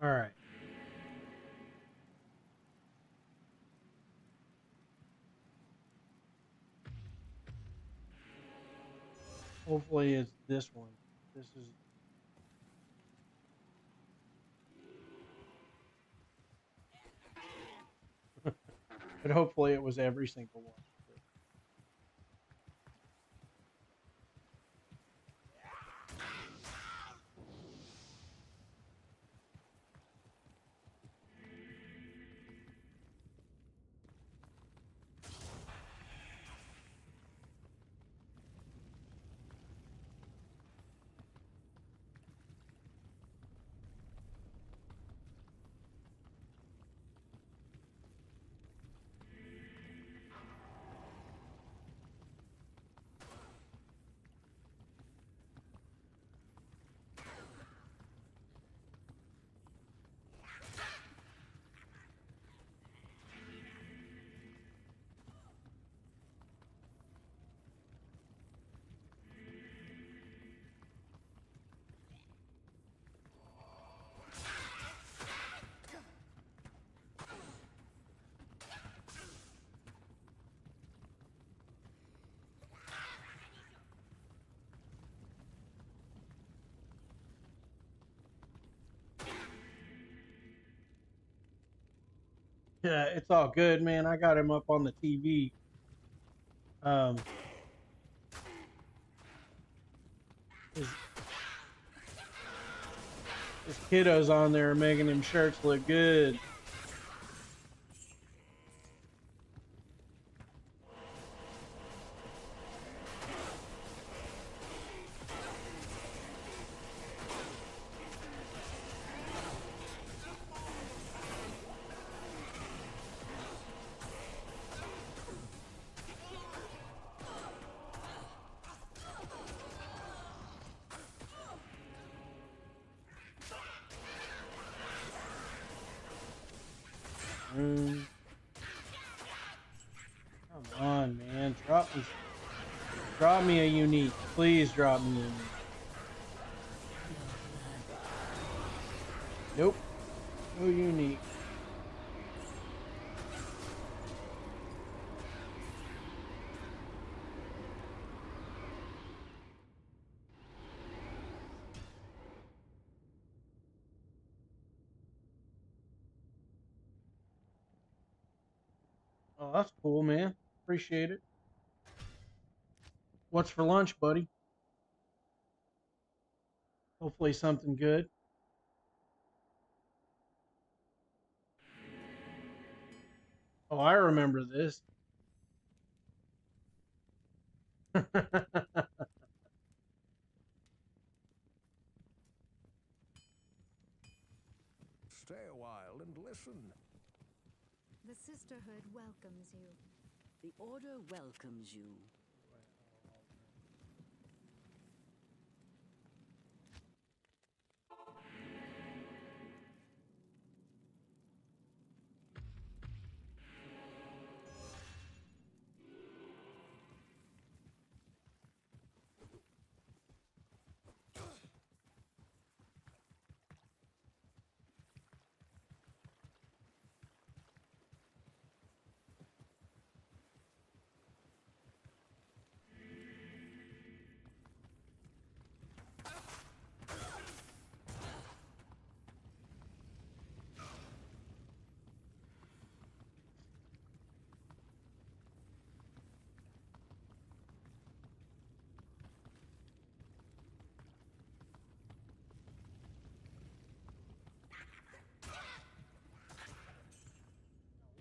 All right. Hopefully it's this one. This is but hopefully it was every single one. Yeah, it's all good, man. I got him up on the TV. Um, his, his kiddos on there making him shirts look good. Mm, come on, man. Drop me a unique. Please drop me a unique. Nope. No unique. Oh, that's cool, man. Appreciate it. What's for lunch, buddy? Hopefully something good. Oh, I remember this. Stay a while and listen. The sisterhood welcomes you. The Order welcomes you.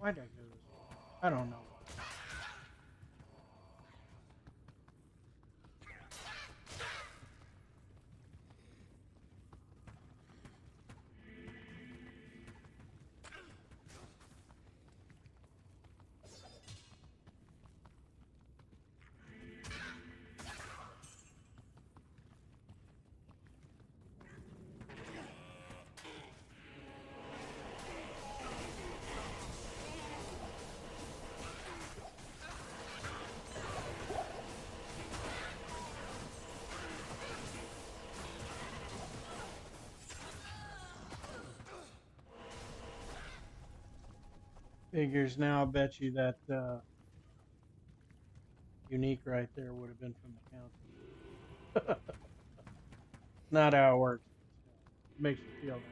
Why'd I go this way? I don't know why. Figures now, I bet you that unique right there would have been from the council. Not how it works. It makes you feel that way.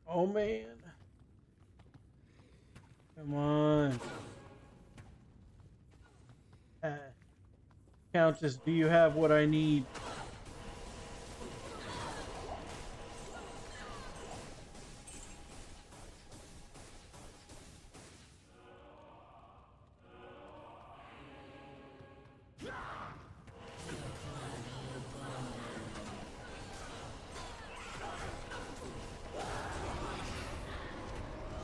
Oh man. Come on. Countess, do you have what I need?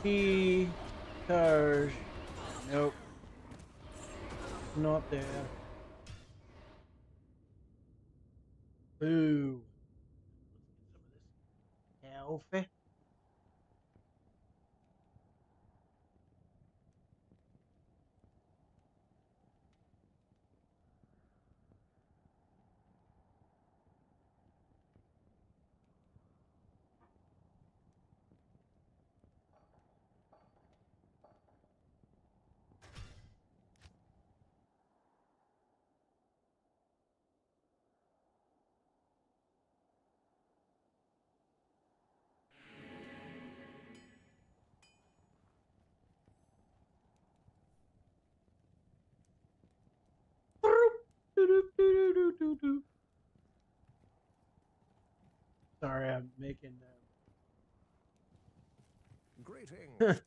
Key, charge. Nope. Not there. Boo. Let's get some of this coffee. Sorry, I'm making Greetings.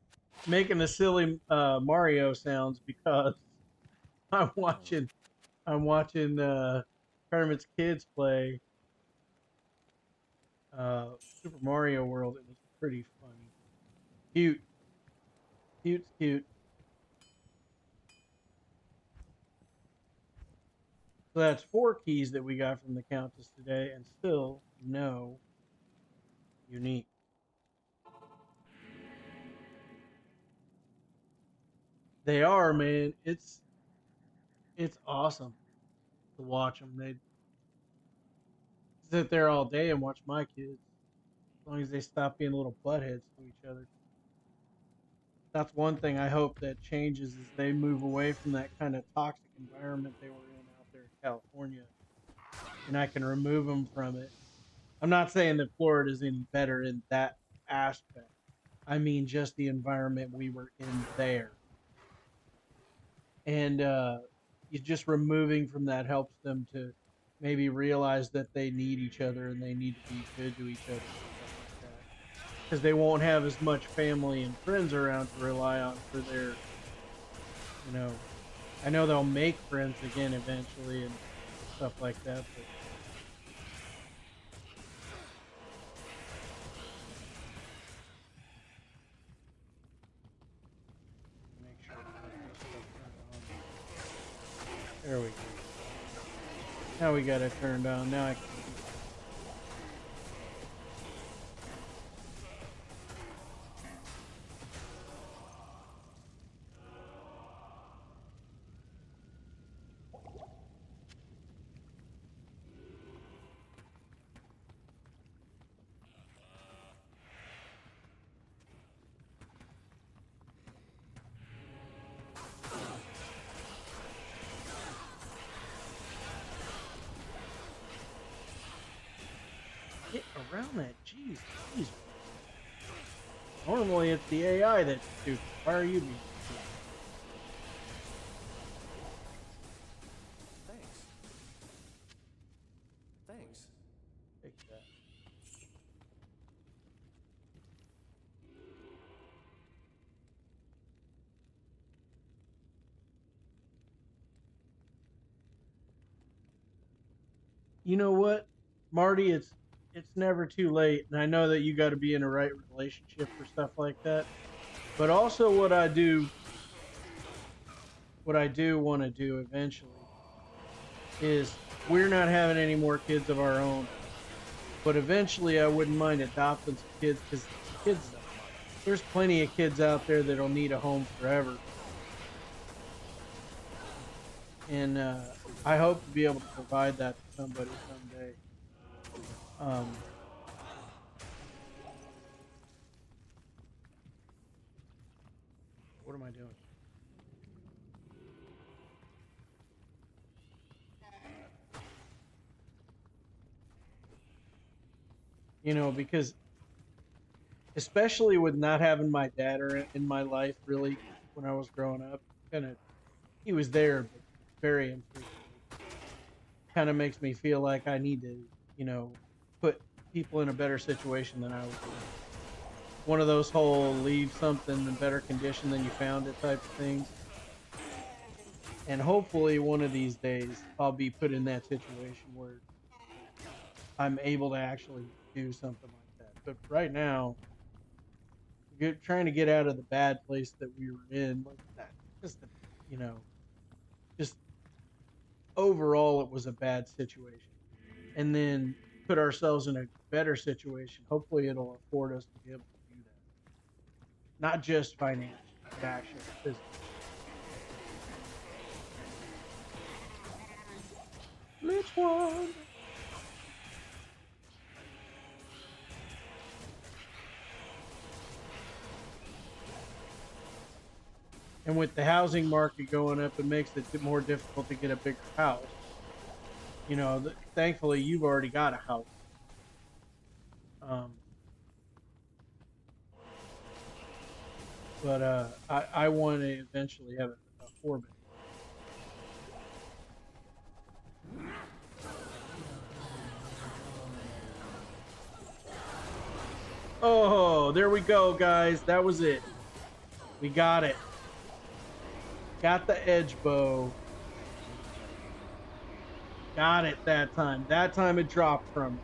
making the silly Mario sounds because I'm watching Tournament's kids play Super Mario World, and it's pretty funny. Cute. Cute's cute. So that's 4 keys that we got from the Countess today, and still no unique. They are, man. It's awesome to watch them. They sit there all day and watch my kids, as long as they stop being little buttheads to each other. That's one thing I hope that changes is they move away from that kind of toxic environment they were in out there in California, and I can remove them from it. I'm not saying that Florida is any better in that aspect. I mean just the environment we were in there. And you just removing from that helps them to maybe realize that they need each other and they need to be good to each other and stuff like that. Because they won't have as much family and friends around to rely on for their, you know, I know they'll make friends again eventually and stuff like that, but make sure to get this stuff turned on. There we go. Now we got it turned on. Now I can. Get around that. Jeez. Normally it's the AI that's stupid. Why are you being stupid? Thanks. Take that. You know what, Marty? It's never too late, and I know that you got to be in a right relationship for stuff like that. But also, what I do want to do eventually is we're not having any more kids of our own, but eventually I wouldn't mind adopting some kids because kids, there's plenty of kids out there that'll need a home forever, and I hope to be able to provide that to somebody someday. Um, what am I doing? Because especially with not having my dad in my life really when I was growing up, kind of he was there but very infrequently. Kind of makes me feel like I need to, you know, put people in a better situation than I was in. One of those whole leave something in better condition than you found it type of things. And hopefully one of these days I'll be put in that situation where I'm able to actually do something like that. But right now, trying to get out of the bad place that we were in, like that, just the, you know, just overall it was a bad situation. And then put ourselves in a better situation. Hopefully it'll afford us to be able to do that. Not just financially, but actually physically. Lich Wand. And with the housing market going up, it makes it more difficult to get a bigger house. Thankfully, you've already got a house. Um, but I want to eventually have a 4 bedroom. Oh, there we go, guys. That was it. We got it. Got the edge bow. Got it that time. That time it dropped from her.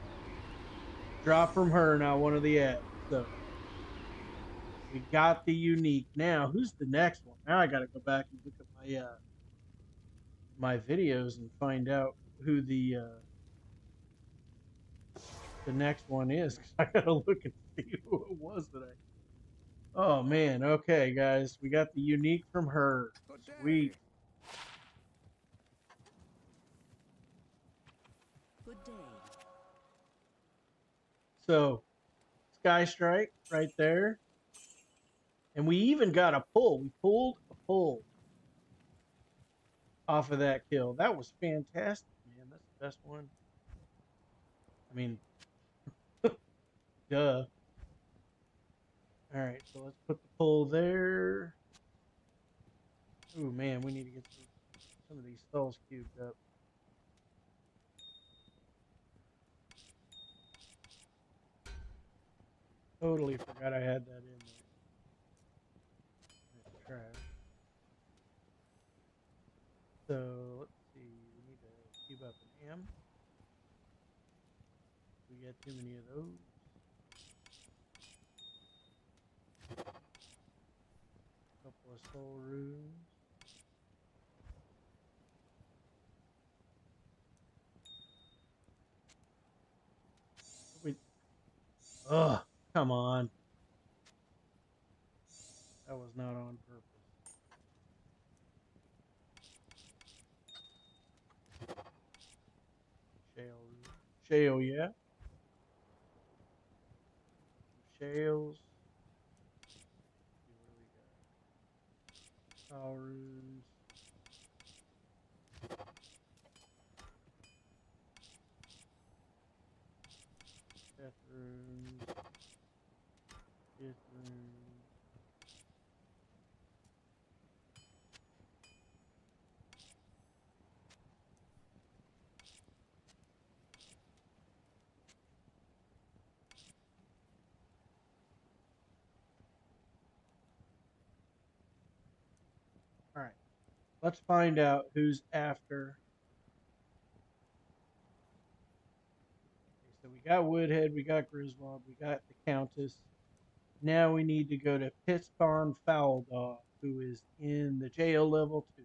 Dropped from her, now one of the edge. So we got the unique. Now, who's the next one? Now I got to go back and look at my videos and find out who the next one is. 'Cause I got to look and see who it was that I. Oh man. Okay, guys, we got the unique from her. Good Sweet. day. Good day. So Sky Strike right there, and we even got a pull. We pulled a pull off of that kill. That was fantastic, man. That's the best one. I mean, duh. All right, so let's put the pull there. Ooh, man, we need to get some of these skulls cubed up. Totally forgot I had that in there. That's trash. So let's see. We need to cube up an M. We got too many of those. A couple of soul runes. We. Ugh, come on. That was not on purpose. Shale rune. Shale, yeah. Shales. Let's see what do we got. Soul runes. Death runes. Death runes. All right. Let's find out who's after So we got Woodhead, we got Griswold, we got the Countess. Now we need to go to Pittspawn Foul Dog, who is in the jail level 2.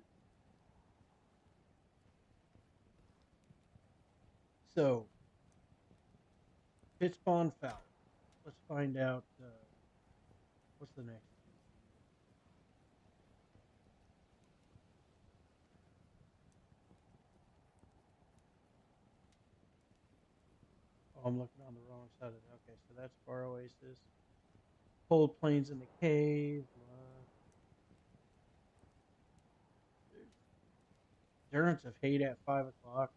So, Pittspawn Foul. Let's find out what's the next. Oh, I'm looking on the wrong side of it. Okay, so that's Far Oasis. Cold Plains in the Cave. Endurance of Hate at 5 o'clock.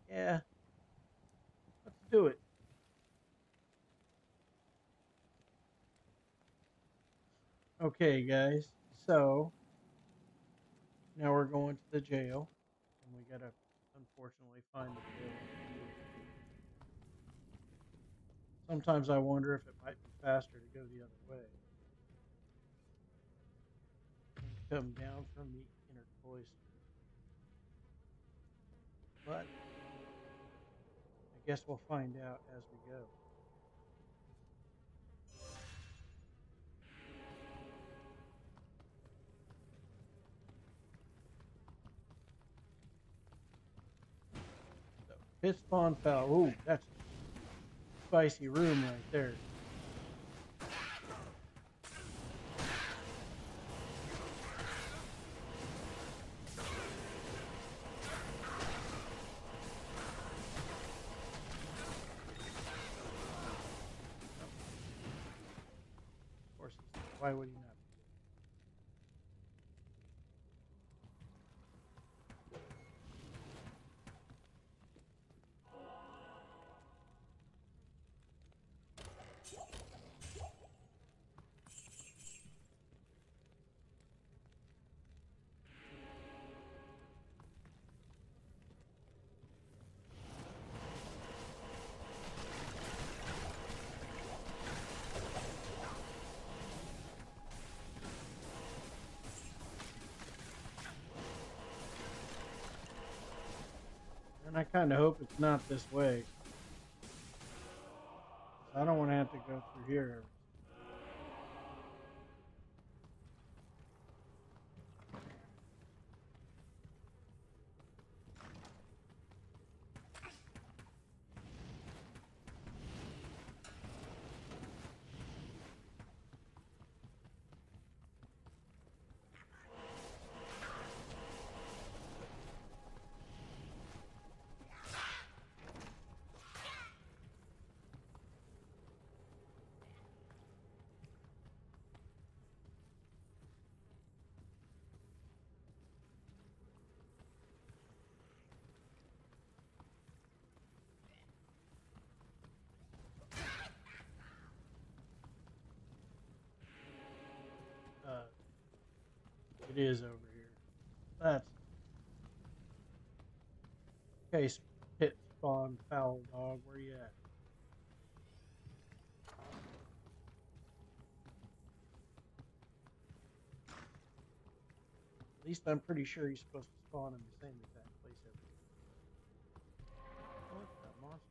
Yeah, let's do it. Okay, guys. So now we're going to the jail, and we gotta unfortunately find the jail. Sometimes I wonder if it might be faster to go the other way and come down from the inner cloister. But I guess we'll find out as we go. So, Pit Spawn Foul. Ooh, that's a spicy room right there. Of course, why would he not? And I kind of hope it's not this way. I don't want to have to go through here. It is over here. That's case Pit Spawn Foul Dog. Where you at? At least I'm pretty sure he's supposed to spawn in the same exact place every day. What the monster?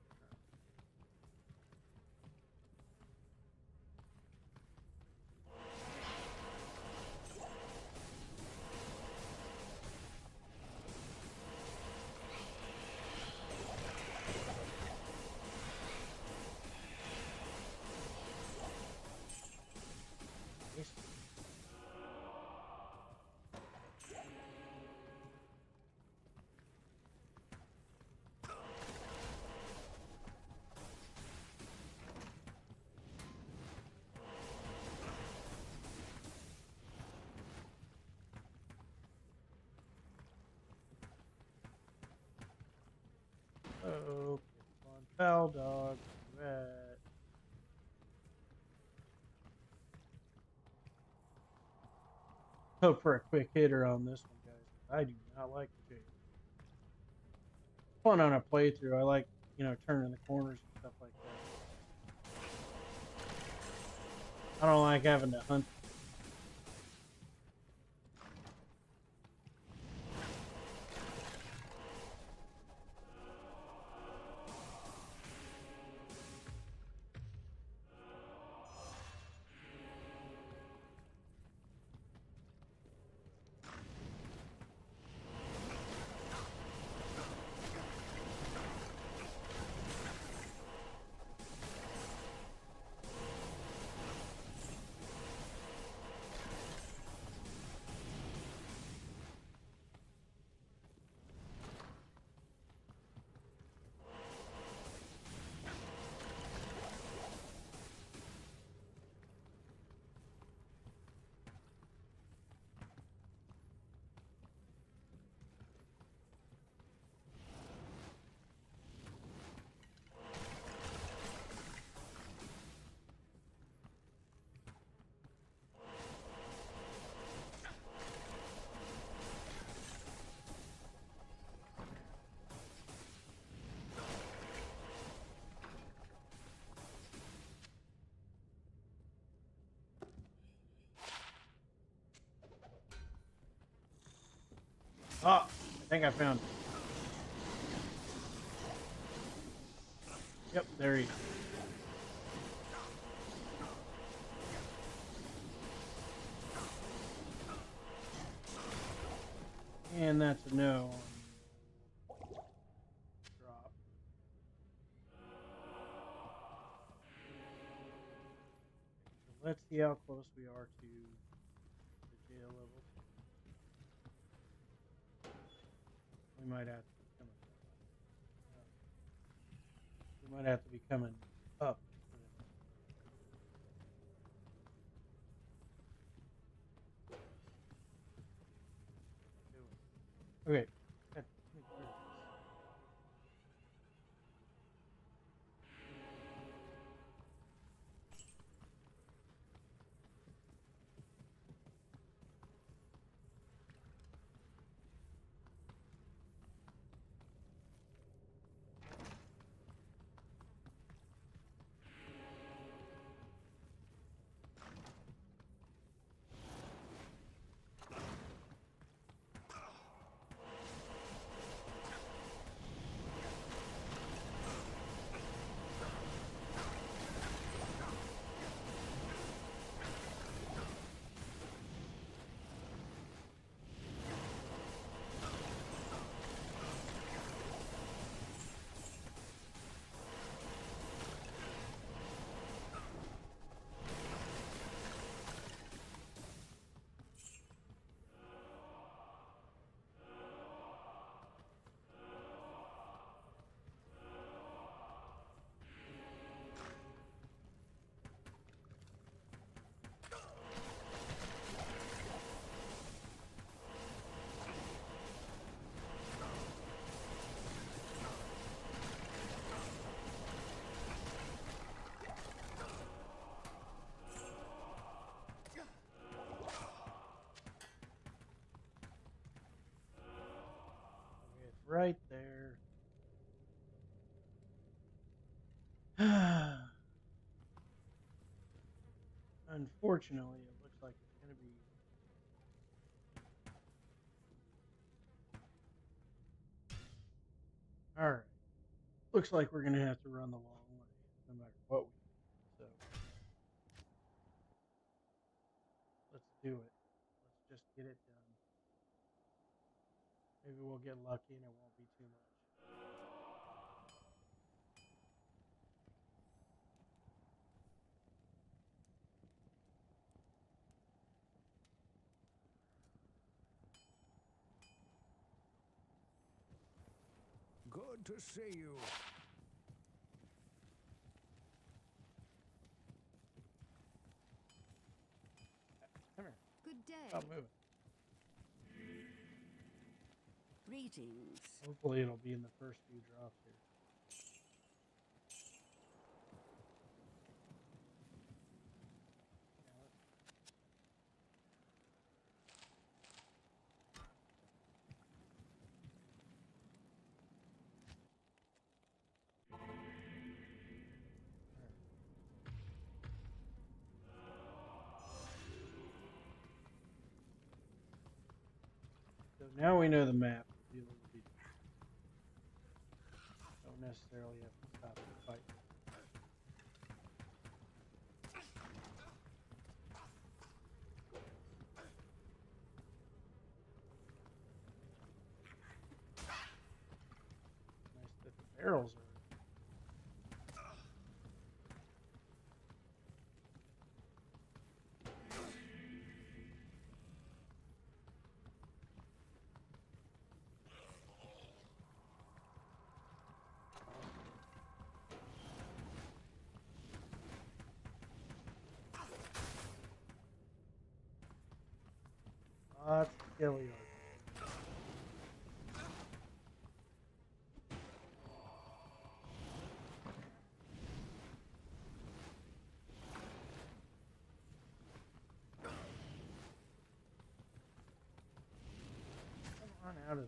Oh, Pit Spawn Foul Dog. Where you at? Hope for a quick hitter on this one, guys. I do not like the jail. Fun on a playthrough. I like, turning the corners and stuff like that. I don't like having to hunt. Oh, I think I found it. Yep, there he is. And that's a no on drop. So let's see how close we are to the jail level 2. We might have to be coming. We might have to be coming up. Okay. Right there. Unfortunately, it looks like it's going to be. Alright. Looks like we're going to have to run the long way, no matter what we do. So, let's do it. Let's just get it done. Maybe we'll get lucky and it won't be too much. Good to see you. Come here. Good day. Stop moving. Greetings. Hopefully it'll be in the first few drops here. So now we know the map. We'll be able to be. Don't necessarily have to stop and fight. Nice that the barrels are. Lots of killy art. Come on out of there.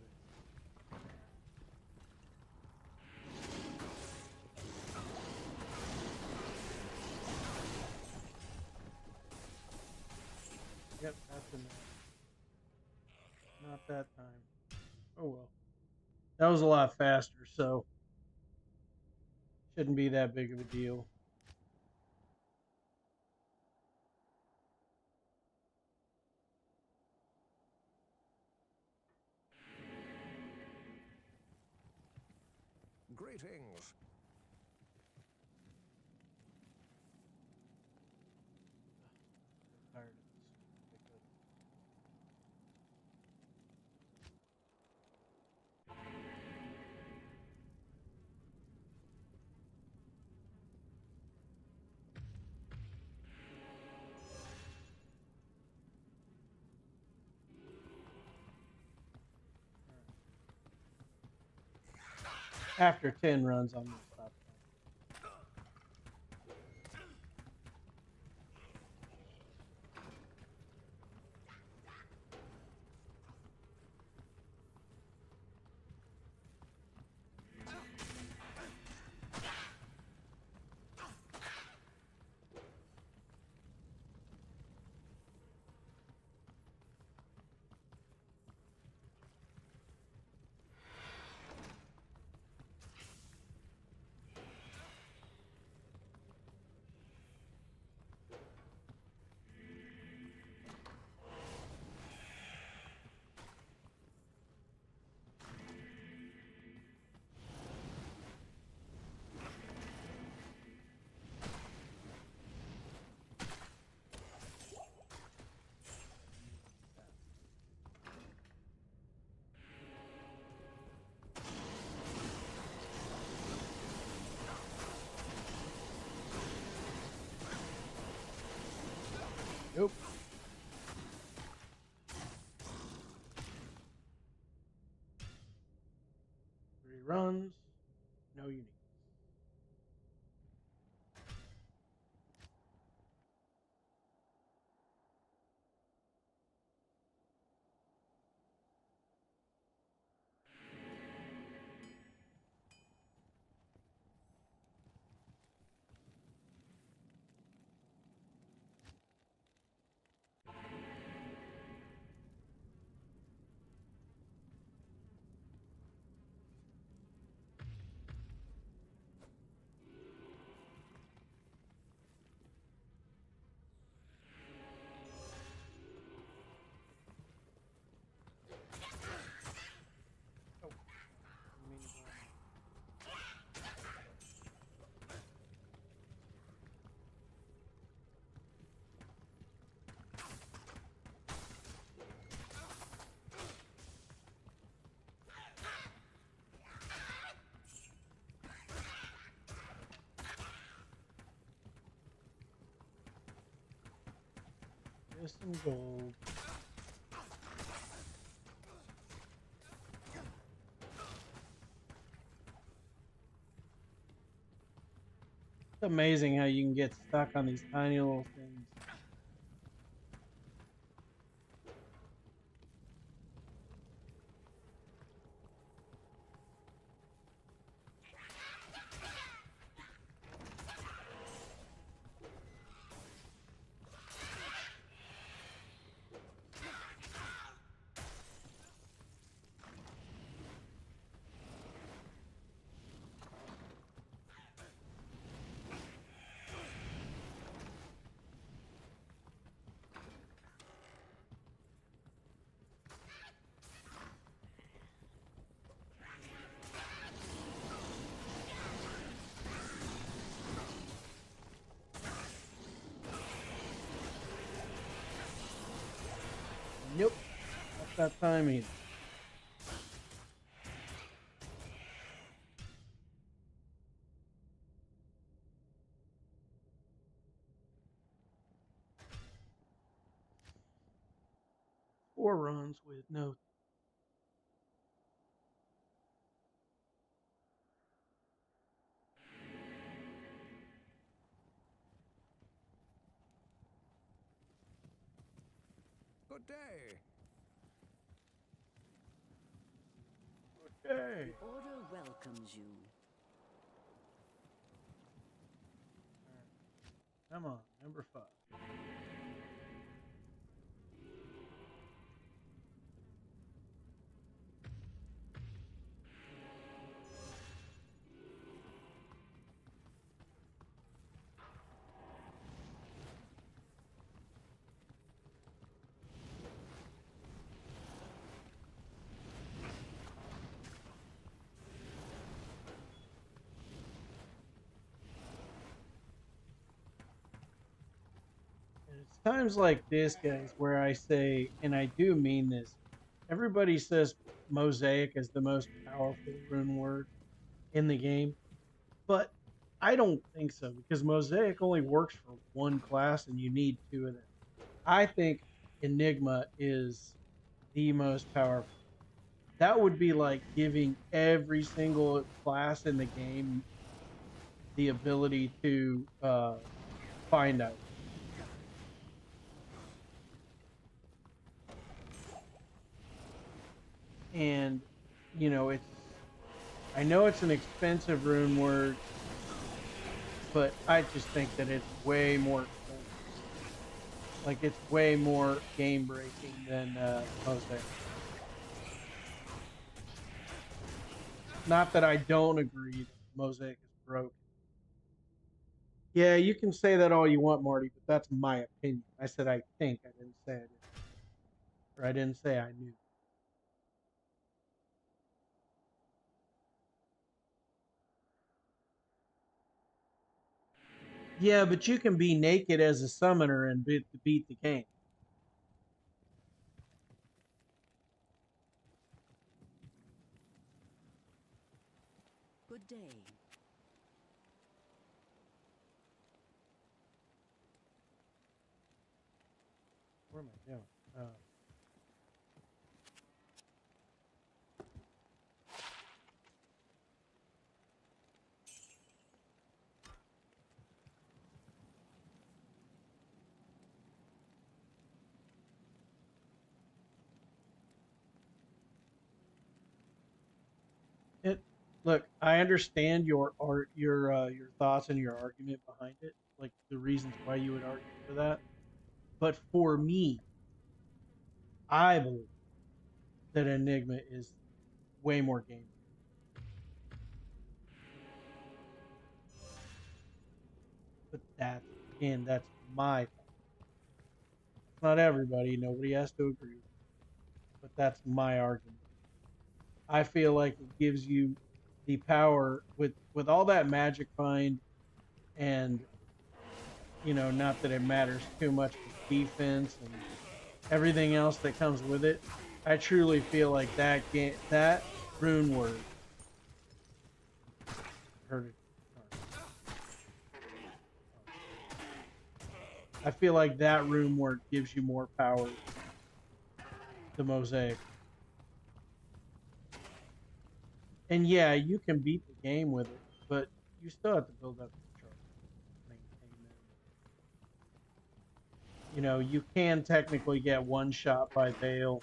Yep, that's enough. Not that time. Oh well. That was a lot faster, so shouldn't be that big of a deal. Greetings. I'm tired of this. Ridiculous. After 10 runs, I'm going to stop playing. Nope. 3 runs, no unique. Oh, didn't mean to go on there. Just some gold. It's amazing how you can get stuck on these tiny little things. Nope. That's that time either. Four runs with no. Good day. Okay. The Order welcomes you. Come on, number 5. times like this, guys, where I say, and I do mean this, everybody says Mosaic is the most powerful rune word in the game, but I don't think so because Mosaic only works for one class and you need two of them. I think Enigma is the most powerful. That would be like giving every single class in the game the ability to find items. And it's I know it's an expensive rune word, but I just think that it's way more expensive. Like it's way more game breaking than Mosaic. Not that I don't agree that Mosaic is broken. Yeah, you can say that all you want, Marty, but that's my opinion. I said I think. I didn't say I didn't. Or I didn't say I knew. Yeah, but you can be naked as a summoner and beat the game. Good day. Where am I doing? It look, I understand your thoughts and your argument behind it, like the reasons why you would argue for that. But for me, I believe that Enigma is way more game. But that's my thought. It's not everybody. Nobody has to agree, but that's my argument. I feel like it gives you the power with all that magic find and not that it matters too much with defense and everything else that comes with it. I truly feel like that rune word heard it. I feel like that rune word gives you more power than the mosaic. And yeah, you can beat the game with it, but you still have to build up your charge, maintain them. You can technically get one shot by Veil.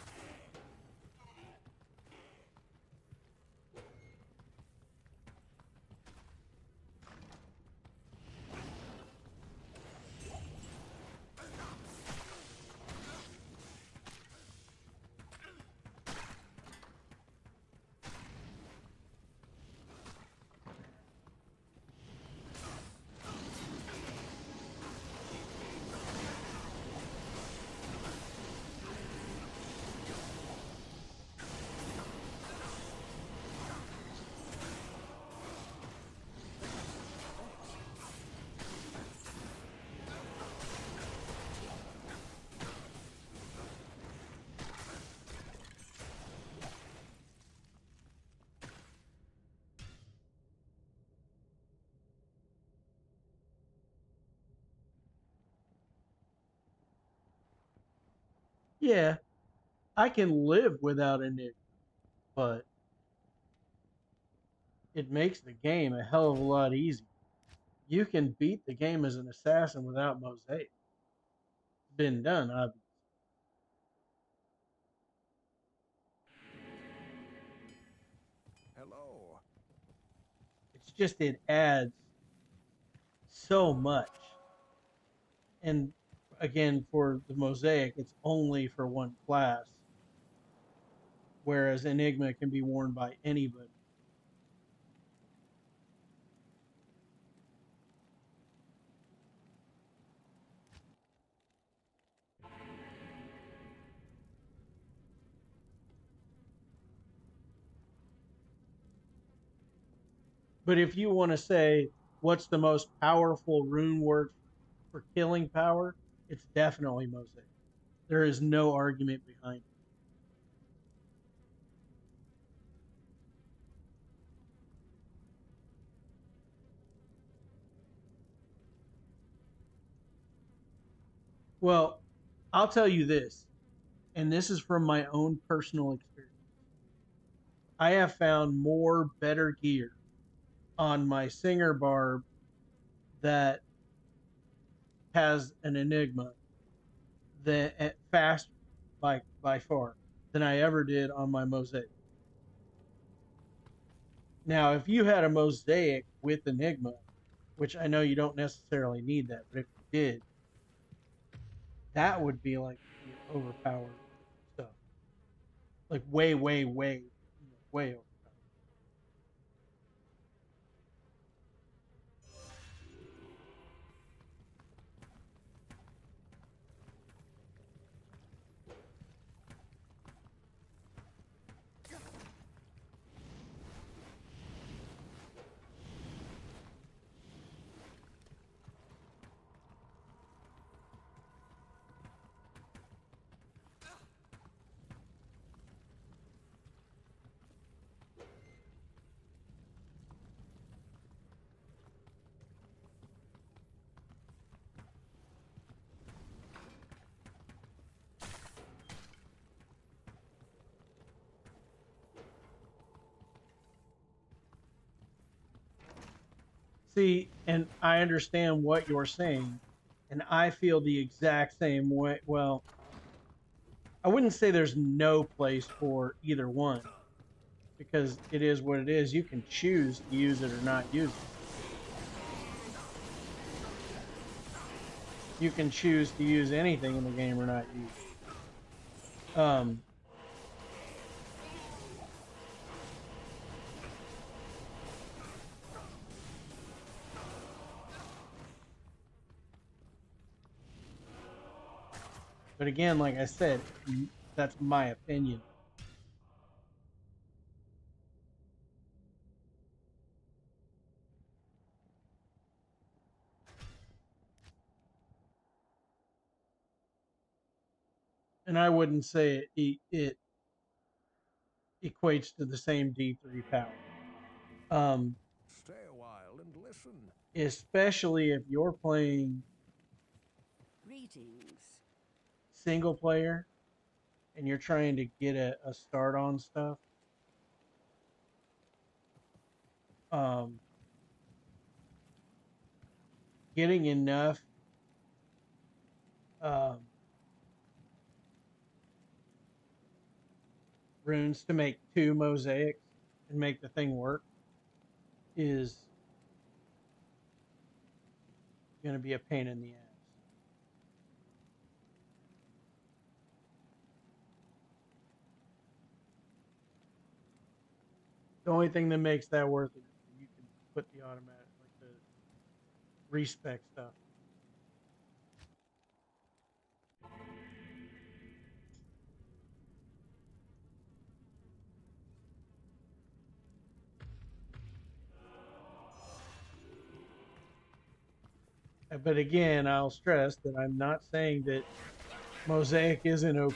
Yeah, I can live without a nick, but it makes the game a hell of a lot easier. You can beat the game as an assassin without mosaic. It's been done, obviously. Hello. It's just it adds so much. And again, for the mosaic, it's only for one class, whereas Enigma can be worn by anybody. But if you want to say what's the most powerful rune word for killing power, it's definitely mosaic. There is no argument behind it. Well, I'll tell you this, and this is from my own personal experience. I have found more better gear on my Singer Barb that has an Enigma than faster by far than I ever did on my Mosaic. Now, if you had a Mosaic with Enigma, which I know you don't necessarily need that, but if you did, that would be like overpowered stuff, like way, way, way, way overpowered. See, and I understand what you're saying, and I feel the exact same way. Well, I wouldn't say there's no place for either one because it is what it is. You can choose to use it or not use it. You can choose to use anything in the game or not use it. But again, like I said, that's my opinion. And I wouldn't say it equates to the same D3 power. Stay a while and listen. Especially if you're playing Greetings. single player and you're trying to get a start on stuff. Um, Getting enough um, runes to make 2 mosaics and make the thing work is going to be a pain in the ass. The only thing that makes that worth it is you can put the automatic, like the respec stuff. But again, I'll stress that I'm not saying that Mosaic isn't OP.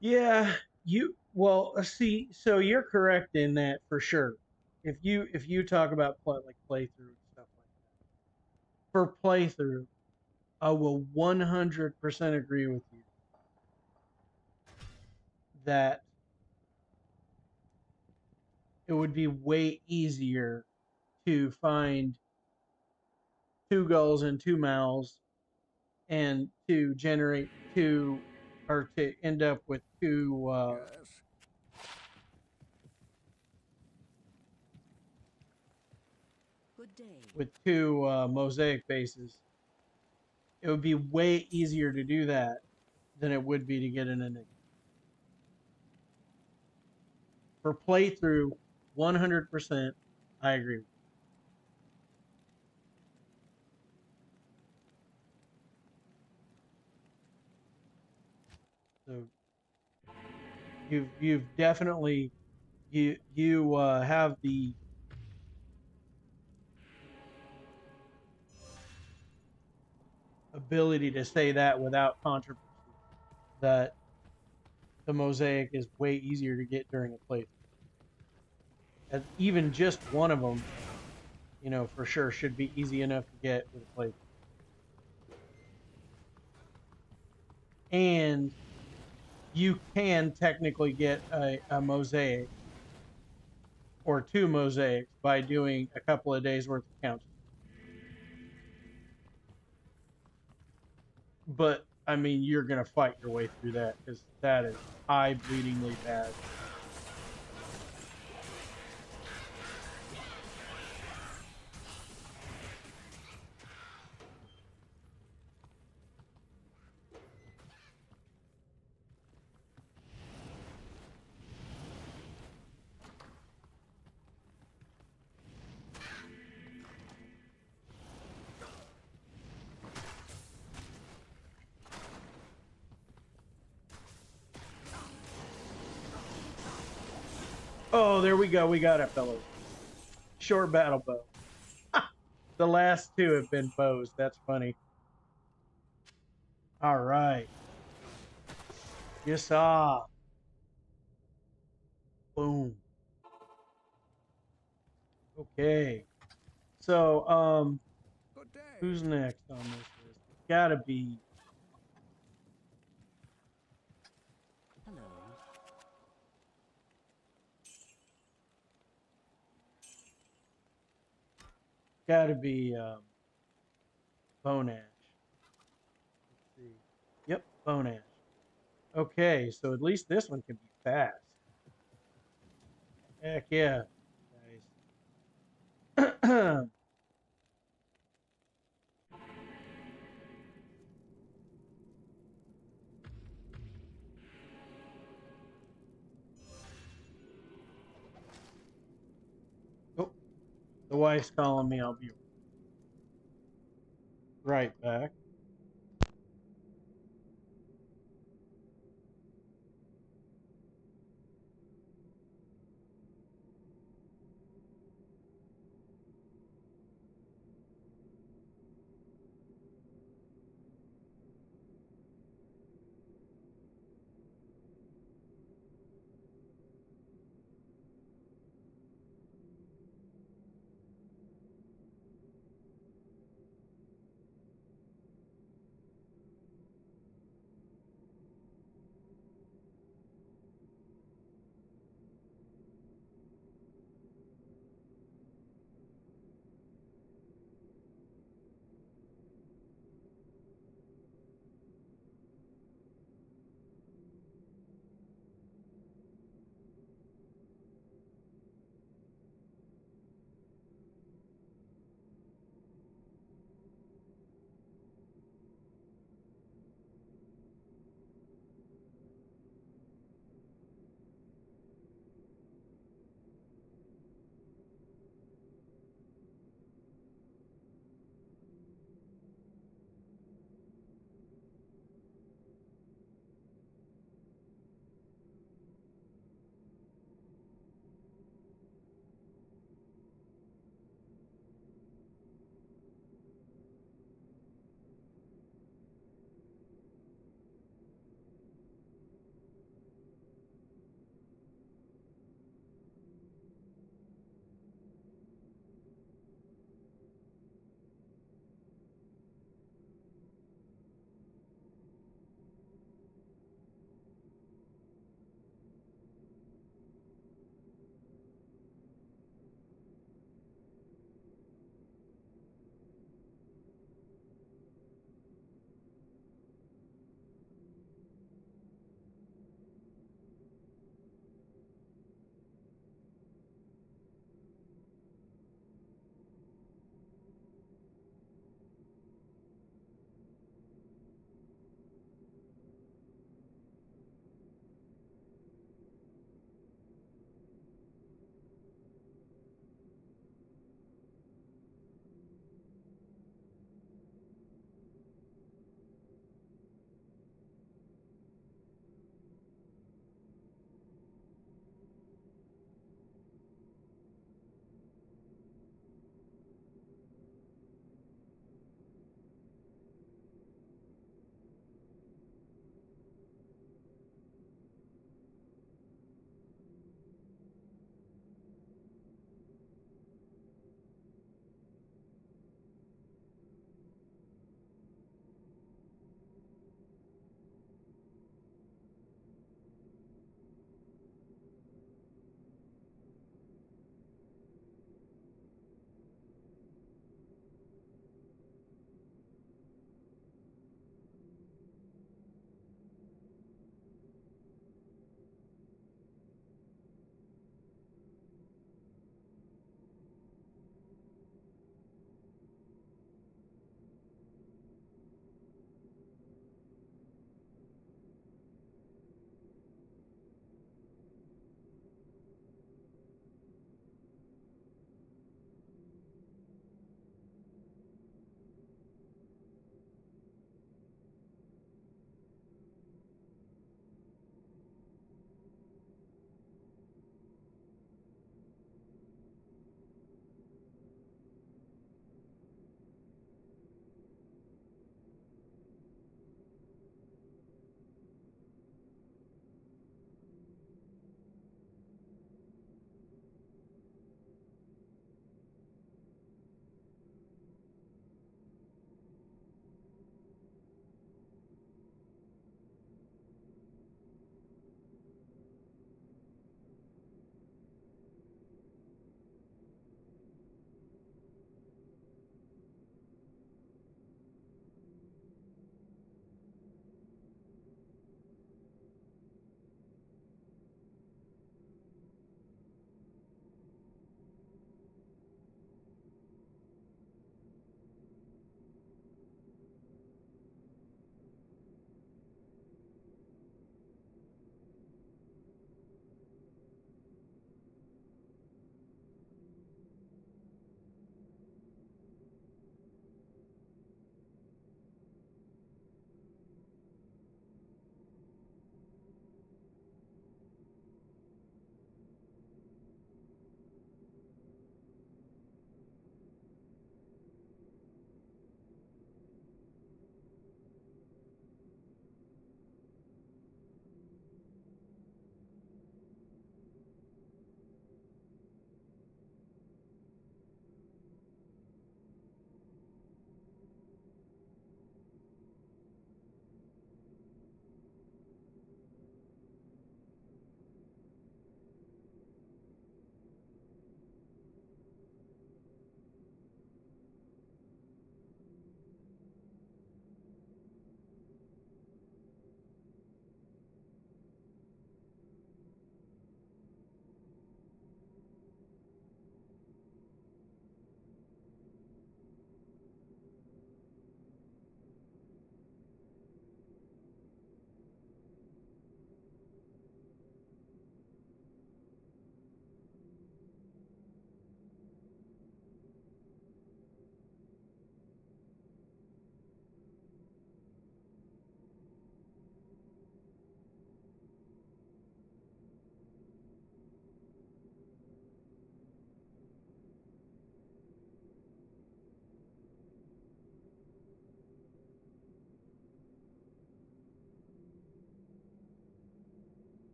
Yeah, well, see, so you're correct in that for sure. If you talk about like playthrough and stuff like that. For playthrough, I will 100% agree with you that it would be way easier to find two gulls and two mouths and to generate two or to end up with Yes. Good day. two mosaic bases. It would be way easier to do that than it would be to get an enigma. For playthrough, 100%, I agree. So you've definitely you have the ability to say that without controversy that the mosaic is way easier to get during a playthrough. And even just one of them, for sure should be easy enough to get with a playthrough. And you can technically get a mosaic or two mosaics by doing a couple of days worth of counting. But I mean, you're gonna fight your way through that because that is eye bleedingly bad. Oh, there we go. We got it, fellas. Short battle bow. The last two have been bows. That's funny. All right. Yes, boom. Okay. So, Good day. who's next on this list? It's gotta be. Hello. Gotta be Bone Ash. Let's see. Yep, Bone Ash. Okay, so at least this one can be fast. Heck yeah, guys. Oh, the wife's calling me. I'll be right back.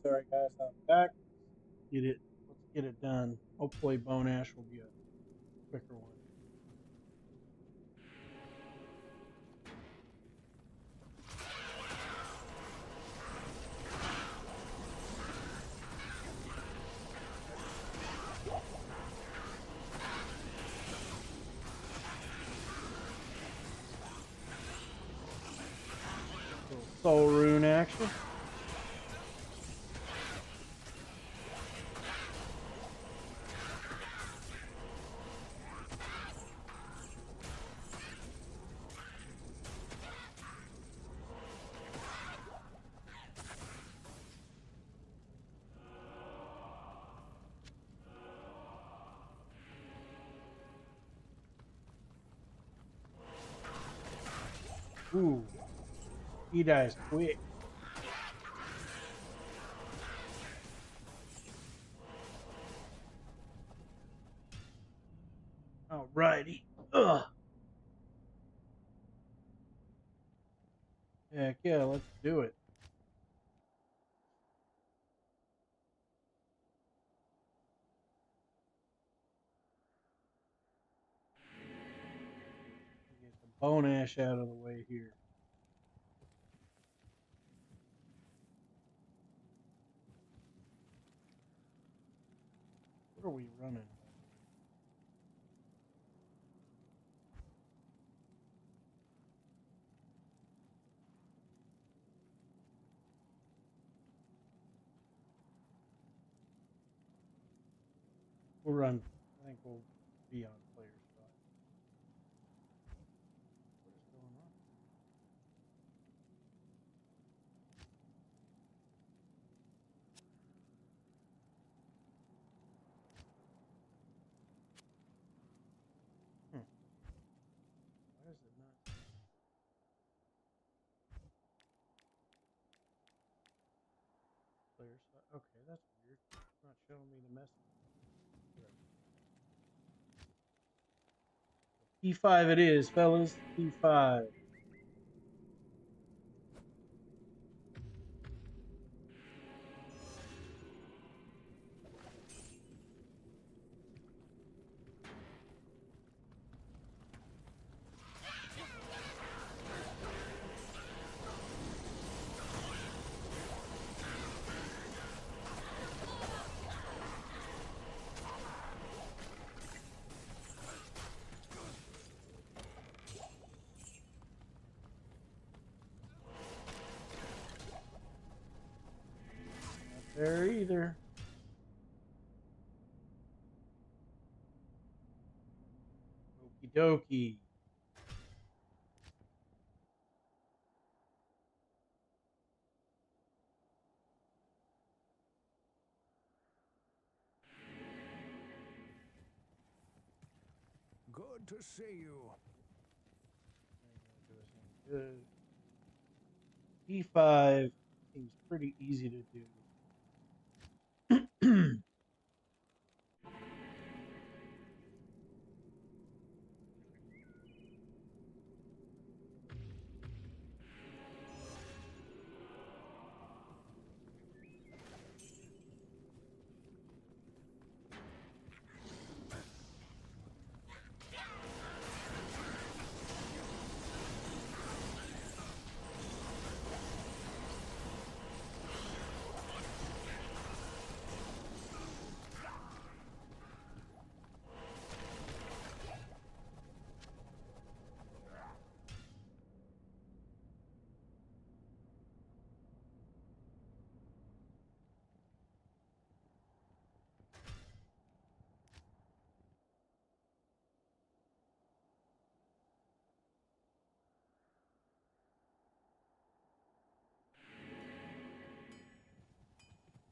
Sorry guys, I'm back. Let's get it done. Hopefully Bone Ash will be a quicker one. Little soul rune action. Ooh, he dies quick. Alrighty. Ugh. Heck yeah, let's do it. Get the Bone Ash out of the way here. What are we running? We'll run. I think we'll be on player spot. What is going on? Why is it not? Player spot. Okay, that's weird. It's not showing me the message. P5 it is, fellas. P5. Not there either. Okie dokie. Good to see you. Ain't gonna do us any good. P5 seems pretty easy to do.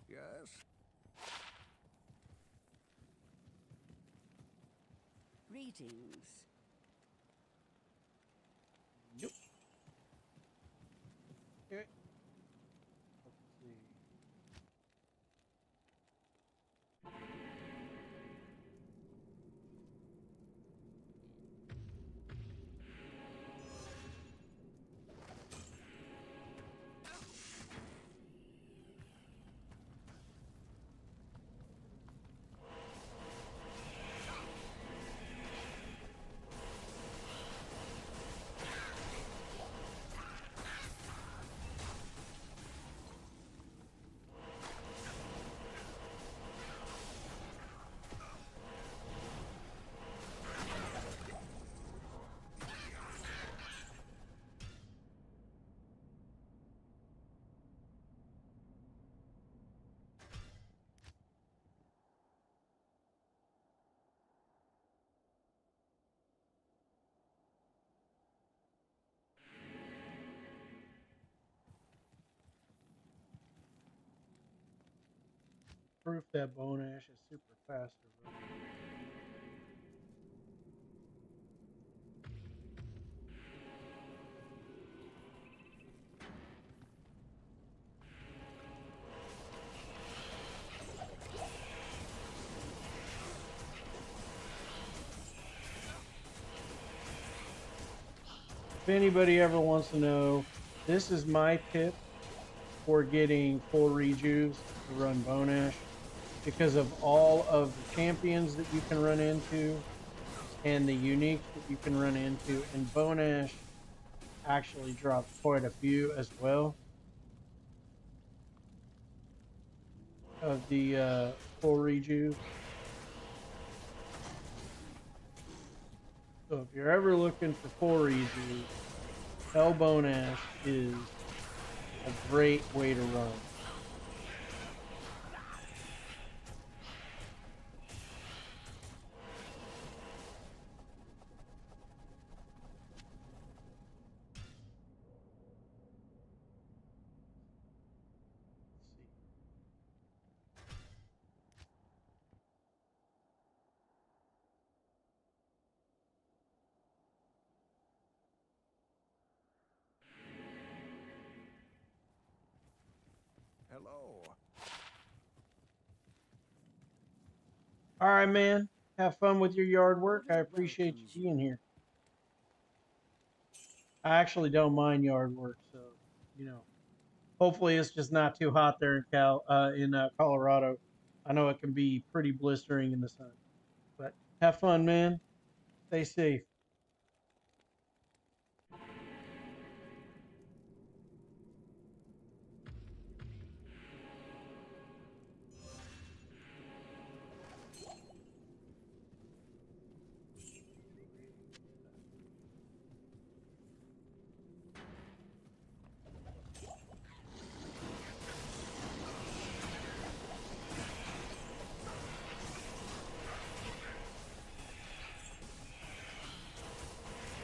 Yes? Greetings. Yep. Okay. Let's see. proof that bone ash is super fast to run. If anybody ever wants to know, this is my tip for getting full rejuves to run bone ash because of all of the champions that you can run into and the uniques that you can run into, and bone ash actually drops quite a few as well of the full rejuve. So if you're ever looking for full rejuve, Hell Bone Ash is a great way to run. Hello. All right, man. Have fun with your yard work. I appreciate you Welcomes being here. I actually don't mind yard work, so you know. Hopefully, it's just not too hot there in Colorado. I know it can be pretty blistering in the sun, but have fun, man. Stay safe.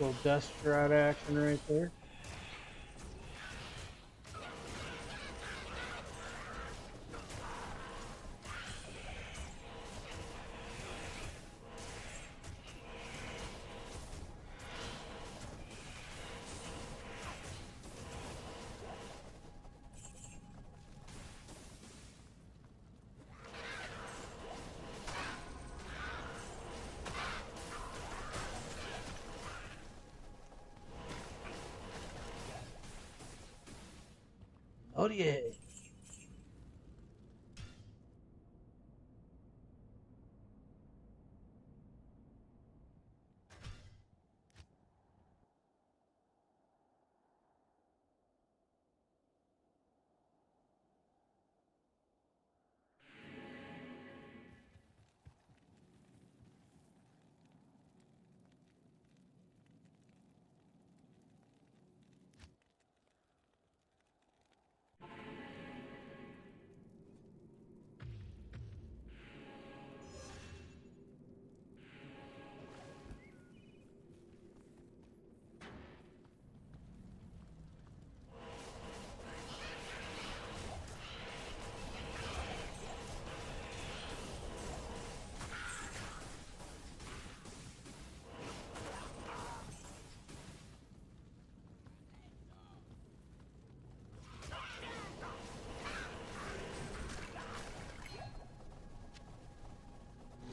Little dust drought action right there. Oh yeah.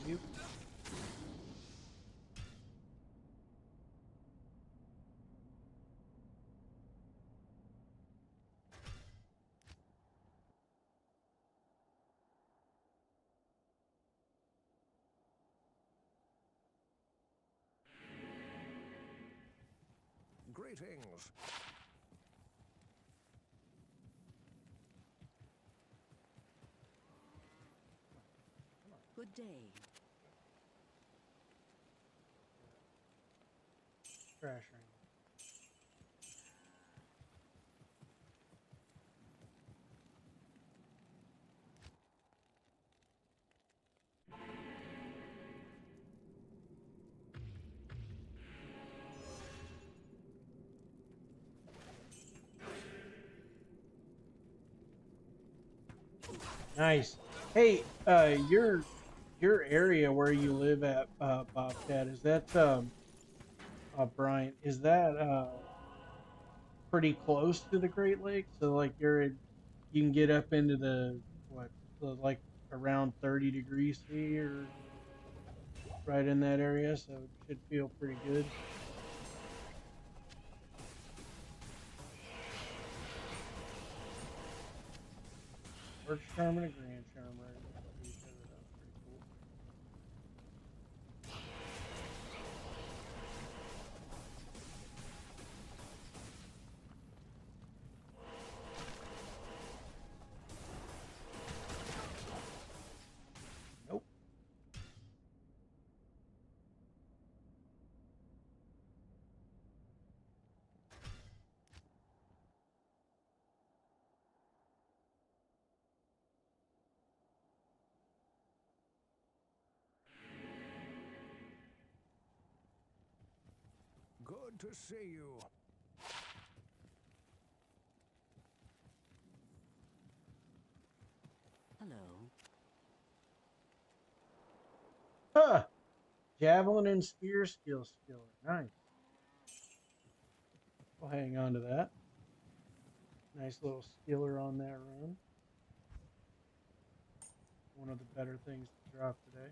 Yep. greetings. Good day. Trash ring. Nice. Hey, your area where you live at, Bobcat, is that Brian, is that pretty close to the Great Lakes? So like you can get up into the what, like around 30 degrees C or right in that area, so it should feel pretty good. First charm and a grand charm right next to each other. That was pretty cool. Nope. Good to see you. Hello. Huh. Javelin and spear skiller. Nice. We'll hang on to that. Nice little skiller on that run. One of the better things to drop today.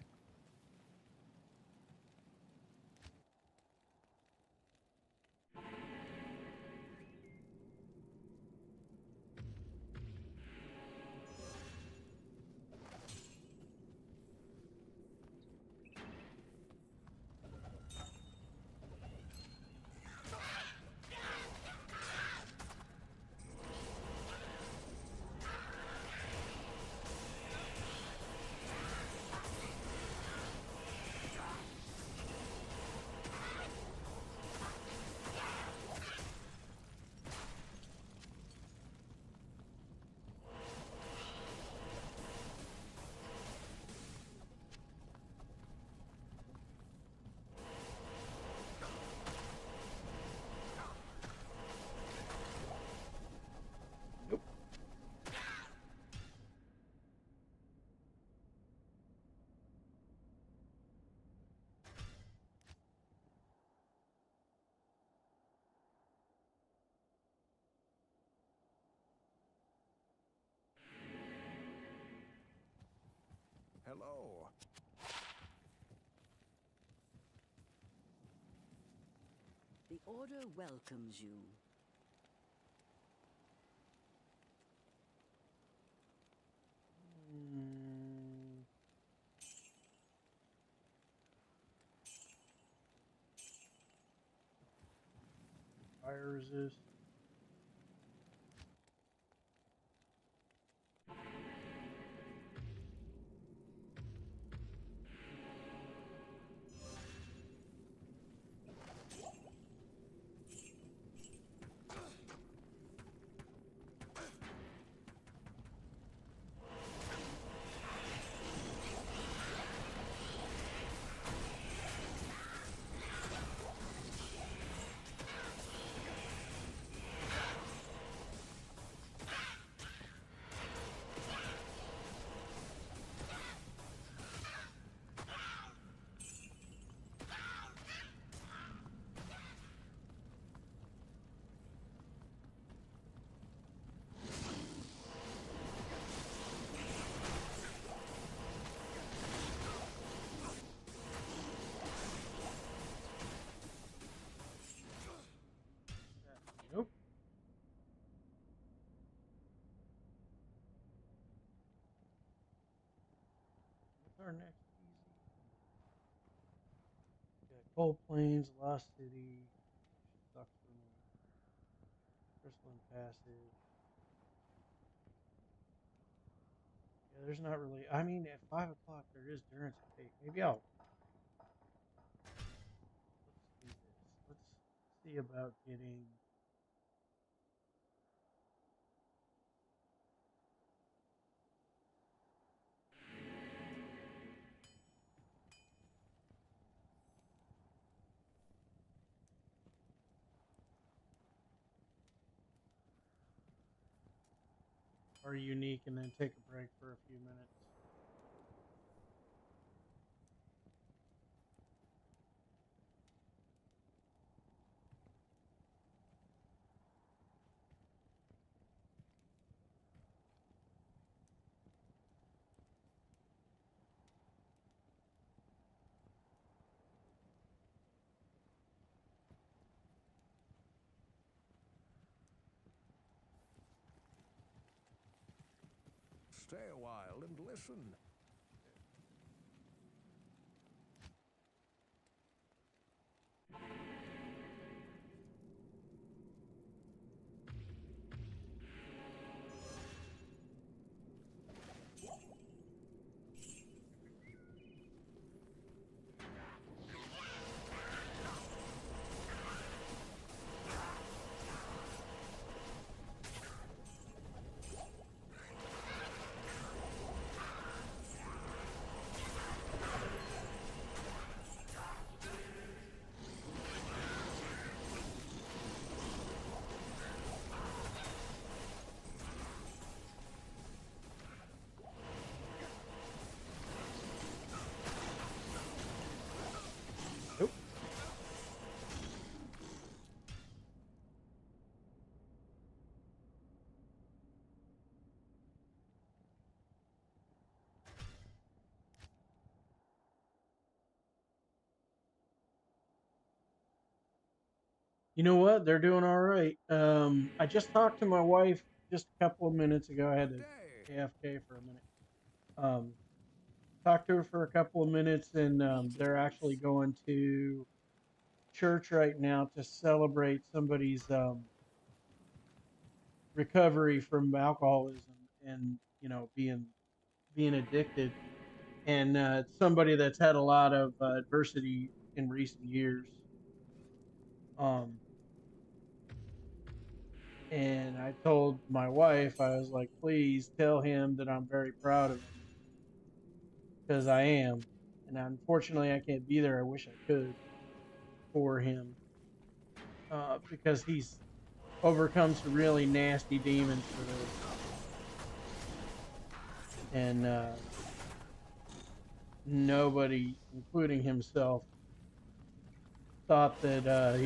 Nope. Hello. The Order welcomes you. Mm, fire resist. Nope. What's our next easy? Got Cold Plains, Lost City, sucks for me. Crystalline Passage. Yeah, there's not really. I mean, at 5 o'clock there is Durance Fate. Maybe I'll. Let's do this. Let's see about getting. Our unique and then take a break for a few minutes. Stay a while and listen. Nope. You know what? They're doing all right. I just talked to my wife just a couple of minutes ago. I had to Day. AFK for a minute. Talked to her for a couple of minutes, and they're actually Greetings. going to church right now to celebrate somebody's recovery from alcoholism and being addicted, and somebody that's had a lot of adversity in recent years. Um, and I told my wife, I was like, please tell him that I'm very proud of him because I am. And unfortunately, I can't be there. I wish I could for him because he's overcome some really nasty demons for this. And nobody, including himself, thought that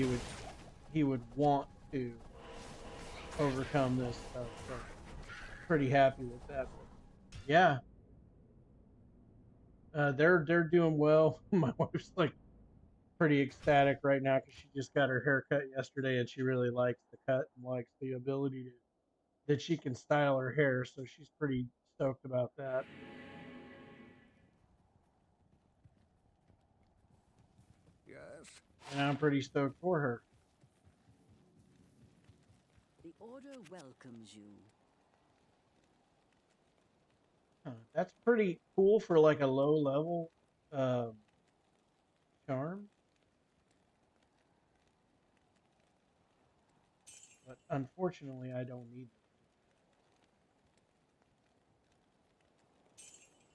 he would want to overcome this stuff. So pretty happy with that. But yeah, they're doing well. My wife's like pretty ecstatic right now because she just got her hair cut yesterday and she really likes the cut and likes the ability that she can style her hair. So she's pretty stoked about that. Yes. And I'm pretty stoked for her. The Order welcomes you. That's pretty cool for like a low level um, charm. But unfortunately, I don't need them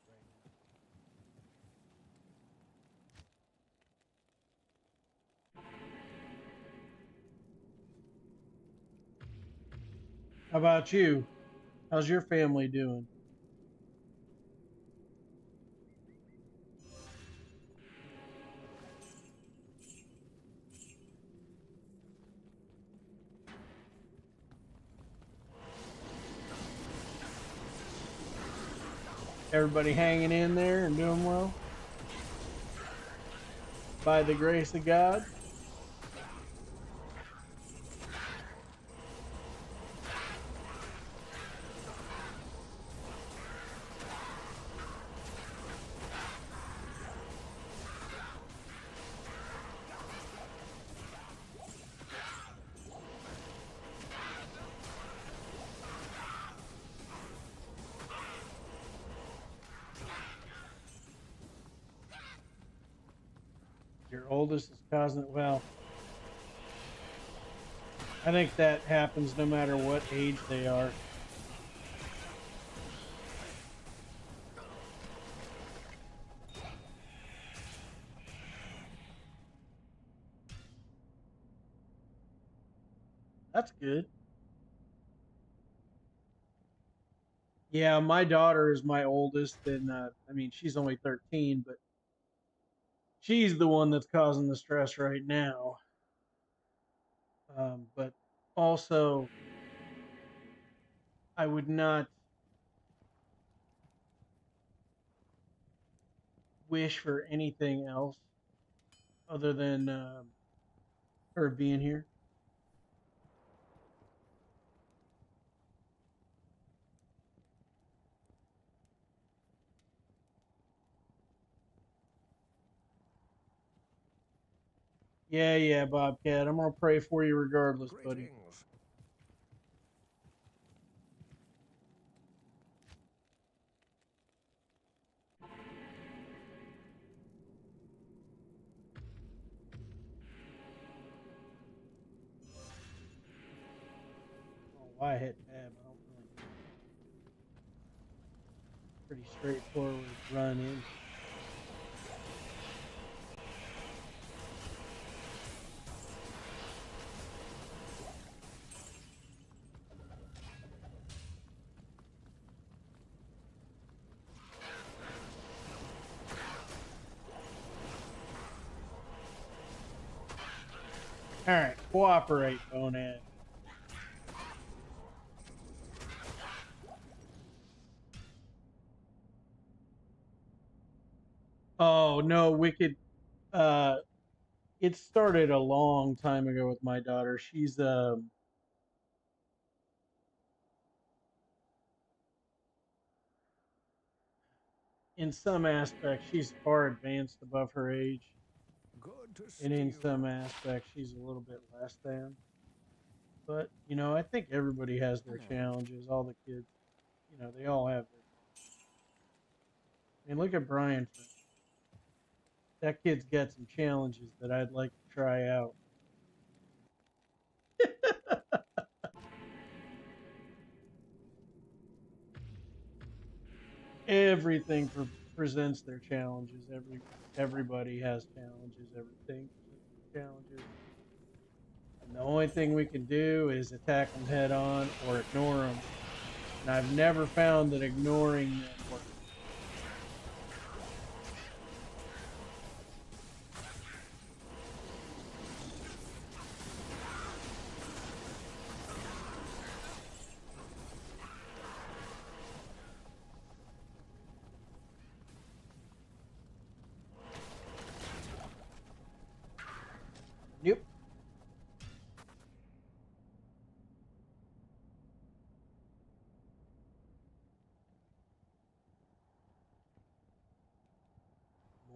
right now. How about you? How's your family doing? Everybody hanging in there and doing well by the grace of God? Your oldest is causing it. Well, I think that happens no matter what age they are. That's good. Yeah, my daughter is my oldest, and I mean, she's only 13, but she's the one that's causing the stress right now. But also, I would not wish for anything else other than her being here. Yeah, Bobcat. I'm gonna pray for you regardless, buddy. Greetings. I don't know why I hit tab. I don't really know. Pretty straightforward run in. All right, cooperate, bonehead. Oh no, wicked. Uh, it started a long time ago with my daughter. She's in some aspects she's far advanced above her age, Good to and see in you. some aspects she's a little bit less than. But I think everybody has their Hello. challenges. All the kids, they all have their challenges. I mean, look at Brian. That kid's got some challenges that I'd like to try out. Everything presents their challenges. Everybody has challenges. Everything presents their challenges. And the only thing we can do is attack them head on or ignore them. And I've never found that ignoring them works. Yep.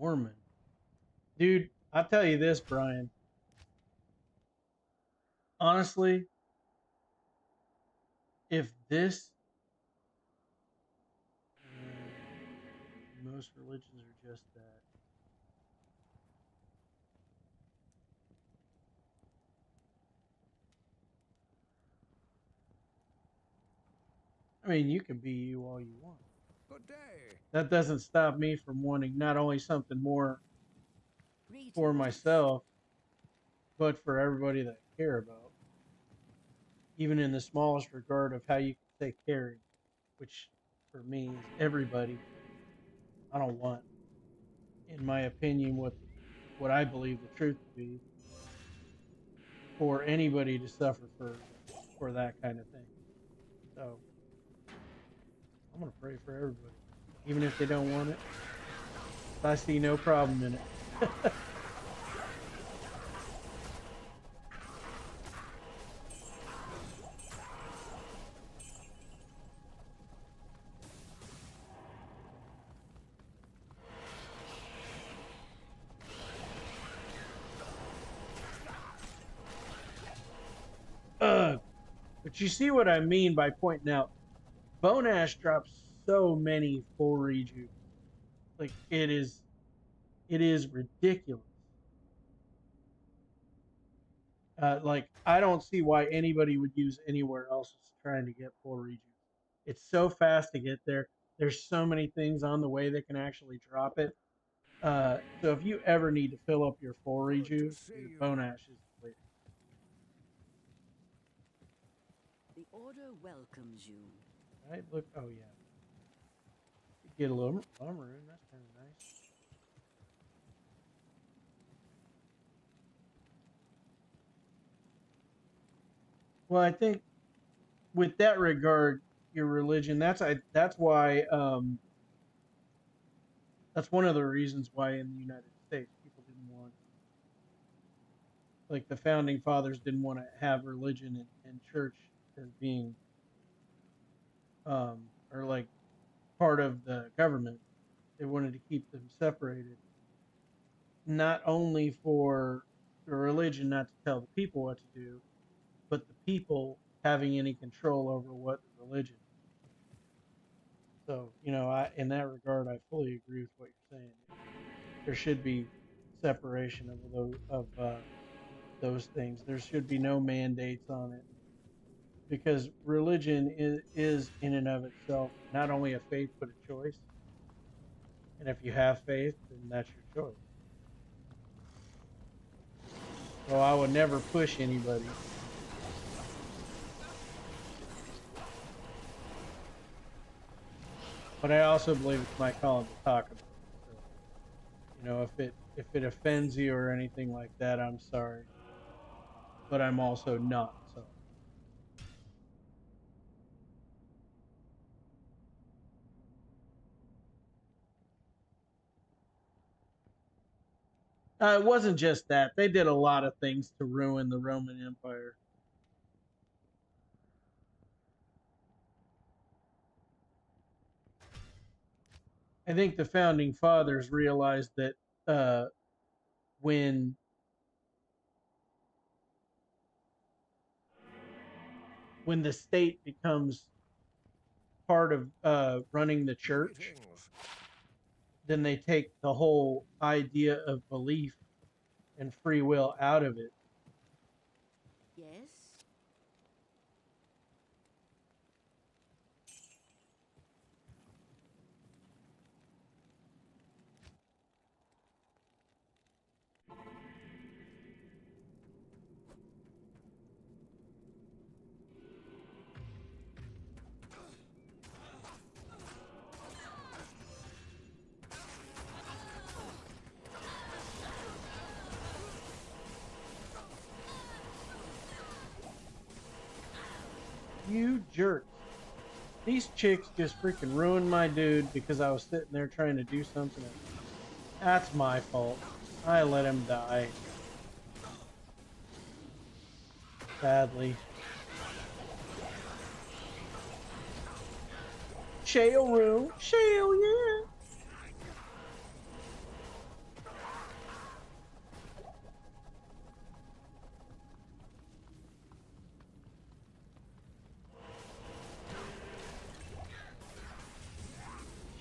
Norman. Dude, I'll tell you this, Brian. Honestly, if this most religions are just that. I mean, you can be you all you want. Good day. That doesn't stop me from wanting not only something more for Greetings. myself, but for everybody that I care about. Even in the smallest regard of how you can say caring, which for me is everybody. I don't want, in my opinion, what I believe the truth to be, for anybody to suffer for that kind of thing. So I'm gonna pray for everybody, even if they don't want it. I see no problem in it. But you see what I mean by pointing out Bone Ash drops so many full rejuve. Like it is ridiculous. Like I don't see why anybody would use anywhere else trying to get full rejuve. It's so fast to get there. There's so many things on the way that can actually drop it. So if you ever need to fill up your full Good to rejuve, see dude, you. Bone Ash is the way. The Order welcomes you. Right? Look. Oh yeah. Get a little armor in. That's kind of nice. Well, I think with that regard, your religion. That's why. That's one of the reasons why in the United States people didn't want, like the founding fathers didn't want to have religion and church as being or like part of the government. They wanted to keep them separated, not only for to a religion not to tell the people what to do, but the people having any control over what the religion is. So, in that regard, I fully agree with what you're saying. There should be separation of those things. There should be no mandates on it because religion is in and of itself not only a faith but a choice. And if you have faith, then that's your choice. So I would never push anybody. But I also believe it's my calling to talk about it. So, if it offends you or anything like that, I'm sorry. But I'm also not sorry. It wasn't just that. They did a lot of things to ruin the Roman Empire. I think the founding fathers realized that uh, when the state becomes part of running the church, Greetings. then they take the whole idea of belief and free will out of it. Yes? You jerks. These chicks just freaking ruined my dude because I was sitting there trying to do something else. That's my fault. I let him die. Sadly. Shale room. Shale, yeah.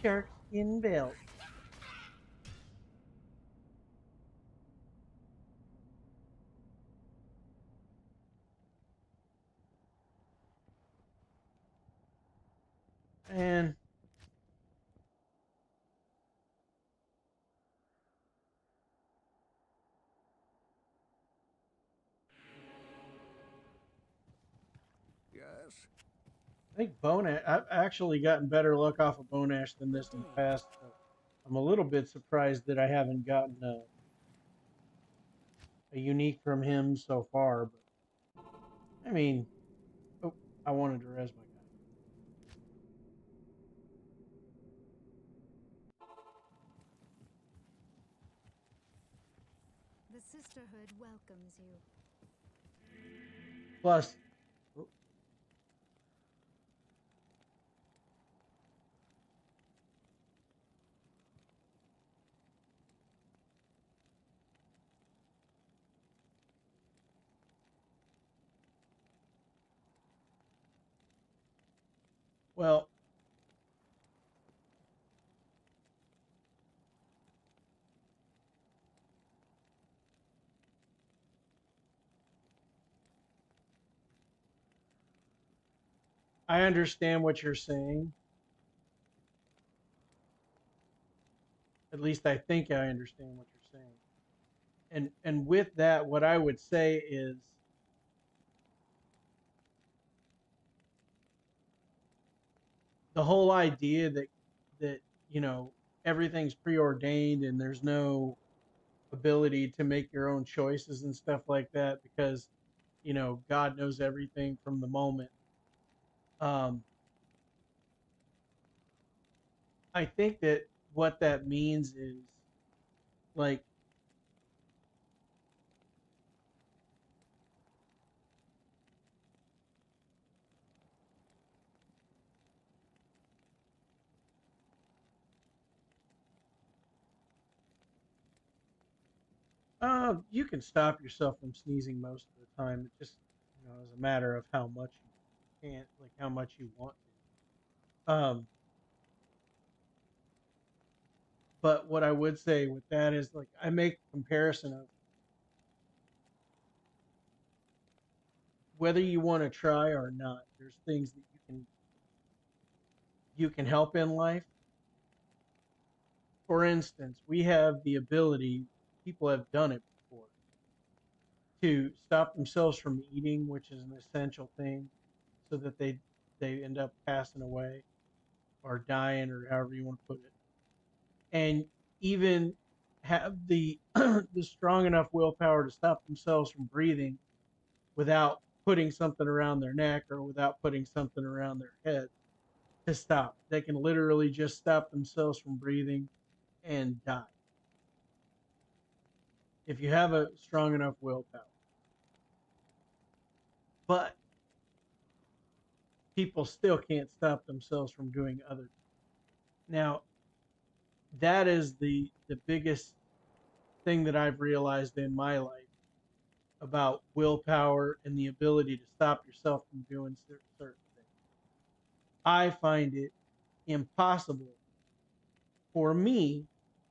Shark skin belt. And Yes. I think bone ash. I've actually gotten better luck off of bone ash than this in the past. So I'm a little bit surprised that I haven't gotten a unique from him so far. But I mean, oh, I wanted to res my guy. The sisterhood welcomes you. Plus, well, I understand what you're saying. At least I think I understand what you're saying. And with that, what I would say is the whole idea that everything's preordained and there's no ability to make your own choices and stuff like that because God knows everything from the moment. Um, I think that what that means is like You can stop yourself from sneezing most of the time. It just, is a matter of how much you can't, like how much you want to. But what I would say with that is like I make a comparison of whether you want to try or not. There's things that you can help in life. For instance, we have the ability, people have done it before, to stop themselves from eating, which is an essential thing, so that they end up passing away or dying or however you want to put it. And even have the the strong enough willpower to stop themselves from breathing without putting something around their neck or without putting something around their head to stop. They can literally just stop themselves from breathing and die if you have a strong enough willpower. But people still can't stop themselves from doing other things. Now, that is the biggest thing that I've realized in my life about willpower and the ability to stop yourself from doing certain things. I find it impossible for me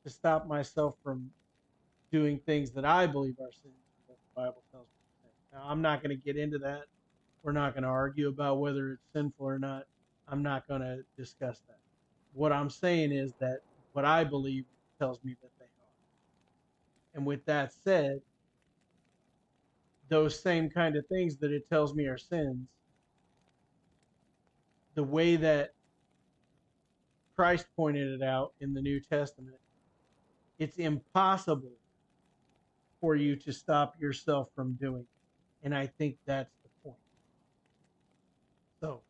to stop myself from doing things that I believe are sins, that the Bible tells me to sin. Now, I'm not going to get into that. We're not going to argue about whether it's sinful or not. I'm not going to discuss that. What I'm saying is that what I believe tells me that they are. And with that said, those same kind of things that it tells me are sins, the way that Christ pointed it out in the New Testament, it's impossible for you to stop yourself from doing it. And I think that's the point. So,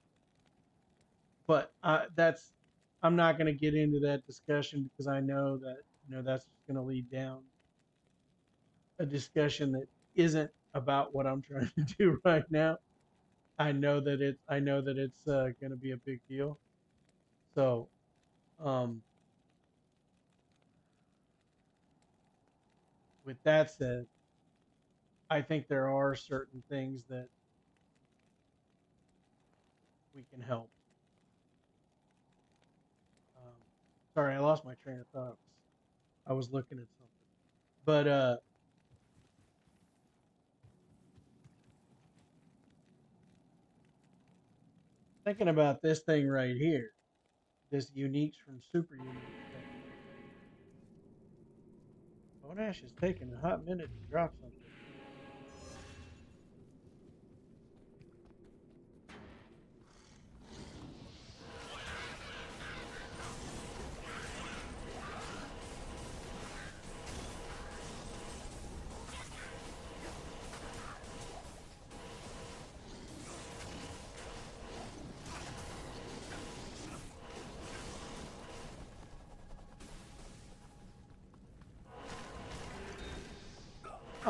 but I'm not going to get into that discussion because I know that, that's just going to lead down a discussion that isn't about what I'm trying to do right now. I know that it's going to be a big deal. So, with that said, I think there are certain things that we can help. Sorry, I lost my train of thought. I was looking at something, but thinking about this thing right here, this Uniques from Superunique thing. Bonash is taking a hot minute to drop something.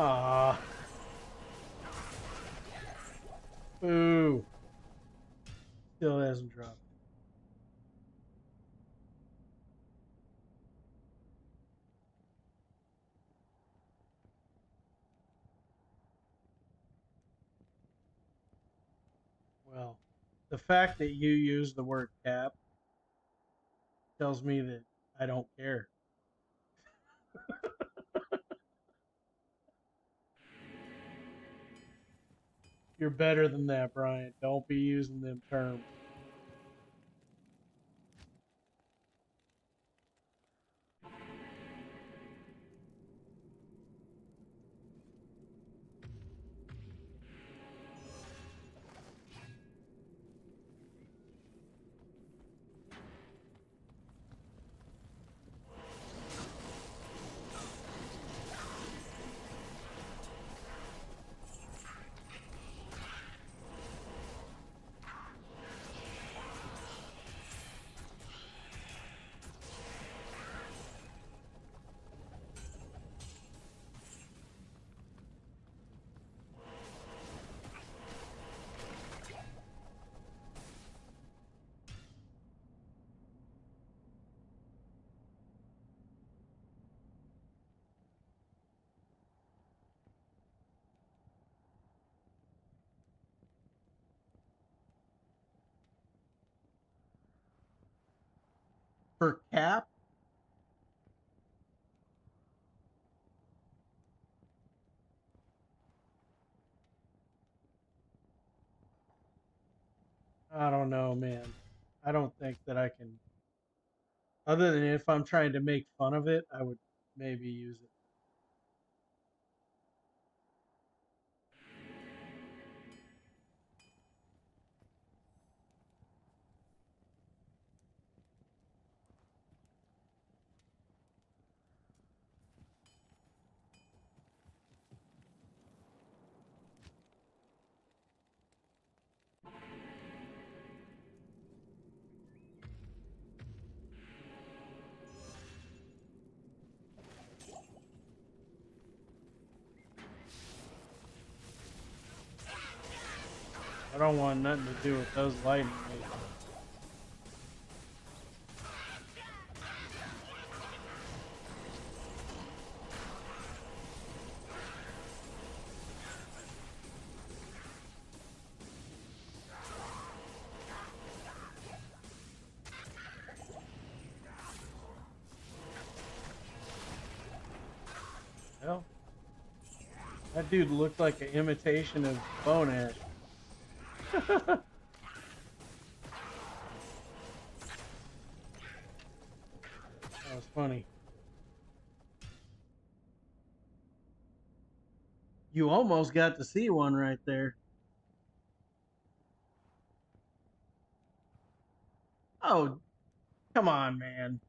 Ah, boo! Still hasn't dropped. Well, the fact that you use the word cap tells me that I don't care. You're better than that, Brian. Don't be using them terms. For Cap? I don't know, man. I don't think that I can. Other than if I'm trying to make fun of it, I would maybe use it. I don't want nothing to do with those lightning lasers. Hell, that dude looked like an imitation of Bone Ash. That was funny. You almost got to see one right there. Oh, come on, man.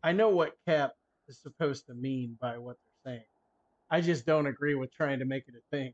I know what Cap is supposed to mean by what they're saying. I just don't agree with trying to make it a thing.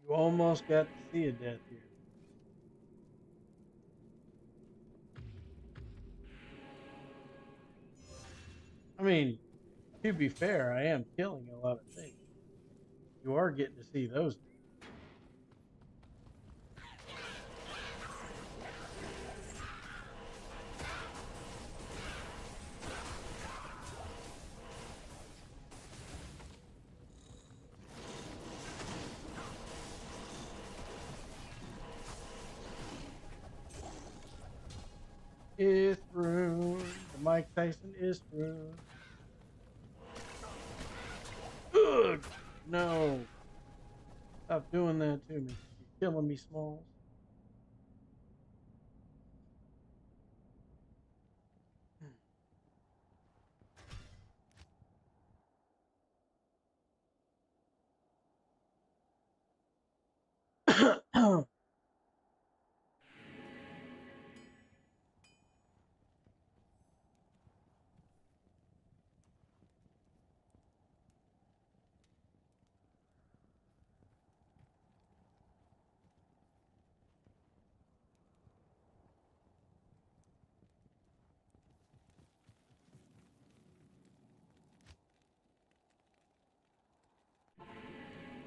You almost got to see a death here. I mean, to be fair, I am killing a lot of things. You are getting to see those. Is through. The Mike Tyson is through. Ugh! No. Stop doing that to me. You're killing me, Smalls.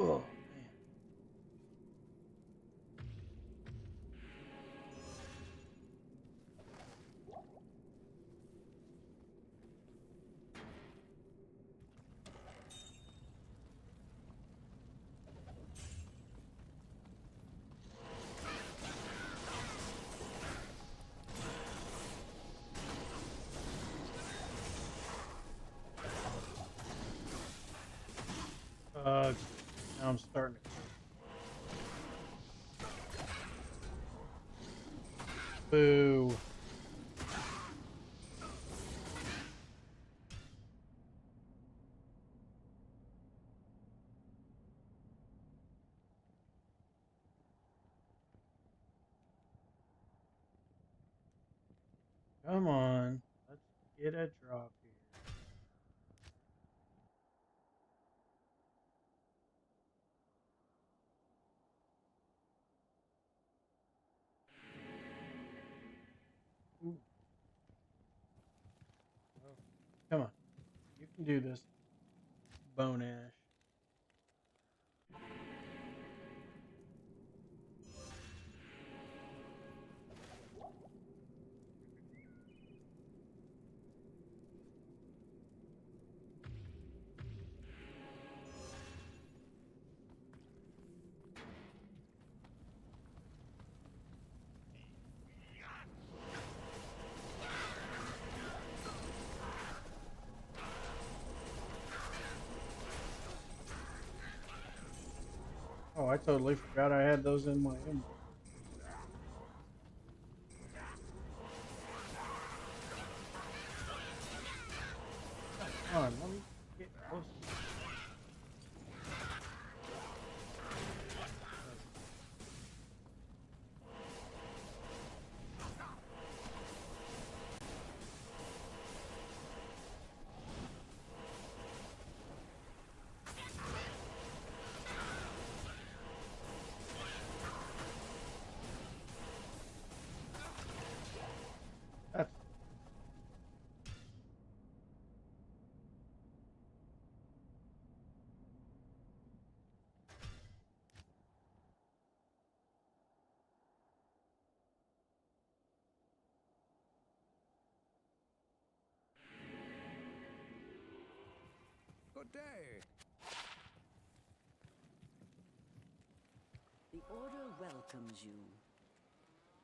Oh, man. Now I'm starting to. Boo. Come on. Let's get a drop here. Ooh. Oh, come on. You can do this. bone ash. Oh, I totally forgot I had those in my inventory. Come on, let me get close. That's Good day. The Order welcomes you.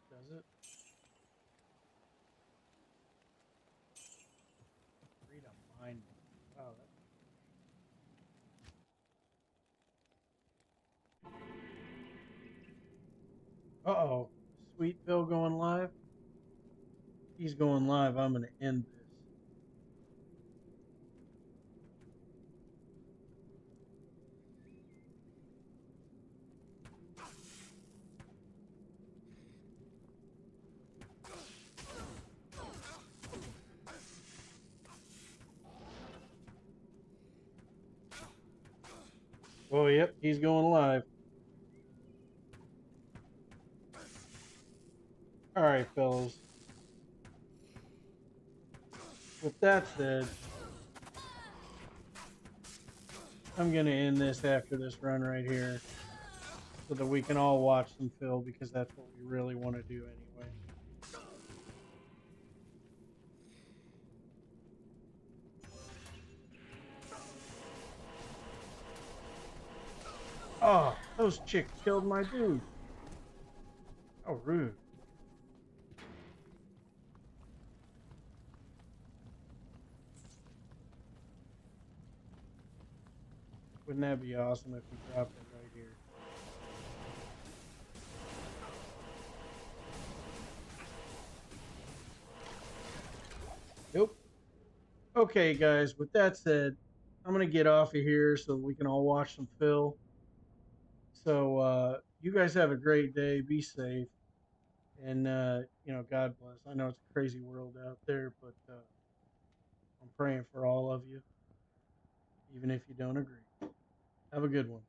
does it. Read a mind. Wow, that. Uh-oh. Sweet Phil going live? He's going live. I'm gonna end this. Oh, yep, he's going live. All right, fellas. With that said, I'm gonna end this after this run right here, so that we can all watch some Phil, because that's what we really want to do anyway. Oh, those chicks killed my dude. How rude. Wouldn't that be awesome if we dropped it right here? Nope. Okay, guys, with that said, I'm going to get off of here so we can all watch some Phil. So, you guys have a great day. Be safe. And, God bless. I know it's a crazy world out there, but I'm praying for all of you, even if you don't agree. Have a good one.